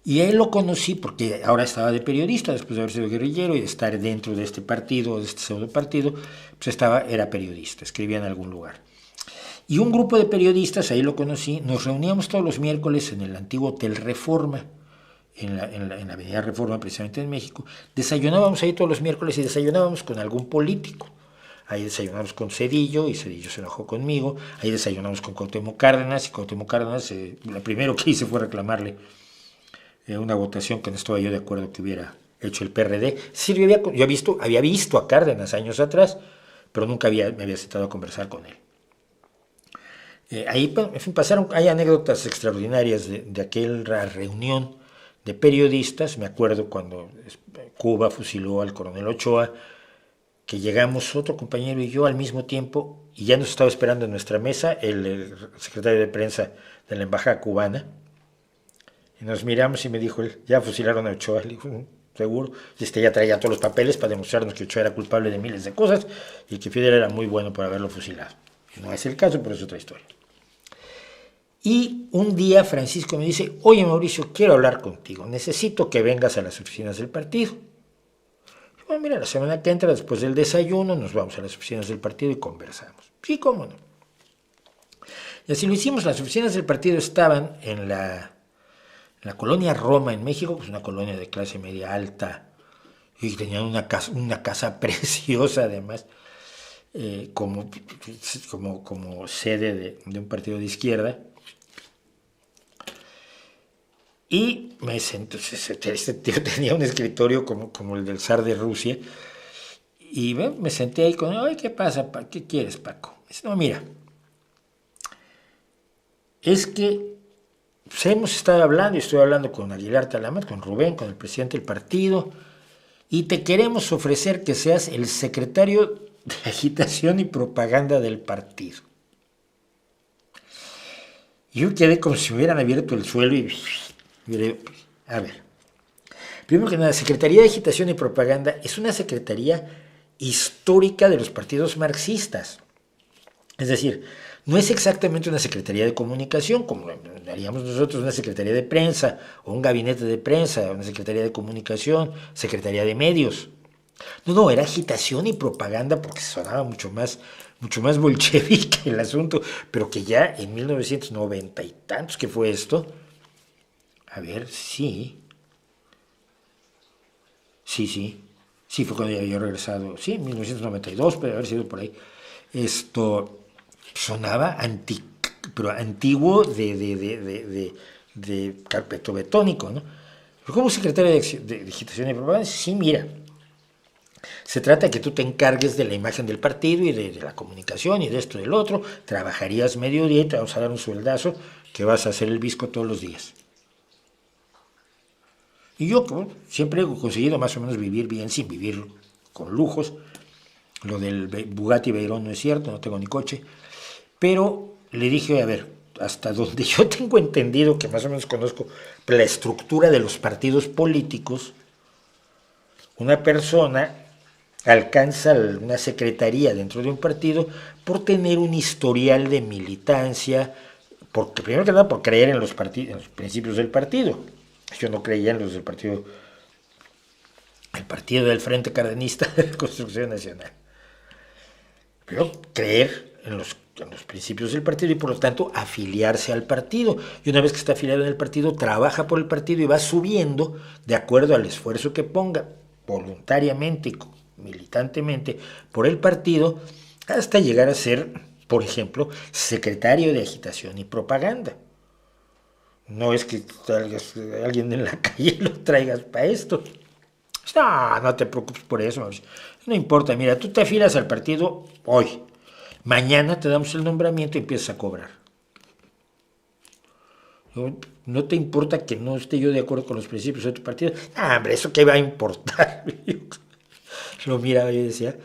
Y a él lo conocí porque ahora estaba de periodista, después de haber sido guerrillero y de estar dentro de este partido, de este pseudo partido, pues era periodista, escribía en algún lugar. Y un grupo de periodistas, ahí lo conocí, nos reuníamos todos los miércoles en el antiguo Hotel Reforma, en la Avenida Reforma, precisamente en México. Desayunábamos ahí todos los miércoles y desayunábamos con algún político. Ahí desayunamos con Zedillo, y Zedillo se enojó conmigo. Ahí desayunamos con Cuauhtémoc Cárdenas, y Cuauhtémoc Cárdenas, lo primero que hice fue reclamarle una votación que no estaba yo de acuerdo que hubiera hecho el PRD. Sí, yo había visto a Cárdenas años atrás, pero nunca me había sentado a conversar con él. Ahí, en fin, hay anécdotas extraordinarias de aquella reunión de periodistas. Me acuerdo cuando Cuba fusiló al coronel Ochoa, que llegamos otro compañero y yo al mismo tiempo, y ya nos estaba esperando en nuestra mesa el secretario de prensa de la embajada cubana, y nos miramos y me dijo él, ya fusilaron a Ochoa. Le dijo, seguro, y ya traía todos los papeles para demostrarnos que Ochoa era culpable de miles de cosas y que Fidel era muy bueno por haberlo fusilado. No es el caso, pero es otra historia. Y un día Francisco me dice, oye Mauricio, quiero hablar contigo, necesito que vengas a las oficinas del partido. Bueno, mira, la semana que entra, después del desayuno, nos vamos a las oficinas del partido y conversamos. Sí, cómo no. Y así lo hicimos. Las oficinas del partido estaban en la La colonia Roma en México, pues una colonia de clase media alta, y tenían una casa preciosa además, como sede de un partido de izquierda. Y me senté, este tío tenía un escritorio como el del zar de Rusia, y me senté ahí con, ay, ¿qué pasa? ¿Qué quieres, Paco? Dice, no, mira, es que pues, hemos estado hablando, y estoy hablando con Aguilar Talamat, con Rubén, con el presidente del partido, y te queremos ofrecer que seas el secretario de agitación y propaganda del partido. Yo quedé como si me hubieran abierto el suelo y a ver, primero que nada, la Secretaría de Agitación y Propaganda es una secretaría histórica de los partidos marxistas. Es decir, no es exactamente una secretaría de comunicación, como haríamos nosotros una secretaría de prensa, o un gabinete de prensa, una secretaría de comunicación, secretaría de medios. No, era agitación y propaganda porque sonaba mucho más bolchevique el asunto, pero que ya en 1990 y tantos que fue esto, a ver, sí, fue cuando ya había regresado, sí, en 1992, pero haber sido por ahí. Esto sonaba pero antiguo de carpeto betónico, ¿no? Pero como secretario de agitación y propaganda, sí, mira, se trata de que tú te encargues de la imagen del partido y de la comunicación y de esto y del otro, trabajarías mediodía y te vamos a dar un sueldazo que vas a hacer el visco todos los días. Y yo siempre he conseguido más o menos vivir bien sin vivir con lujos. Lo del Bugatti Veyron no es cierto, no tengo ni coche. Pero le dije, a ver, hasta donde yo tengo entendido, que más o menos conozco la estructura de los partidos políticos, una persona alcanza una secretaría dentro de un partido por tener un historial de militancia, porque primero que nada por creer en los principios del partido. Yo no creía en los del partido, el partido del Frente Cardenista de Reconstrucción Nacional. Pero creer en los principios del partido y por lo tanto afiliarse al partido. Y una vez que está afiliado en el partido, trabaja por el partido y va subiendo de acuerdo al esfuerzo que ponga voluntariamente y militantemente por el partido hasta llegar a ser, por ejemplo, secretario de agitación y propaganda. No es que alguien en la calle lo traigas para esto. No te preocupes por eso. No importa, mira, tú te afilias al partido hoy. Mañana te damos el nombramiento y empiezas a cobrar. ¿No te importa que no esté yo de acuerdo con los principios de tu partido? Hombre, ¿eso qué va a importar? Lo miraba y decía,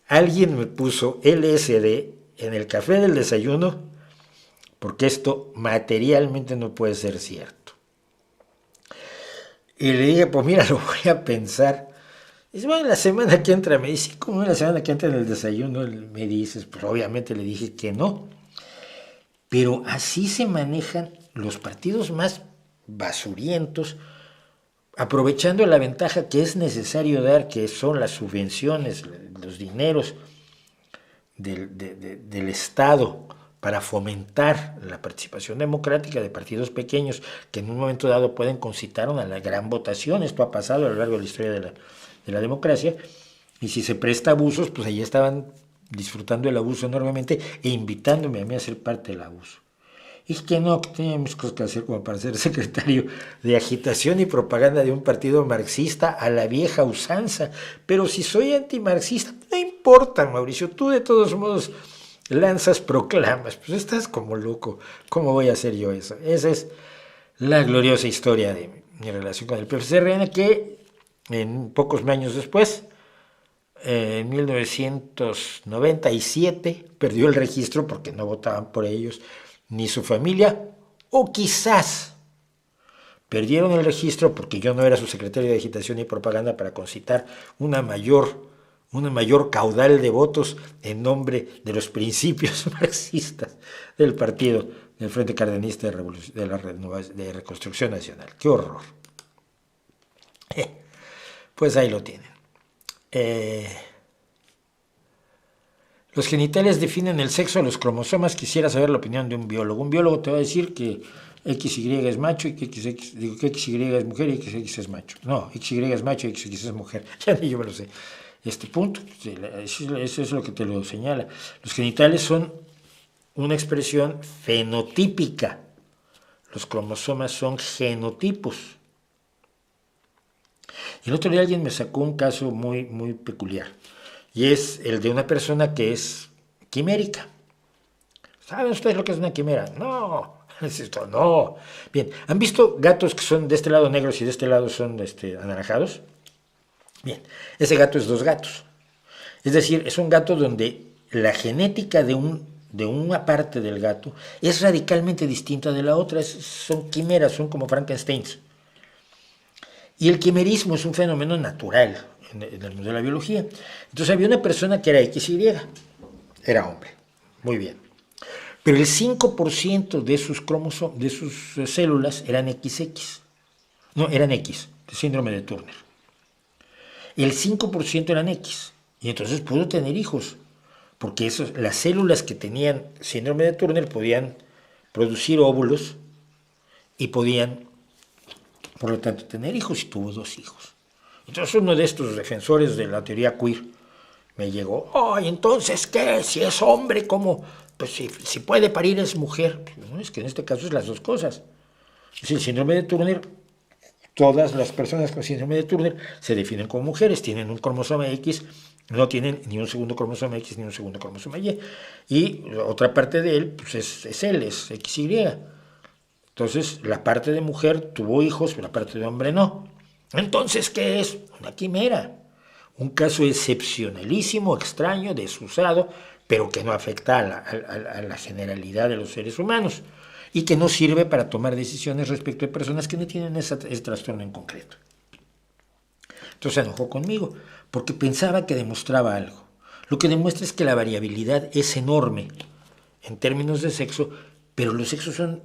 alguien me puso LSD en el café del desayuno porque esto materialmente no puede ser cierto. Y le dije, pues mira, lo voy a pensar. Dice, bueno, la semana que entra, me dice, ¿cómo la semana que entra en el desayuno? Me dices, pues obviamente le dije que no. Pero así se manejan los partidos más basurientos, aprovechando la ventaja que es necesario dar, que son las subvenciones, los dineros del Estado para fomentar la participación democrática de partidos pequeños que en un momento dado pueden concitar una gran votación. Esto ha pasado a lo largo de la historia de la democracia, y si se presta abusos, pues allí estaban disfrutando el abuso enormemente e invitándome a mí a ser parte del abuso. Y que no, que teníamos cosas que hacer como para ser secretario de agitación y propaganda de un partido marxista a la vieja usanza. Pero si soy antimarxista, no importa, Mauricio, tú de todos modos lanzas proclamas, pues estás como loco, ¿cómo voy a hacer yo eso? Esa es la gloriosa historia de mi relación con el PFCRN, que en pocos años después, en 1997, perdió el registro porque no votaban por ellos ni su familia, o quizás perdieron el registro porque yo no era su secretario de agitación y propaganda para concitar una mayor caudal de votos en nombre de los principios marxistas del partido del Frente Cardenista de Reconstrucción Nacional. ¡Qué horror! Pues ahí lo tienen. Los genitales definen el sexo de los cromosomas. Quisiera saber la opinión de un biólogo. Un biólogo te va a decir que XY es macho y que XY es mujer y XX es macho. No, XY es macho y XX es mujer. Ya ni yo me lo sé. Este punto, eso es lo que te lo señala. Los genitales son una expresión fenotípica. Los cromosomas son genotipos. Y el otro día alguien me sacó un caso muy, muy peculiar. Y es el de una persona que es quimérica. ¿Saben ustedes lo que es una quimera? No, no. Bien, ¿han visto gatos que son de este lado negros y de este lado son anaranjados? Bien, ese gato es dos gatos. Es decir, es un gato donde la genética de una parte del gato es radicalmente distinta de la otra. Son quimeras, son como Frankensteins. Y el quimerismo es un fenómeno natural en el mundo de la biología. Entonces había una persona que era XY, era hombre, muy bien. Pero el 5% de sus cromosomas, de sus células eran XX. No, eran X, el síndrome de Turner. El 5% eran X. Y entonces pudo tener hijos. Porque las células que tenían síndrome de Turner podían producir óvulos y podían, por lo tanto, tener hijos, y tuvo 2 hijos. Entonces uno de estos defensores de la teoría queer me llegó, entonces, ¿qué? Si es hombre, ¿cómo? Pues si puede parir es mujer. No, es que en este caso es las dos cosas. Es decir, el síndrome de Turner, todas las personas con síndrome de Turner se definen como mujeres, tienen un cromosoma X, no tienen ni un segundo cromosoma X ni un segundo cromosoma Y. Y otra parte de él, pues es él, es XY. Entonces, la parte de mujer tuvo hijos, pero la parte de hombre no. Entonces, ¿qué es? Una quimera. Un caso excepcionalísimo, extraño, desusado, pero que no afecta a la generalidad de los seres humanos y que no sirve para tomar decisiones respecto de personas que no tienen ese trastorno en concreto. Entonces se enojó conmigo, porque pensaba que demostraba algo. Lo que demuestra es que la variabilidad es enorme en términos de sexo, pero los sexos son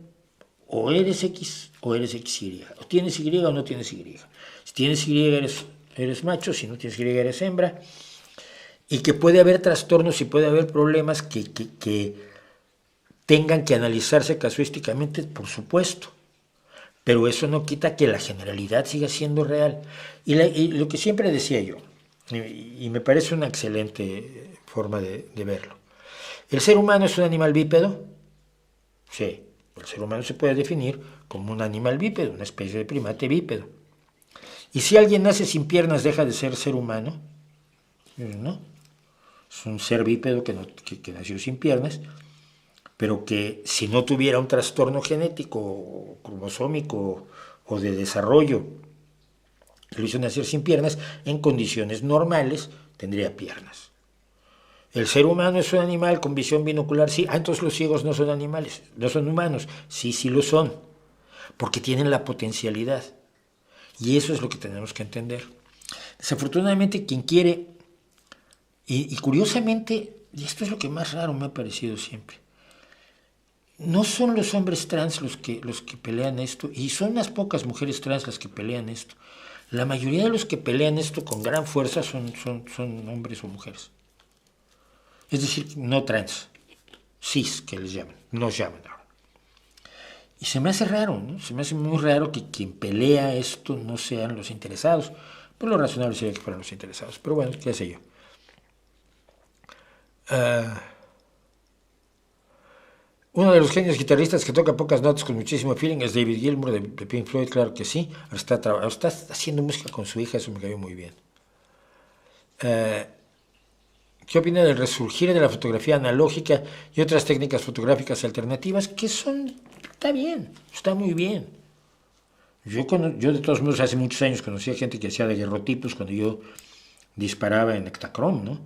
o eres X o eres XY, o tienes Y o no tienes Y. Si tienes Y eres macho, si no tienes Y eres hembra, y que puede haber trastornos y puede haber problemas que tengan que analizarse casuísticamente, por supuesto, pero eso no quita que la generalidad siga siendo real. Y lo que siempre decía yo, y me parece una excelente forma de verlo, ¿el ser humano es un animal bípedo? Sí, el ser humano se puede definir como un animal bípedo, una especie de primate bípedo. ¿Y si alguien nace sin piernas deja de ser humano? No. Es un ser bípedo que nació sin piernas, pero que si no tuviera un trastorno genético, cromosómico o de desarrollo, que lo hizo nacer sin piernas, en condiciones normales tendría piernas. ¿El ser humano es un animal con visión binocular? Sí. Entonces los ciegos no son animales, no son humanos. Sí, sí lo son, porque tienen la potencialidad. Y eso es lo que tenemos que entender. Desafortunadamente, quien quiere, y curiosamente, y esto es lo que más raro me ha parecido siempre, no son los hombres trans los que pelean esto, y son unas pocas mujeres trans las que pelean esto. La mayoría de los que pelean esto con gran fuerza son hombres o mujeres. Es decir, no trans, cis, que les llaman, nos llaman ahora. Y se me hace raro, ¿no? Se me hace muy raro que quien pelea esto no sean los interesados. Pues lo razonable sería que fueran los interesados, pero bueno, qué sé yo. Uno de los genios guitarristas que toca pocas notas con muchísimo feeling es David Gilmour de Pink Floyd, claro que sí. Ahora está haciendo música con su hija, eso me cayó muy bien. ¿Qué opina del resurgir de la fotografía analógica y otras técnicas fotográficas alternativas? Que está bien, está muy bien. Yo de todos modos hace muchos años conocí a gente que hacía daguerrotipos cuando yo disparaba en Ektachrome, ¿no?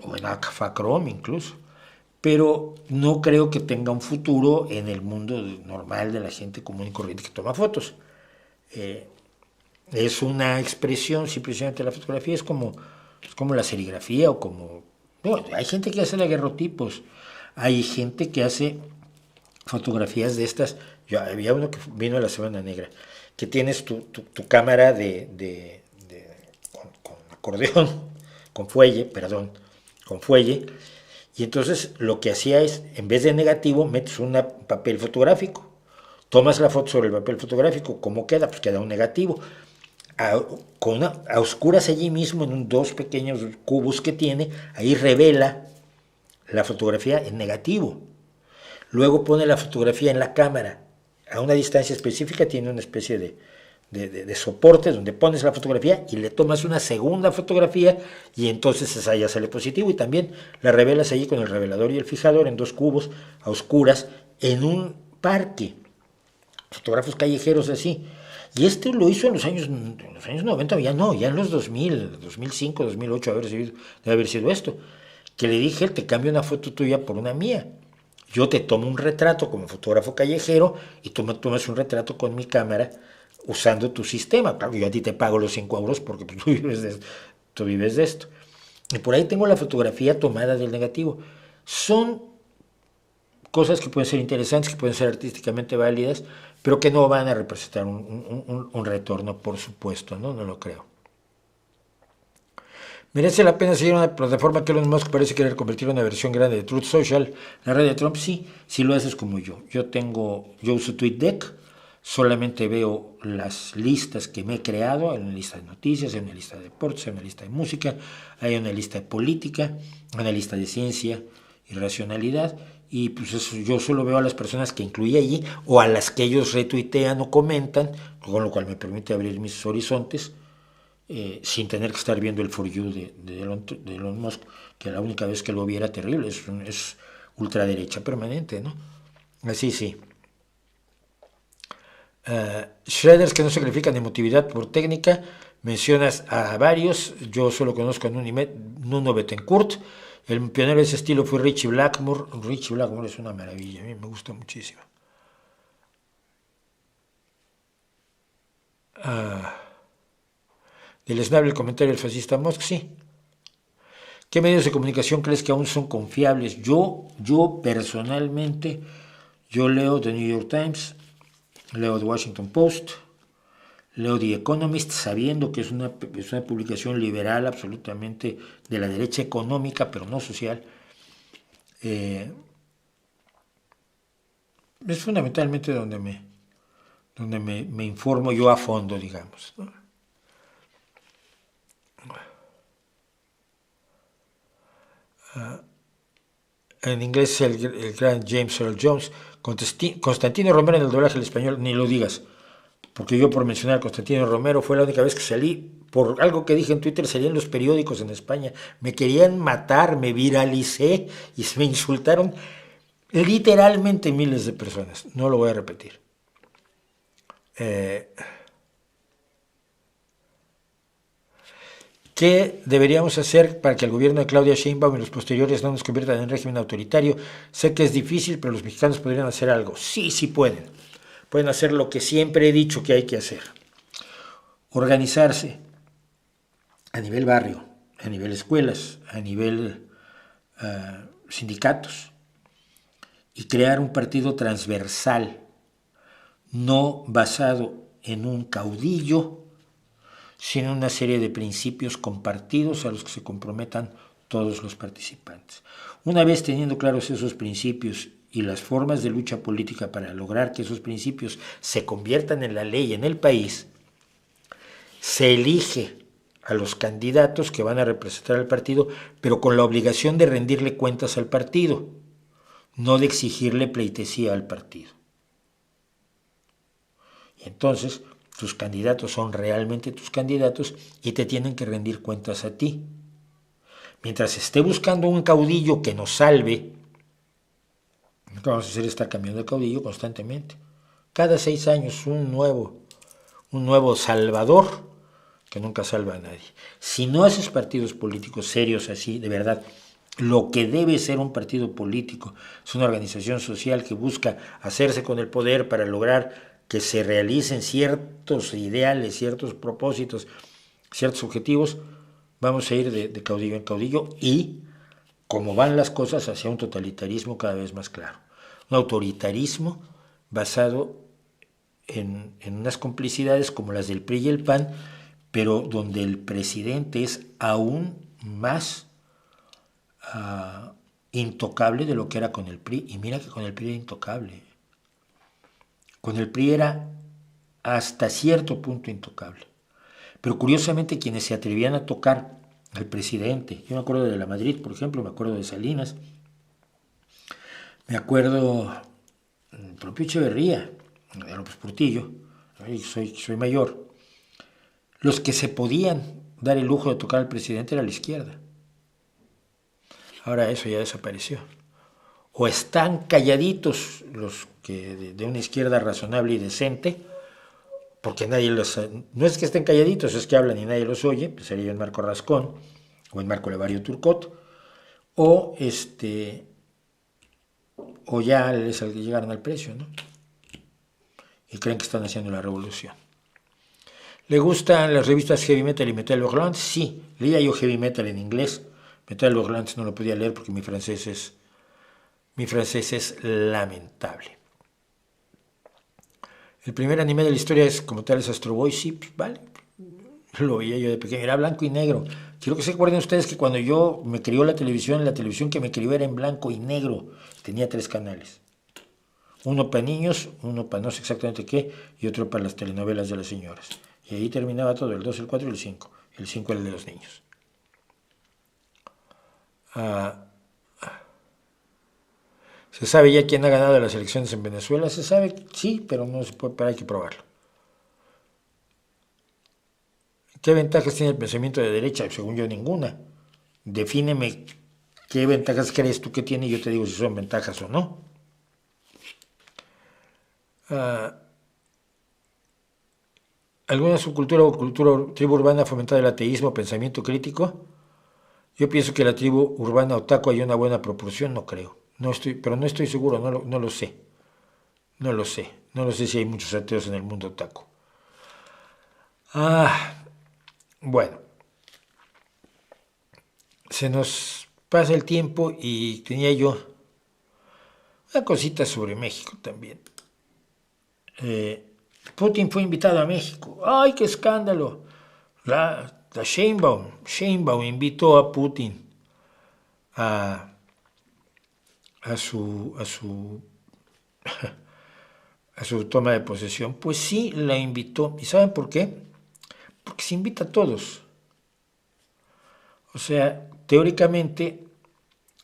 O en Alpha-Chrome incluso. Pero no creo que tenga un futuro en el mundo normal de la gente común y corriente que toma fotos. Es una expresión, simplemente la fotografía es como la serigrafía o como... Bueno, hay gente que hace daguerrotipos, hay gente que hace fotografías de estas. Yo había uno que vino a la Semana Negra, que tienes tu cámara con acordeón, con fuelle, perdón, con fuelle, y entonces lo que hacía es, en vez de negativo, metes un papel fotográfico, tomas la foto sobre el papel fotográfico, ¿cómo queda? Pues queda un negativo. A oscuras allí mismo, en dos pequeños cubos que tiene, ahí revela la fotografía en negativo. Luego pone la fotografía en la cámara, a una distancia específica, tiene una especie de soporte donde pones la fotografía y le tomas una segunda fotografía y entonces esa ya sale positivo y también la revelas allí con el revelador y el fijador en dos cubos a oscuras en un parque. Fotógrafos callejeros así. Y este lo hizo en los años 90, ya no, ya en los 2000, 2005, 2008 debe haber sido esto. Que le dije, te cambio una foto tuya por una mía. Yo te tomo un retrato como fotógrafo callejero y tú me tomas un retrato con mi cámara usando tu sistema. Claro, yo a ti te pago los 5 euros porque pues, tú vives de esto. Y por ahí tengo la fotografía tomada del negativo. Son cosas que pueden ser interesantes, que pueden ser artísticamente válidas, pero que no van a representar un retorno, por supuesto, ¿no? No lo creo. ¿Merece la pena seguir una plataforma que Elon Musk parece querer convertir en una versión grande de Truth Social? La red de Trump, sí, si lo haces como yo. Yo uso TweetDeck, solamente veo las listas que me he creado, hay una lista de noticias, hay una lista de deportes, hay una lista de música, hay una lista de política, una lista de ciencia y racionalidad, y pues eso, yo solo veo a las personas que incluí allí, o a las que ellos retuitean o comentan, con lo cual me permite abrir mis horizontes, sin tener que estar viendo el For You de Elon Musk, que la única vez que lo vi era terrible, es ultraderecha permanente, ¿no? Así sí. Shredders que no sacrifican emotividad por técnica, mencionas a varios, yo solo conozco a Nuno Bettencourt, el pionero de ese estilo fue Richie Blackmore. Richie Blackmore es una maravilla, a mí me gusta muchísimo. Deleznable el comentario del fascista Musk, sí. ¿Qué medios de comunicación crees que aún son confiables? Yo personalmente, yo leo The New York Times, leo The Washington Post, leo The Economist, sabiendo que es una publicación liberal absolutamente de la derecha económica, pero no social. Es fundamentalmente donde me informo yo a fondo, digamos, ¿no? En inglés el gran James Earl Jones. Constantino Romero en el doblaje al español, ni lo digas, porque yo por mencionar a Constantino Romero fue la única vez que salí, por algo que dije en Twitter, salí en los periódicos en España, me querían matar, me viralicé y me insultaron literalmente miles de personas, no lo voy a repetir. ¿Qué deberíamos hacer para que el gobierno de Claudia Sheinbaum y los posteriores no nos conviertan en régimen autoritario? Sé que es difícil, pero los mexicanos podrían hacer algo. Sí, sí pueden. Pueden hacer lo que siempre he dicho que hay que hacer. Organizarse a nivel barrio, a nivel escuelas, a nivel sindicatos y crear un partido transversal, no basado en un caudillo, sino una serie de principios compartidos a los que se comprometan todos los participantes. Una vez teniendo claros esos principios y las formas de lucha política para lograr que esos principios se conviertan en la ley en el país, se elige a los candidatos que van a representar al partido, pero con la obligación de rendirle cuentas al partido, no de exigirle pleitesía al partido. Y entonces tus candidatos son realmente tus candidatos y te tienen que rendir cuentas a ti. Mientras esté buscando un caudillo que nos salve, lo que vamos a hacer es estar cambiando de caudillo constantemente. Cada 6 años un nuevo salvador que nunca salva a nadie. Si no haces partidos políticos serios así, de verdad, lo que debe ser un partido político es una organización social que busca hacerse con el poder para lograr que se realicen ciertos ideales, ciertos propósitos, ciertos objetivos, vamos a ir de caudillo en caudillo y, como van las cosas, hacia un totalitarismo cada vez más claro. Un autoritarismo basado en unas complicidades como las del PRI y el PAN, pero donde el presidente es aún más intocable de lo que era con el PRI. Y mira que con el PRI era intocable. Con el PRI era hasta cierto punto intocable. Pero curiosamente quienes se atrevían a tocar al presidente, yo me acuerdo de la Madrid, por ejemplo, me acuerdo de Salinas, me acuerdo del propio Echeverría, de López Portillo, soy mayor. Los que se podían dar el lujo de tocar al presidente era la izquierda. Ahora eso ya desapareció. O están calladitos los que de una izquierda razonable y decente, porque nadie los... No es que estén calladitos, es que hablan y nadie los oye, pues sería en Marco Rascón, o en Marco Levario Turcot, o ya les llegaron al precio, ¿no? Y creen que están haciendo la revolución. ¿Le gustan las revistas Heavy Metal y Metal Hurlant? Sí, leía yo Heavy Metal en inglés. Metal Hurlant no lo podía leer porque mi francés es lamentable. El primer anime de la historia es como tal es Astro Boy, sí, pues, vale. Lo veía yo de pequeño, era blanco y negro. Quiero que se acuerden ustedes que cuando yo me crió la televisión que me crió era en blanco y negro. Tenía 3 canales. Uno para niños, uno para no sé exactamente qué, y otro para las telenovelas de las señoras. Y ahí terminaba todo, el 2, el 4 y el 5. El 5 era el de los niños. ¿Se sabe ya quién ha ganado las elecciones en Venezuela? Se sabe, sí, pero no se puede, pero hay que probarlo. ¿Qué ventajas tiene el pensamiento de derecha? Según yo, ninguna. Defíneme qué ventajas crees tú que tiene y yo te digo si son ventajas o no. ¿Alguna subcultura o tribu urbana fomentada el ateísmo o pensamiento crítico? Yo pienso que la tribu urbana otaku hay una buena proporción, no creo. Pero no estoy seguro, no lo sé. No lo sé si hay muchos ateos en el mundo otaku. Bueno. Se nos pasa el tiempo y tenía yo una cosita sobre México también. Putin fue invitado a México. ¡Ay, qué escándalo! La Sheinbaum invitó a Putin a su toma de posesión. Pues sí, la invitó. ¿Y saben por qué? Porque se invita a todos. O sea, teóricamente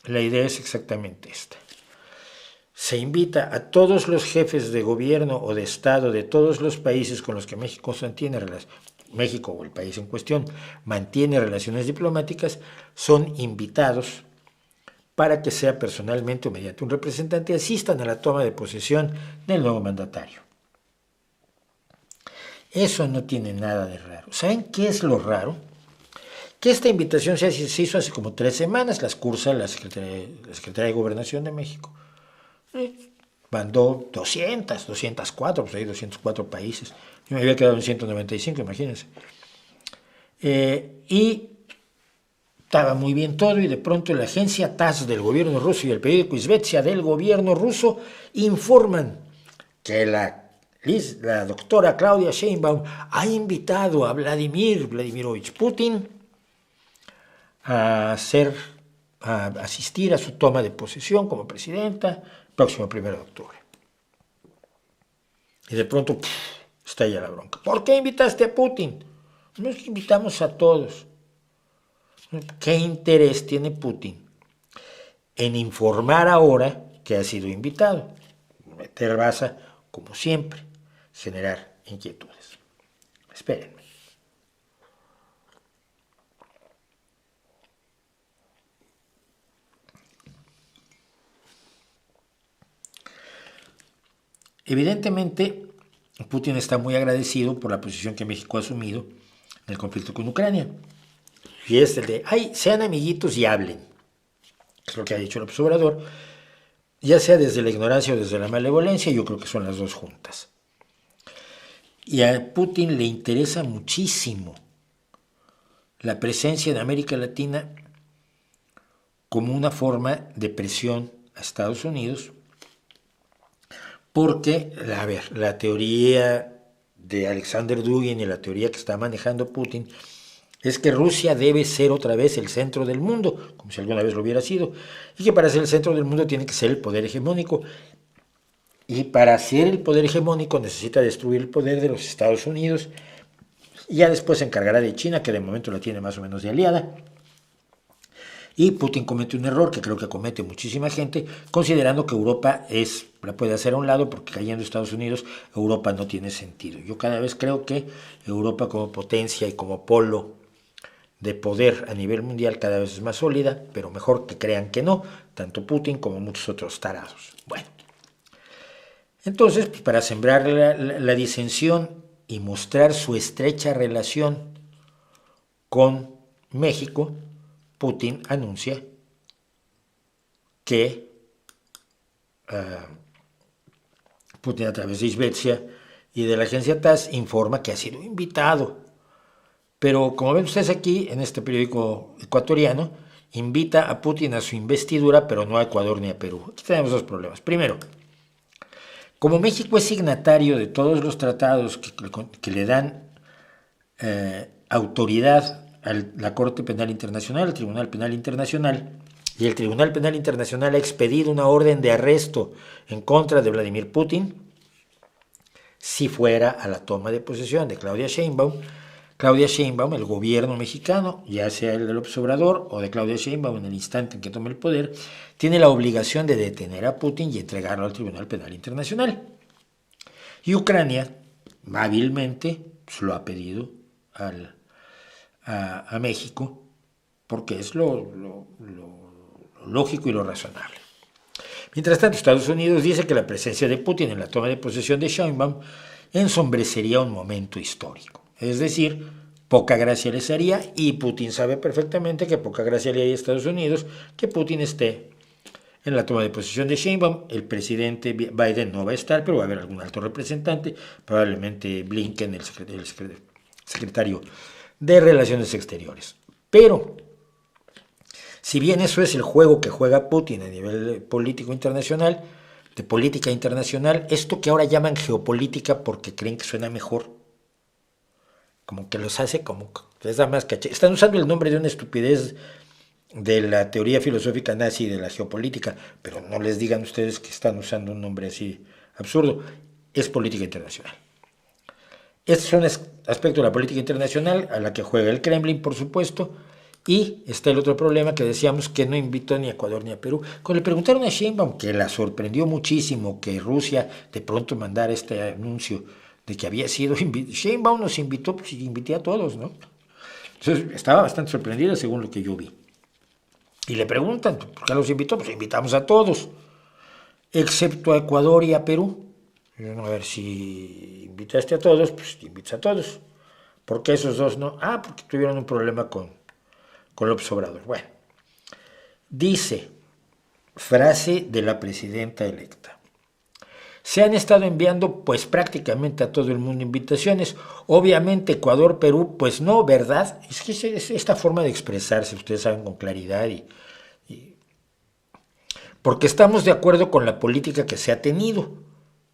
la idea es exactamente esta. Se invita a todos los jefes de gobierno o de Estado de todos los países con los que México o el país en cuestión mantiene relaciones diplomáticas, son invitados para que sea personalmente o mediante un representante asistan a la toma de posesión del nuevo mandatario. Eso no tiene nada de raro. ¿Saben qué es lo raro? Que esta invitación se hizo hace como 3 semanas, las cursa la Secretaría de Gobernación de México. Mandó 204, pues hay 204 países. Yo me había quedado en 195, imagínense. Y estaba muy bien todo y de pronto la agencia TASS del gobierno ruso y el periódico Izvestia del gobierno ruso informan que la doctora Claudia Sheinbaum ha invitado a Vladimir Vladimirovich Putin a asistir a su toma de posesión como presidenta próximo 1 de octubre. Y de pronto estalla la bronca. ¿Por qué invitaste a Putin? No es que invitamos a todos. ¿Qué interés tiene Putin en informar ahora que ha sido invitado? Meter baza, como siempre, generar inquietudes. Espérenme. Evidentemente, Putin está muy agradecido por la posición que México ha asumido en el conflicto con Ucrania. Y es el de, sean amiguitos y hablen. Es lo que ha dicho el observador. Ya sea desde la ignorancia o desde la malevolencia, yo creo que son las dos juntas. Y a Putin le interesa muchísimo la presencia en América Latina como una forma de presión a Estados Unidos, porque, la teoría de Alexander Dugin y la teoría que está manejando Putin es que Rusia debe ser otra vez el centro del mundo, como si alguna vez lo hubiera sido, y que para ser el centro del mundo tiene que ser el poder hegemónico. Y para ser el poder hegemónico necesita destruir el poder de los Estados Unidos, y ya después se encargará de China, que de momento la tiene más o menos de aliada. Y Putin comete un error que creo que comete muchísima gente, considerando que Europa la puede hacer a un lado, porque cayendo Estados Unidos, Europa no tiene sentido. Yo cada vez creo que Europa como potencia y como polo de poder a nivel mundial cada vez es más sólida, pero mejor que crean que no, tanto Putin como muchos otros tarados. Bueno, entonces, pues para sembrar la disensión y mostrar su estrecha relación con México, Putin anuncia que Putin, a través de Izvestia y de la agencia TASS, informa que ha sido invitado. Pero como ven ustedes aquí, en este periódico ecuatoriano, invita a Putin a su investidura, pero no a Ecuador ni a Perú. Aquí tenemos dos problemas. Primero, como México es signatario de todos los tratados que le dan autoridad a la Corte Penal Internacional, al Tribunal Penal Internacional, y el Tribunal Penal Internacional ha expedido una orden de arresto en contra de Vladimir Putin, si fuera a la toma de posesión de Claudia Sheinbaum, el gobierno mexicano, ya sea el de López Obrador o de Claudia Sheinbaum en el instante en que tome el poder, tiene la obligación de detener a Putin y entregarlo al Tribunal Penal Internacional. Y Ucrania, hábilmente, lo ha pedido a México, porque es lo lógico y lo razonable. Mientras tanto, Estados Unidos dice que la presencia de Putin en la toma de posesión de Sheinbaum ensombrecería un momento histórico. Es decir, poca gracia les haría, y Putin sabe perfectamente que poca gracia le haría a Estados Unidos que Putin esté en la toma de posesión de Sheinbaum. El presidente Biden no va a estar, pero va a haber algún alto representante, probablemente Blinken, el secretario de Relaciones Exteriores. Pero, si bien eso es el juego que juega Putin a nivel político internacional, de política internacional, esto que ahora llaman geopolítica porque creen que suena mejor, como que los hace como les da más caché. Están usando el nombre de una estupidez de la teoría filosófica nazi de la geopolítica, pero no les digan ustedes que están usando un nombre así absurdo. Es política internacional. Este es un aspecto de la política internacional a la que juega el Kremlin, por supuesto, y está el otro problema que decíamos, que no invitó ni a Ecuador ni a Perú. Cuando le preguntaron a Sheinbaum, que la sorprendió muchísimo que Rusia de pronto mandara este anuncio de que había sido invitado, Sheinbaum nos invitó, pues invité a todos, ¿no? Entonces estaba bastante sorprendida según lo que yo vi. Y le preguntan, ¿por qué los invitó? Pues invitamos a todos, excepto a Ecuador y a Perú. A ver, si invitaste a todos, pues te invitas a todos. ¿Por qué esos dos no? Ah, porque tuvieron un problema con López Obrador. Bueno, dice, frase de la presidenta electa: se han estado enviando pues prácticamente a todo el mundo invitaciones. Obviamente Ecuador, Perú, pues no, ¿verdad? Es que es esta forma de expresarse, ustedes saben, con claridad porque estamos de acuerdo con la política que se ha tenido,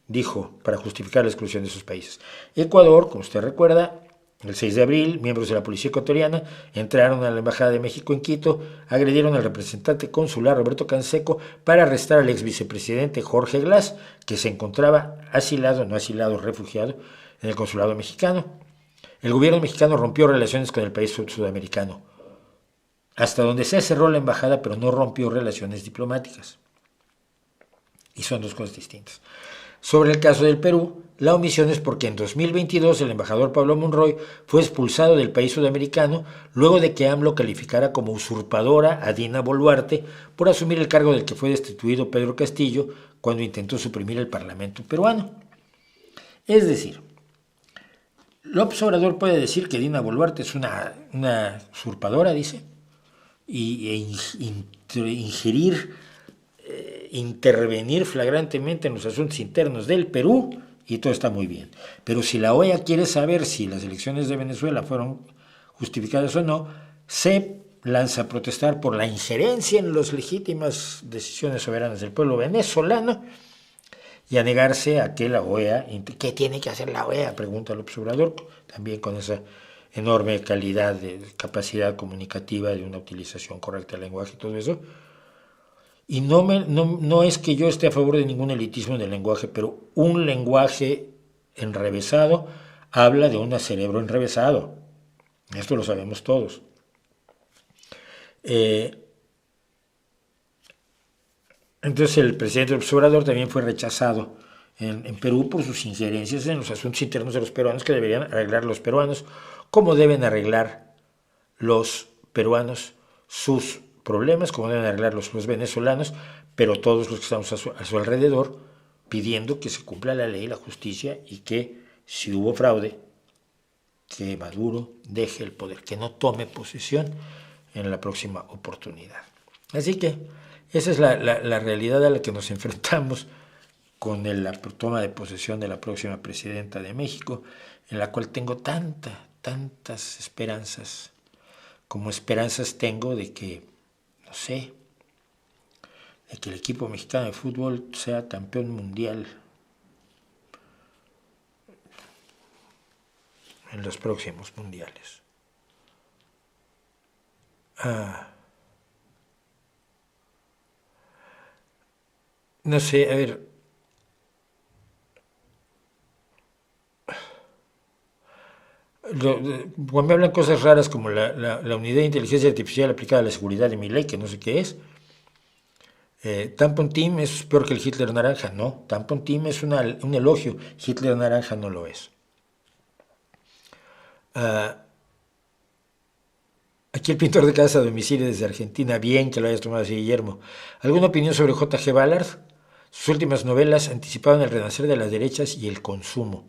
dijo, para justificar la exclusión de sus países. Ecuador, como usted recuerda, el 6 de abril, miembros de la policía ecuatoriana entraron a la Embajada de México en Quito, agredieron al representante consular Roberto Canseco para arrestar al ex vicepresidente Jorge Glass, que se encontraba refugiado en el consulado mexicano. El gobierno mexicano rompió relaciones con el país sudamericano. Hasta donde se cerró la embajada, pero no rompió relaciones diplomáticas. Y son dos cosas distintas. Sobre el caso del Perú, la omisión es porque en 2022 el embajador Pablo Monroy fue expulsado del país sudamericano luego de que AMLO calificara como usurpadora a Dina Boluarte por asumir el cargo del que fue destituido Pedro Castillo cuando intentó suprimir el parlamento peruano. Es decir, López Obrador puede decir que Dina Boluarte es una usurpadora, dice, intervenir flagrantemente en los asuntos internos del Perú, y todo está muy bien. Pero si la OEA quiere saber si las elecciones de Venezuela fueron justificadas o no, se lanza a protestar por la injerencia en las legítimas decisiones soberanas del pueblo venezolano y a negarse a que la OEA, ¿qué tiene que hacer la OEA?, pregunta el observador, también con esa enorme calidad de capacidad comunicativa, de una utilización correcta del lenguaje y todo eso. Y no es que yo esté a favor de ningún elitismo en el lenguaje, pero un lenguaje enrevesado habla de un cerebro enrevesado. Esto lo sabemos todos. Entonces el presidente López Obrador también fue rechazado en Perú por sus injerencias en los asuntos internos de los peruanos que deberían arreglar los peruanos, como deben arreglar los peruanos sus problemas, como deben arreglar los venezolanos, pero todos los que estamos a su alrededor, pidiendo que se cumpla la ley y la justicia y que si hubo fraude, que Maduro deje el poder, que no tome posesión en la próxima oportunidad. Así que esa es la realidad a la que nos enfrentamos con la toma de posesión de la próxima presidenta de México, en la cual tengo tantas esperanzas, como esperanzas tengo de que, no sé, de que el equipo mexicano de fútbol sea campeón mundial en los próximos mundiales. No sé, a ver, cuando me hablan cosas raras como la unidad de inteligencia artificial aplicada a la seguridad de mi ley, que no sé qué es, Tampon Team es peor que el Hitler naranja. No, Tampon Team es un elogio, Hitler naranja no lo es. Aquí el pintor de casa a domicilio desde Argentina, bien que lo hayas tomado así, Guillermo. ¿Alguna opinión sobre J.G. Ballard? Sus últimas novelas anticipaban el renacer de las derechas y el consumo.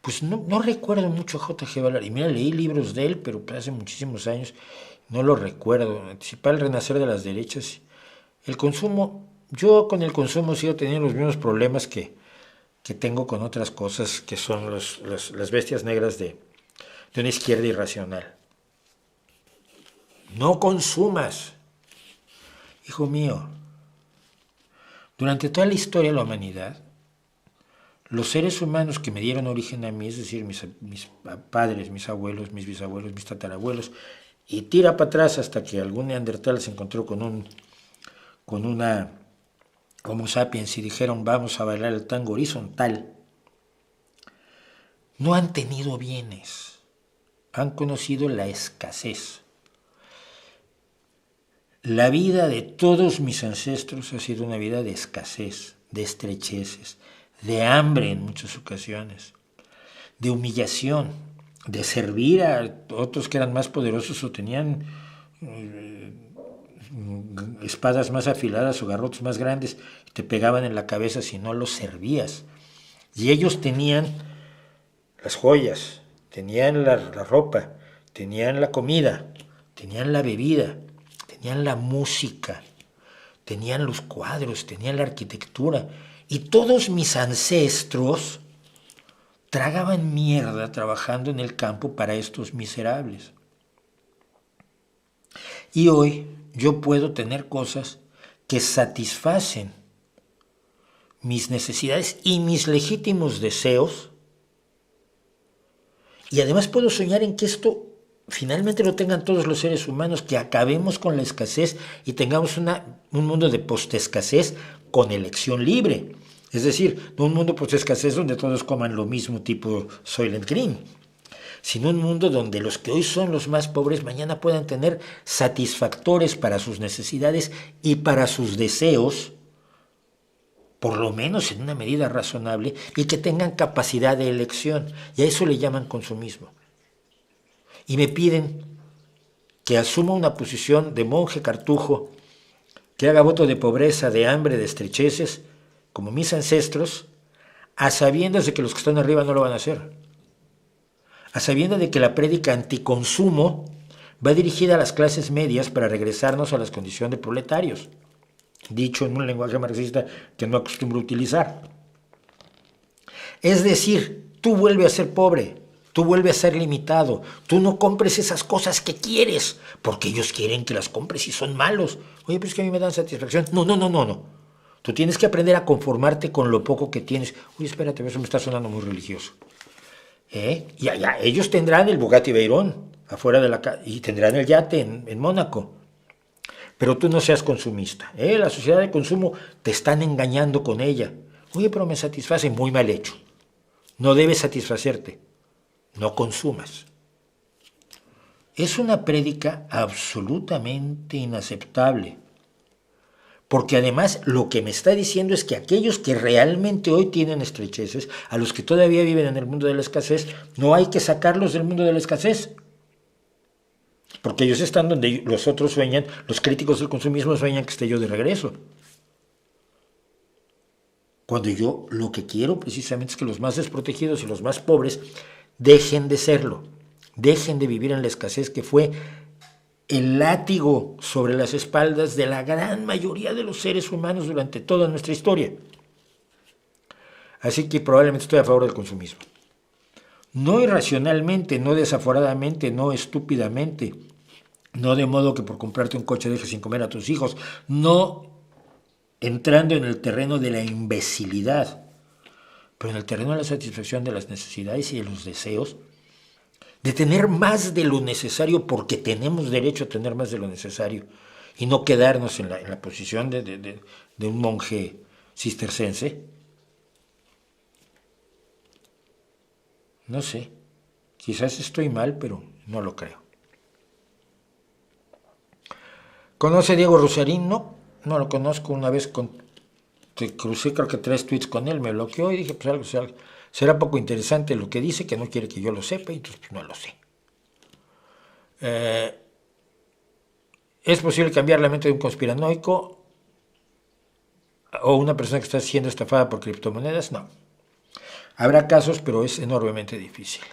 Pues no recuerdo mucho a J.G. Ballard. Y mira, leí libros de él, pero hace muchísimos años no lo recuerdo. Anticipar el renacer de las derechas. El consumo, yo con el consumo sigo teniendo los mismos problemas que tengo con otras cosas que son las bestias negras de una izquierda irracional. No consumas. Hijo mío, durante toda la historia de la humanidad, los seres humanos que me dieron origen a mí, es decir, mis padres, mis abuelos, mis bisabuelos, mis tatarabuelos, y tira para atrás hasta que algún neandertal se encontró con una Homo sapiens y dijeron vamos a bailar el tango horizontal, no han tenido bienes, han conocido la escasez. La vida de todos mis ancestros ha sido una vida de escasez, de estrecheces, de hambre en muchas ocasiones, de humillación, de servir a otros que eran más poderosos o tenían espadas más afiladas o garrotes más grandes y te pegaban en la cabeza si no los servías. Y ellos tenían las joyas, tenían la ropa, tenían la comida, tenían la bebida, tenían la música, tenían los cuadros, tenían la arquitectura. Y todos mis ancestros tragaban mierda trabajando en el campo para estos miserables. Y hoy yo puedo tener cosas que satisfacen mis necesidades y mis legítimos deseos. Y además puedo soñar en que esto finalmente lo tengan todos los seres humanos, que acabemos con la escasez y tengamos un mundo de postescasez con elección libre. Es decir, no un mundo postescasez donde todos coman lo mismo tipo Soylent Green, sino un mundo donde los que hoy son los más pobres mañana puedan tener satisfactores para sus necesidades y para sus deseos, por lo menos en una medida razonable, y que tengan capacidad de elección. Y a eso le llaman consumismo. Y me piden que asuma una posición de monje cartujo, que haga voto de pobreza, de hambre, de estrecheces, como mis ancestros, a sabiendas de que los que están arriba no lo van a hacer. A sabiendas de que la prédica anticonsumo va dirigida a las clases medias para regresarnos a las condiciones de proletarios, dicho en un lenguaje marxista que no acostumbro utilizar. Es decir, tú vuelves a ser pobre, tú vuelves a ser limitado, tú no compres esas cosas que quieres, porque ellos quieren que las compres y son malos. Oye, pero es que a mí me dan satisfacción. No. Tú tienes que aprender a conformarte con lo poco que tienes. Oye, espérate, eso me está sonando muy religioso. Y allá ellos tendrán el Bugatti Veyron afuera de la casa y tendrán el yate en Mónaco. Pero tú no seas consumista. La sociedad de consumo te están engañando con ella. Oye, pero me satisface, muy mal hecho. No debes satisfacerte. No consumas. Es una prédica absolutamente inaceptable. Porque además lo que me está diciendo es que aquellos que realmente hoy tienen estrecheces, a los que todavía viven en el mundo de la escasez, no hay que sacarlos del mundo de la escasez. Porque ellos están donde los otros sueñan, los críticos del consumismo sueñan que esté yo de regreso. Cuando yo lo que quiero precisamente es que los más desprotegidos y los más pobres dejen de serlo, dejen de vivir en la escasez que fue el látigo sobre las espaldas de la gran mayoría de los seres humanos durante toda nuestra historia. Así que probablemente estoy a favor del consumismo. No irracionalmente, no desaforadamente, no estúpidamente, no de modo que por comprarte un coche dejes sin comer a tus hijos, no entrando en el terreno de la imbecilidad, pero en el terreno de la satisfacción de las necesidades y de los deseos, de tener más de lo necesario porque tenemos derecho a tener más de lo necesario y no quedarnos en la posición de un monje cistercense. No sé, quizás estoy mal, pero no lo creo. ¿Conoce a Diego Rusarín? No lo conozco. Una vez te crucé creo que 3 tweets con él, me bloqueó y dije, pues algo, será poco interesante lo que dice, que no quiere que yo lo sepa, y entonces pues, no lo sé. ¿Es posible cambiar la mente de un conspiranoico o una persona que está siendo estafada por criptomonedas? No. Habrá casos, pero es enormemente difícil.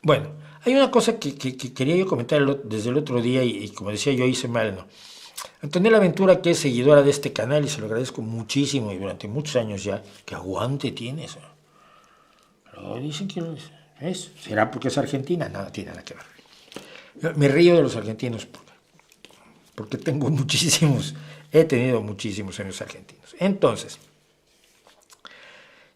Bueno, hay una cosa que quería yo comentar desde el otro día y como decía yo hice mal, ¿no? Antonella Ventura, que es seguidora de este canal y se lo agradezco muchísimo y durante muchos años ya, que aguante tiene eso. Pero dicen que es. ¿Será porque es argentina? No tiene nada que ver. Me río de los argentinos porque he tenido muchísimos años argentinos. Entonces,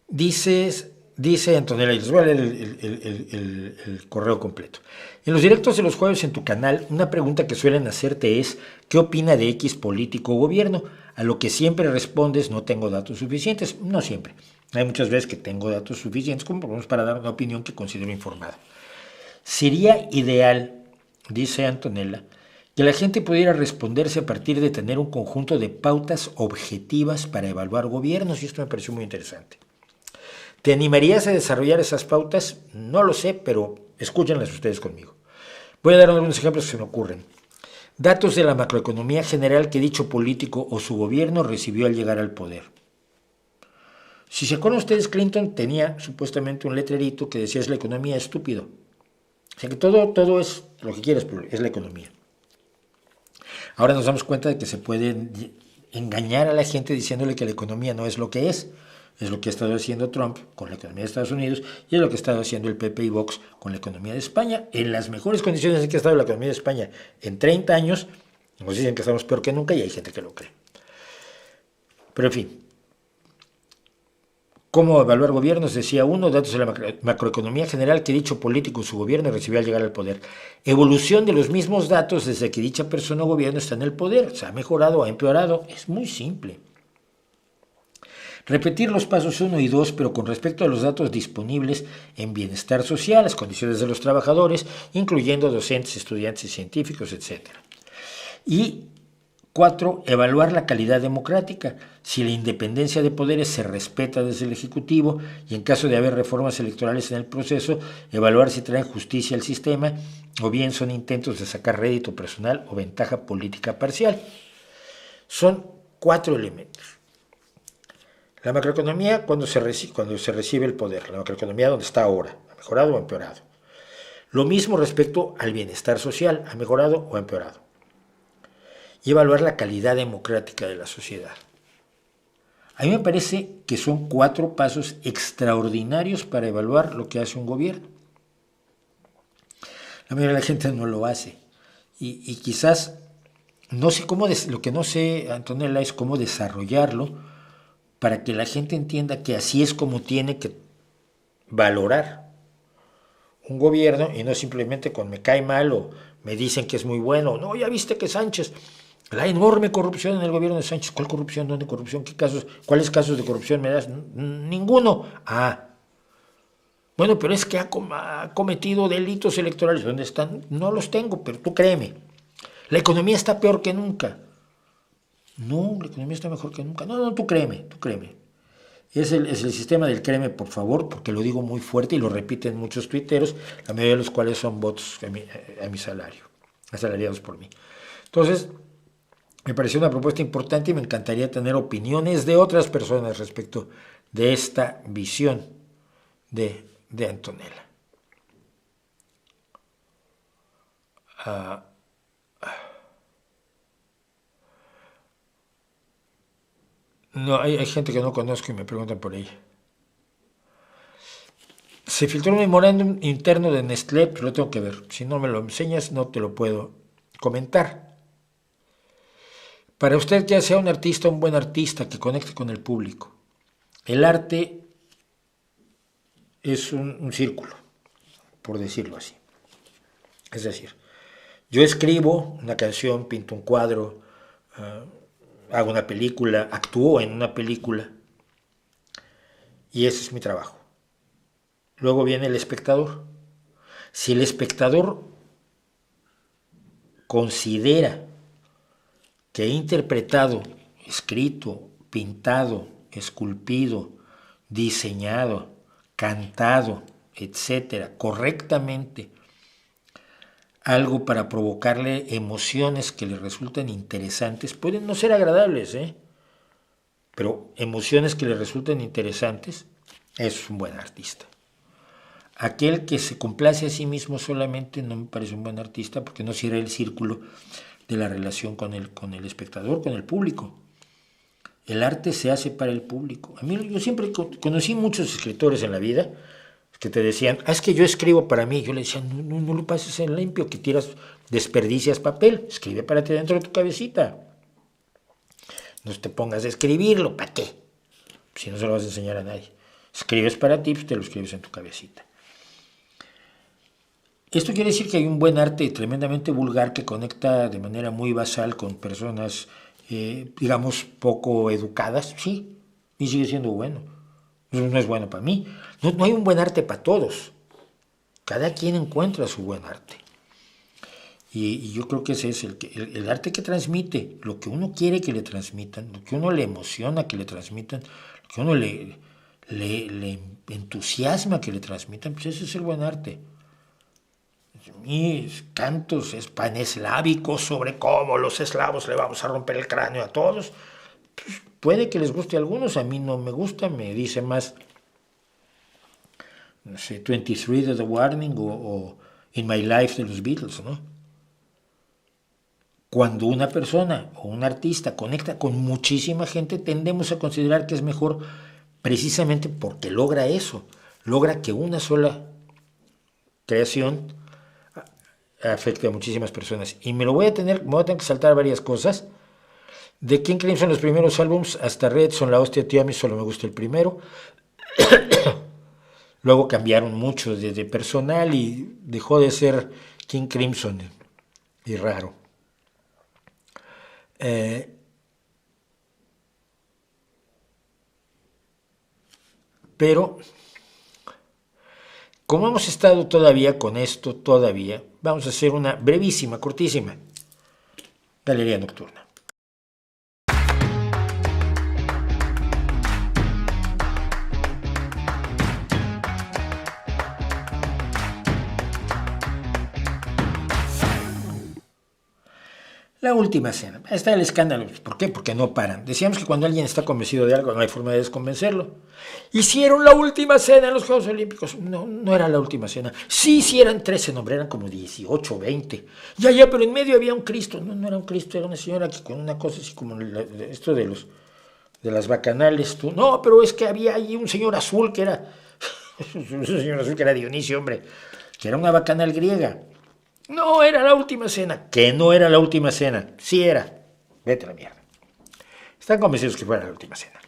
dice Antonella, y les voy a leer el correo completo. En los directos de los jueves en tu canal, una pregunta que suelen hacerte es, ¿qué opina de X político o gobierno? A lo que siempre respondes, no tengo datos suficientes. No siempre. Hay muchas veces que tengo datos suficientes como por lo menos para dar una opinión que considero informada. Sería ideal, dice Antonella, que la gente pudiera responderse a partir de tener un conjunto de pautas objetivas para evaluar gobiernos, y esto me pareció muy interesante. ¿Te animarías a desarrollar esas pautas? No lo sé, pero escúchenlas ustedes conmigo. Voy a dar algunos ejemplos que se me ocurren. Datos de la macroeconomía general que dicho político o su gobierno recibió al llegar al poder. Si se acuerdan ustedes, Clinton tenía supuestamente un letrerito que decía es la economía estúpido. O sea que todo es lo que quieres, pero es la economía. Ahora nos damos cuenta de que se puede engañar a la gente diciéndole que la economía no es lo que es. Es lo que ha estado haciendo Trump con la economía de Estados Unidos y es lo que ha estado haciendo el PP y Vox con la economía de España. En las mejores condiciones en que ha estado la economía de España en 30 años, nos dicen que estamos peor que nunca y hay gente que lo cree. Pero en fin, ¿cómo evaluar gobiernos? Decía uno, datos de la macroeconomía general que dicho político o su gobierno recibió al llegar al poder. Evolución de los mismos datos desde que dicha persona o gobierno está en el poder. ¿Se ha mejorado o ha empeorado? Es muy simple. Repetir los pasos 1 y 2, pero con respecto a los datos disponibles en bienestar social, las condiciones de los trabajadores, incluyendo docentes, estudiantes y científicos, etc. Y 4. Evaluar la calidad democrática, si la independencia de poderes se respeta desde el Ejecutivo y en caso de haber reformas electorales en el proceso, evaluar si traen justicia al sistema o bien son intentos de sacar rédito personal o ventaja política parcial. Son 4 elementos. La macroeconomía cuando se recibe el poder, la macroeconomía donde está ahora, ¿ha mejorado o empeorado? Lo mismo respecto al bienestar social, ¿ha mejorado o empeorado? Y evaluar la calidad democrática de la sociedad. A mí me parece que son 4 pasos extraordinarios para evaluar lo que hace un gobierno. La mayoría de la gente no lo hace. Y quizás, no sé cómo, lo que no sé, Antonella, es cómo desarrollarlo, para que la gente entienda que así es como tiene que valorar un gobierno y no simplemente con me cae mal o me dicen que es muy bueno. No, ya viste que Sánchez, la enorme corrupción en el gobierno de Sánchez. ¿Cuál corrupción? ¿Dónde corrupción? ¿Qué casos? ¿Cuáles casos de corrupción me das? Ninguno. Bueno, pero es que ha cometido delitos electorales. ¿Dónde están? No los tengo, pero tú créeme. La economía está peor que nunca. No, la economía está mejor que nunca. No, tú créeme, tú créeme. Es el sistema del créeme, por favor, porque lo digo muy fuerte y lo repiten muchos tuiteros, la mayoría de los cuales son bots a mi salario, asalariados por mí. Entonces, me pareció una propuesta importante y me encantaría tener opiniones de otras personas respecto de esta visión de Antonella. No, hay gente que no conozco y me preguntan por ella. Se filtró un memorándum interno de Nestlé, pero lo tengo que ver. Si no me lo enseñas, no te lo puedo comentar. Para usted, ya sea un artista o un buen artista que conecte con el público, el arte es un círculo, por decirlo así. Es decir, yo escribo una canción, pinto un cuadro, hago una película, actúo en una película, y ese es mi trabajo. Luego viene el espectador. Si el espectador considera que he interpretado, escrito, pintado, esculpido, diseñado, cantado, etcétera, correctamente, algo para provocarle emociones que le resultan interesantes, pueden no ser agradables, pero emociones que le resultan interesantes, es un buen artista. Aquel que se complace a sí mismo solamente no me parece un buen artista porque no cierra el círculo de la relación con el espectador, con el público. El arte se hace para el público. A mí, yo siempre conocí muchos escritores en la vida que te decían, es que yo escribo para mí. Yo le decía, no lo pases en limpio, que tiras, desperdicias papel, escribe para ti dentro de tu cabecita. No te pongas a escribirlo, ¿para qué? Si no se lo vas a enseñar a nadie. Escribes para ti, pues te lo escribes en tu cabecita. Esto quiere decir que hay un buen arte tremendamente vulgar que conecta de manera muy basal con personas, digamos, poco educadas, sí, y sigue siendo bueno. No es bueno para mí. No hay un buen arte para todos. Cada quien encuentra su buen arte. Y yo creo que ese es el arte que transmite, lo que uno quiere que le transmitan, lo que uno le emociona que le transmitan, lo que uno le entusiasma que le transmitan, pues ese es el buen arte. Mis cantos paneslábicos sobre cómo los eslavos le vamos a romper el cráneo a todos, pues puede que les guste a algunos, a mí no me gusta, me dice más, no sé, 23 de The Warning o In My Life de los Beatles, ¿no? Cuando una persona o un artista conecta con muchísima gente, tendemos a considerar que es mejor precisamente porque logra eso, logra que una sola creación afecte a muchísimas personas. Y me voy a tener que saltar varias cosas. De King Crimson, los primeros álbums, hasta Red son la hostia, tío, a mí solo me gusta el primero. Luego cambiaron mucho de personal y dejó de ser King Crimson y raro. Pero como hemos estado todavía con esto, vamos a hacer una brevísima, cortísima galería nocturna. La última cena. Está el escándalo. ¿Por qué? Porque no paran. Decíamos que cuando alguien está convencido de algo no hay forma de desconvencerlo. Hicieron la última cena en los Juegos Olímpicos. No era la última cena. Sí, eran 13, no, eran como 18, 20. Ya, pero en medio había un Cristo. No era un Cristo, era una señora que con una cosa así como esto de las bacanales. No, pero es que había ahí un señor azul que era... un señor azul que era Dionisio, hombre. Que era una bacanal griega. No era la última cena. Que no era la última cena. Sí era. Vete a la mierda. Están convencidos que fuera la última cena.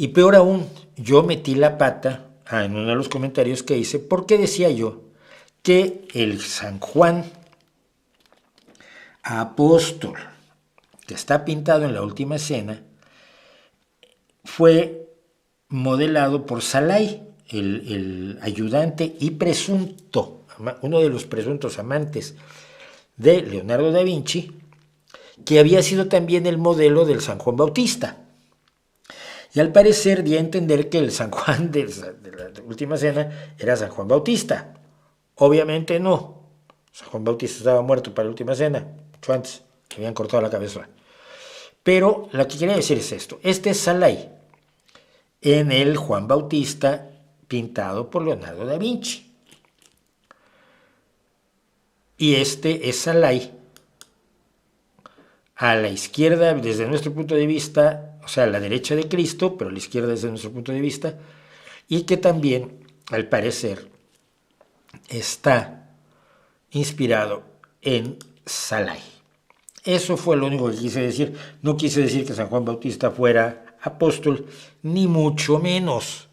Y peor aún, yo metí la pata en uno de los comentarios que hice, porque decía yo que el San Juan apóstol, que está pintado en la Última Cena, fue modelado por Salai, el ayudante y presunto, uno de los presuntos amantes de Leonardo da Vinci, que había sido también el modelo del San Juan Bautista. Y al parecer di a entender que el San Juan de la Última Cena era San Juan Bautista. Obviamente no. San Juan Bautista estaba muerto para la Última Cena, mucho antes, le habían cortado la cabeza. Pero lo que quería decir es esto. Este es Salai en el Juan Bautista pintado por Leonardo da Vinci. Y este es Salai a la izquierda, desde nuestro punto de vista, o sea, a la derecha de Cristo, pero a la izquierda desde nuestro punto de vista, y que también, al parecer, está inspirado en Salai. Eso fue lo único que quise decir. No quise decir que San Juan Bautista fuera apóstol, ni mucho menos.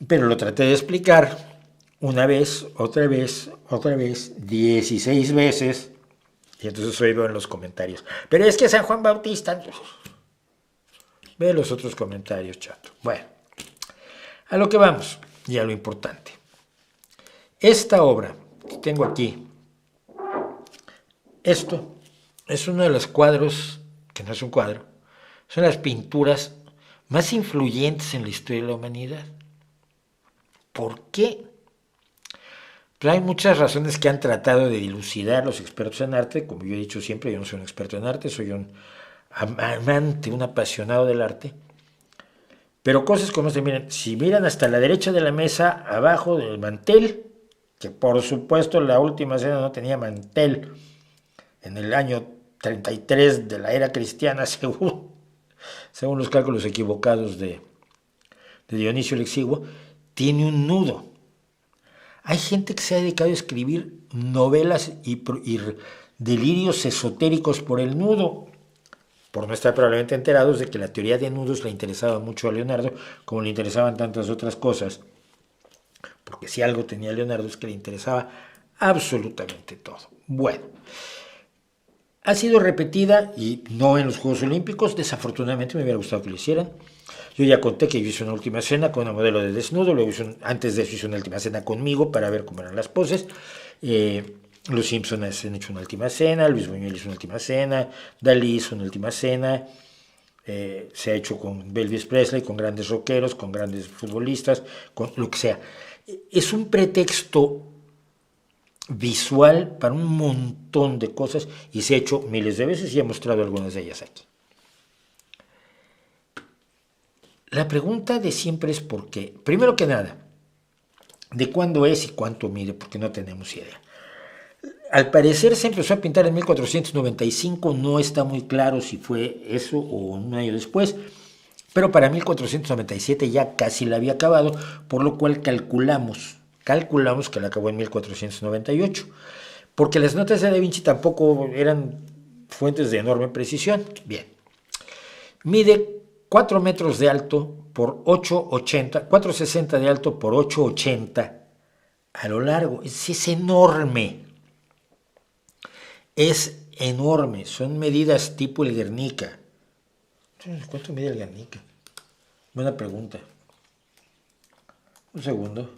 Pero lo traté de explicar una vez, otra vez, 16 veces, y entonces hoy veo en los comentarios. Pero es que San Juan Bautista... Ve los otros comentarios, chato. Bueno, a lo que vamos y a lo importante. Esta obra que tengo aquí, esto es uno de los cuadros, que no es un cuadro, son las pinturas más influyentes en la historia de la humanidad. ¿Por qué? Pero hay muchas razones que han tratado de dilucidar los expertos en arte. Como yo he dicho siempre, yo no soy un experto en arte, soy un amante, un apasionado del arte. Pero cosas como esta, miren, si miran hasta la derecha de la mesa, abajo del mantel, que por supuesto la Última Cena no tenía mantel en el año 33 de la era cristiana, según los cálculos equivocados de Dionisio el Exiguo, tiene un nudo. Hay gente que se ha dedicado a escribir novelas y delirios esotéricos por el nudo, por no estar probablemente enterados de que la teoría de nudos le interesaba mucho a Leonardo, como le interesaban tantas otras cosas, porque si algo tenía Leonardo es que le interesaba absolutamente todo. Bueno, ha sido repetida y no en los Juegos Olímpicos, desafortunadamente me hubiera gustado que lo hicieran. Yo ya conté que yo hice una Última Cena con una modelo de desnudo, luego antes de eso hice una Última Cena conmigo para ver cómo eran las poses. Los Simpsons han hecho una Última Cena, Luis Buñuel hizo una Última Cena, Dalí hizo una Última Cena, se ha hecho con Elvis Presley, con grandes rockeros, con grandes futbolistas, con lo que sea. Es un pretexto visual para un montón de cosas y se ha hecho miles de veces y he mostrado algunas de ellas aquí. La pregunta de siempre es por qué. Primero que nada, de cuándo es y cuánto mide, porque no tenemos idea. Al parecer se empezó a pintar en 1495, no está muy claro si fue eso o un año después, pero para 1497 ya casi la había acabado, por lo cual calculamos que la acabó en 1498, porque las notas de Da Vinci tampoco eran fuentes de enorme precisión. Bien, mide 4 metros de alto por 8,80, 4,60 de alto por 8,80 a lo largo. Es enorme. Es enorme. Son medidas tipo el Guernica. ¿Cuánto mide el Guernica? Buena pregunta. Un segundo.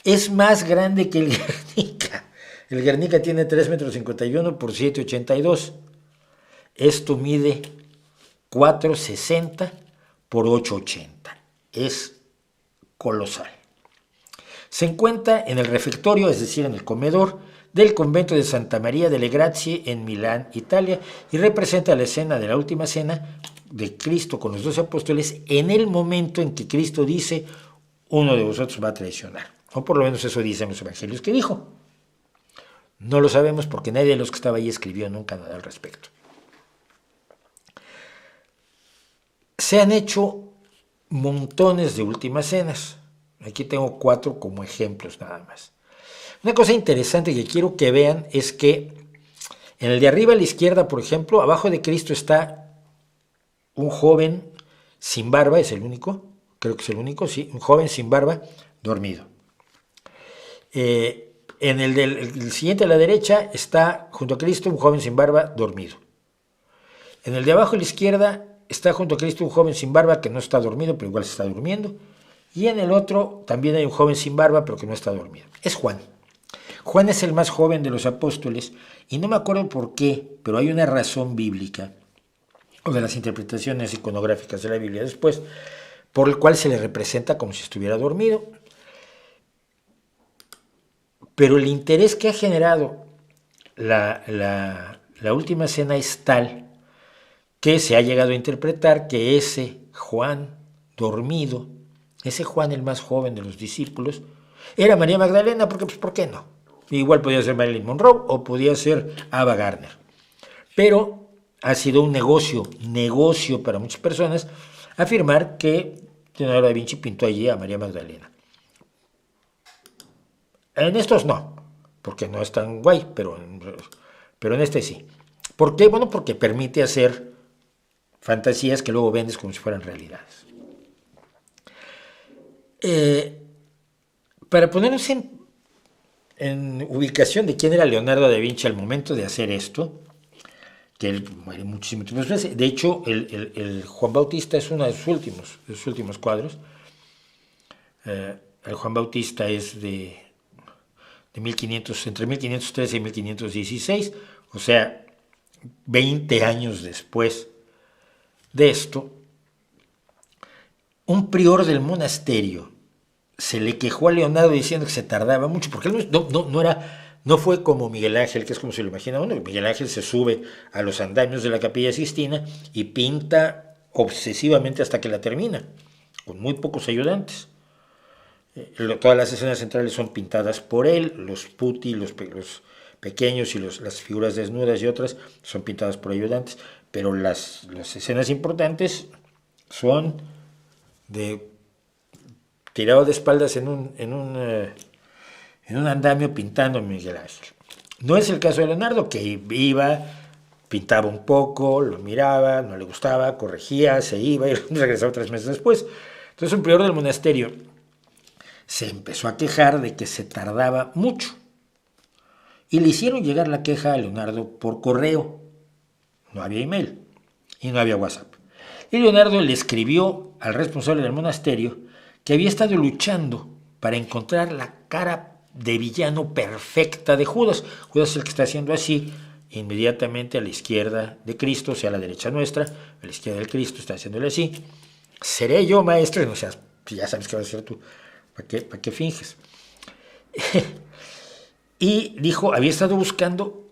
Es más grande que el Guernica. El Guernica tiene 3,51 metros por 7,82. Esto mide 4,60 por 8,80. Es colosal. Se encuentra en el refectorio, es decir, en el comedor del convento de Santa María delle Grazie en Milán, Italia, y representa la escena de la Última Cena de Cristo con los 12 apóstoles en el momento en que Cristo dice: uno de vosotros va a traicionar. O por lo menos eso dicen los evangelios que dijo. No lo sabemos porque nadie de los que estaba ahí escribió nunca nada al respecto. Se han hecho montones de Últimas Cenas. Aquí tengo 4 como ejemplos nada más. Una cosa interesante que quiero que vean es que En el de arriba a la izquierda, por ejemplo, abajo de Cristo está un joven sin barba, es el único, creo que es el único, sí, un joven sin barba, dormido. En el siguiente a la derecha está junto a Cristo un joven sin barba, dormido. En el de abajo a la izquierda está junto a Cristo un joven sin barba que no está dormido, pero igual se está durmiendo. Y en el otro también hay un joven sin barba, pero que no está dormido. Es Juan. Juan es el más joven de los apóstoles y no me acuerdo por qué, pero hay una razón bíblica o de las interpretaciones iconográficas de la Biblia después, por el cual se le representa como si estuviera dormido. Pero el interés que ha generado la última cena es tal que se ha llegado a interpretar que ese Juan dormido, ese Juan el más joven de los discípulos, era María Magdalena, porque pues ¿por qué no? Igual podía ser Marilyn Monroe o podía ser Ava Gardner. Pero ha sido un negocio para muchas personas afirmar que Leonardo da Vinci pintó allí a María Magdalena. En estos no, porque no es tan guay, pero en este sí. ¿Por qué? Bueno, porque permite hacer fantasías que luego vendes como si fueran realidades. Para ponernos en ubicación de quién era Leonardo da Vinci al momento de hacer esto, que él muere muchísimo tiempo después. De hecho, el Juan Bautista es uno de sus últimos cuadros. El Juan Bautista es de 1500, entre 1513 y 1516, o sea, 20 años después de esto. Un prior del monasterio se le quejó a Leonardo diciendo que se tardaba mucho, porque él no fue como Miguel Ángel, que es como se lo imagina uno. Miguel Ángel se sube a los andamios de la Capilla Sixtina y pinta obsesivamente hasta que la termina, con muy pocos ayudantes. Todas las escenas centrales son pintadas por él, los putti, los pequeños y las figuras desnudas y otras son pintadas por ayudantes, pero las escenas importantes son tirado de espaldas en un andamio pintando a Miguel Ángel. No es el caso de Leonardo, que iba, pintaba un poco, lo miraba, no le gustaba, corregía, se iba y regresaba 3 meses después. Entonces un prior del monasterio se empezó a quejar de que se tardaba mucho y le hicieron llegar la queja a Leonardo por correo. No había email y no había WhatsApp. Y Leonardo le escribió al responsable del monasterio que había estado luchando para encontrar la cara de villano perfecta de Judas. Judas es el que está haciendo así, inmediatamente a la izquierda de Cristo, o sea, a la derecha nuestra, a la izquierda del Cristo, está haciéndole así. Seré yo, maestro, y no seas, ya sabes que vas a ser tú, ¿para qué finges? Y dijo, había estado buscando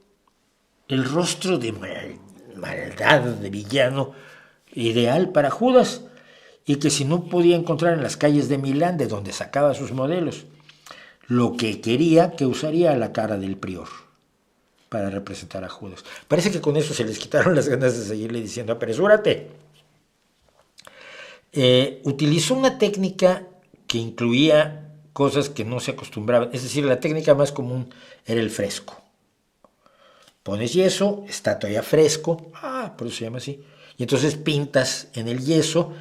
el rostro de maldad, de villano ideal para Judas, y que si no podía encontrar en las calles de Milán, de donde sacaba sus modelos, lo que quería, que usaría la cara del prior para representar a Judas. Parece que con eso se les quitaron las ganas de seguirle diciendo, apresúrate. Utilizó una técnica que incluía cosas que no se acostumbraban, es decir, la técnica más común era el fresco. Pones yeso, está todavía fresco, por eso se llama así, y entonces pintas en el yeso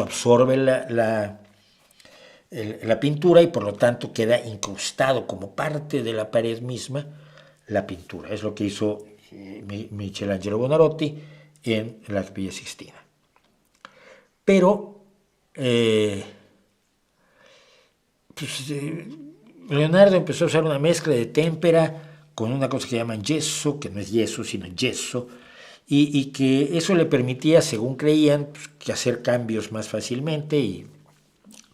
absorbe la pintura y por lo tanto queda incrustado como parte de la pared misma la pintura. Es lo que hizo Michelangelo Buonarroti en la Capilla Sixtina. Pero Leonardo empezó a usar una mezcla de témpera con una cosa que llaman yeso, que no es yeso, sino yeso, y que eso le permitía, según creían, que hacer cambios más fácilmente y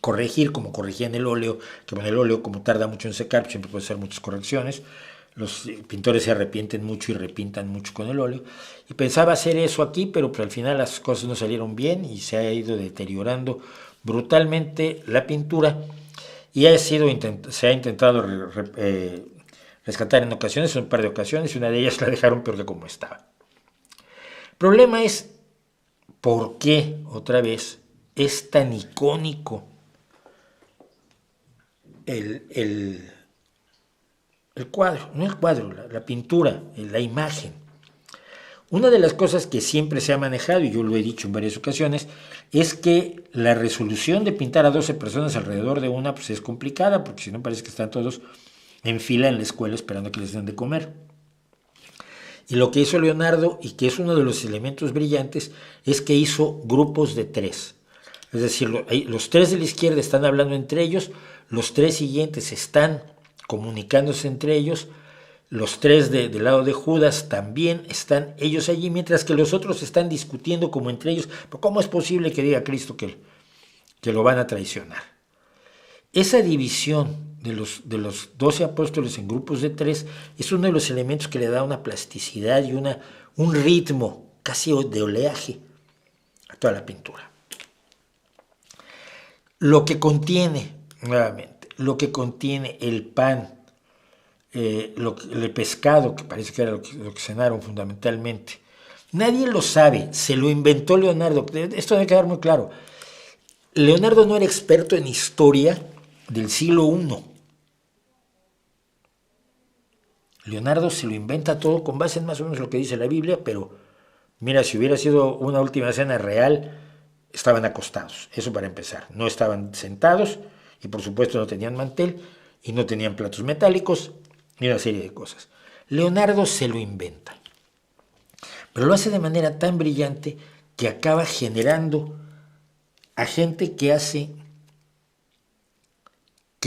corregir como corregían el óleo, que con el óleo, como tarda mucho en secar, siempre puede hacer muchas correcciones. Los pintores se arrepienten mucho y repintan mucho con el óleo. Y pensaba hacer eso aquí, pero al final las cosas no salieron bien y se ha ido deteriorando brutalmente la pintura. Y se ha intentado rescatar en ocasiones, un par de ocasiones, y una de ellas la dejaron peor que como estaba. El problema es por qué, otra vez, es tan icónico el cuadro, no el cuadro, la pintura, la imagen. Una de las cosas que siempre se ha manejado, y yo lo he dicho en varias ocasiones, es que la resolución de pintar a 12 personas alrededor de una pues es complicada, porque si no parece que están todos en fila en la escuela esperando a que les den de comer. Y lo que hizo Leonardo, y que es uno de los elementos brillantes, es que hizo grupos de 3. Es decir, los 3 de la izquierda están hablando entre ellos, los 3 siguientes están comunicándose entre ellos, los 3 del lado de Judas también están ellos allí, mientras que los otros están discutiendo como entre ellos, ¿cómo es posible que diga Cristo que lo van a traicionar? Esa división de los 12 apóstoles en grupos de 3 es uno de los elementos que le da una plasticidad y un ritmo casi de oleaje a toda la pintura. Lo que contiene, nuevamente, lo que contiene el pan, el pescado, que parece que era lo que cenaron fundamentalmente, nadie lo sabe, se lo inventó Leonardo. Esto debe quedar muy claro. Leonardo no era experto en historia del siglo I. Leonardo se lo inventa todo con base en más o menos lo que dice la Biblia, pero mira, si hubiera sido una última cena real, estaban acostados, eso para empezar, no estaban sentados y por supuesto no tenían mantel y no tenían platos metálicos y una serie de cosas. Leonardo se lo inventa, pero lo hace de manera tan brillante que acaba generando a gente que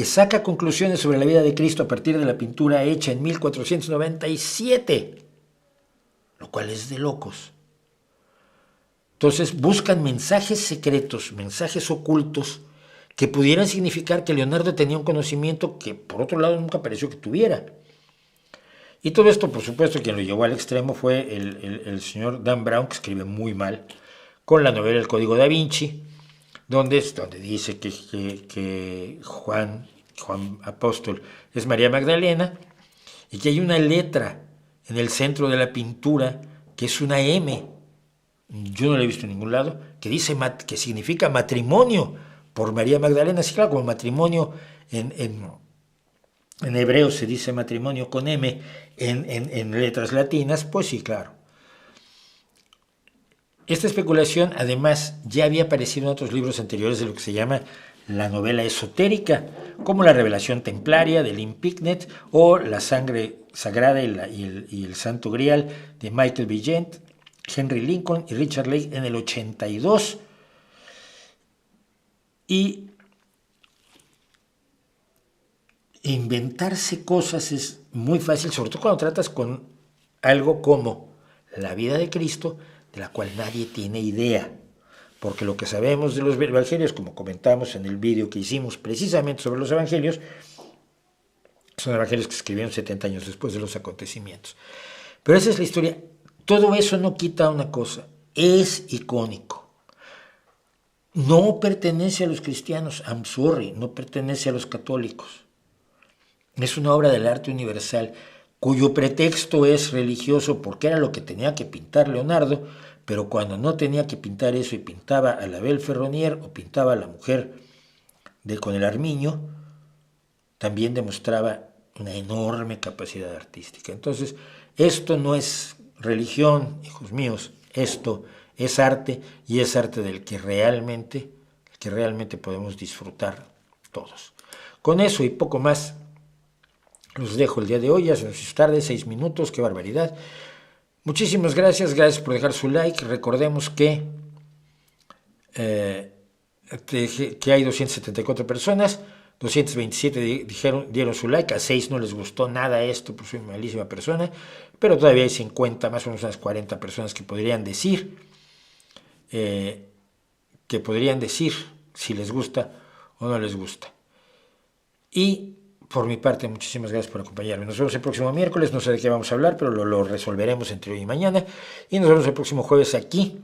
saca conclusiones sobre la vida de Cristo a partir de la pintura hecha en 1497, lo cual es de locos. Entonces buscan mensajes secretos, mensajes ocultos, que pudieran significar que Leonardo tenía un conocimiento que por otro lado nunca pareció que tuviera. Y todo esto, por supuesto, quien lo llevó al extremo fue el señor Dan Brown, que escribe muy mal, con la novela El Código da Vinci, donde dice que Juan Apóstol es María Magdalena, y que hay una letra en el centro de la pintura que es una M. Yo no la he visto en ningún lado, que dice que significa matrimonio por María Magdalena. Sí, claro, como matrimonio en hebreo se dice matrimonio con M, en letras latinas, pues sí, claro. Esta especulación, además, ya había aparecido en otros libros anteriores de lo que se llama la novela esotérica, como la Revelación Templaria de Lynn Picknett o La Sangre Sagrada y el Santo Grial de Michael Vigent, Henry Lincoln y Richard Lake en el 82. Y inventarse cosas es muy fácil, sobre todo cuando tratas con algo como la vida de Cristo, de la cual nadie tiene idea. Porque lo que sabemos de los evangelios, como comentamos en el vídeo que hicimos precisamente sobre los evangelios, son evangelios que se escribieron 70 años después de los acontecimientos. Pero esa es la historia. Todo eso no quita una cosa, es icónico. No pertenece a los cristianos, I'm sorry, no pertenece a los católicos. Es una obra del arte universal, cuyo pretexto es religioso porque era lo que tenía que pintar Leonardo, pero cuando no tenía que pintar eso y pintaba a la Belle Ferronnier o pintaba a la mujer con el armiño, también demostraba una enorme capacidad artística. Entonces, esto no es religión, hijos míos, esto es arte, y es arte del que realmente podemos disfrutar todos. Con eso y poco más, los dejo el día de hoy. Ya se nos hizo tarde, 6 minutos, qué barbaridad. Muchísimas gracias por dejar su like. Recordemos que hay 274 personas, 227 dieron su like, a 6 no les gustó nada esto, pues soy una malísima persona, pero todavía hay 50, más o menos unas 40 personas que podrían decir si les gusta o no les gusta. Y por mi parte, muchísimas gracias por acompañarme. Nos vemos el próximo miércoles, no sé de qué vamos a hablar, pero lo resolveremos entre hoy y mañana. Y nos vemos el próximo jueves aquí,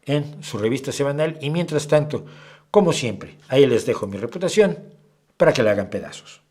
en su revista semanal. Y mientras tanto, como siempre, ahí les dejo mi reputación para que la hagan pedazos.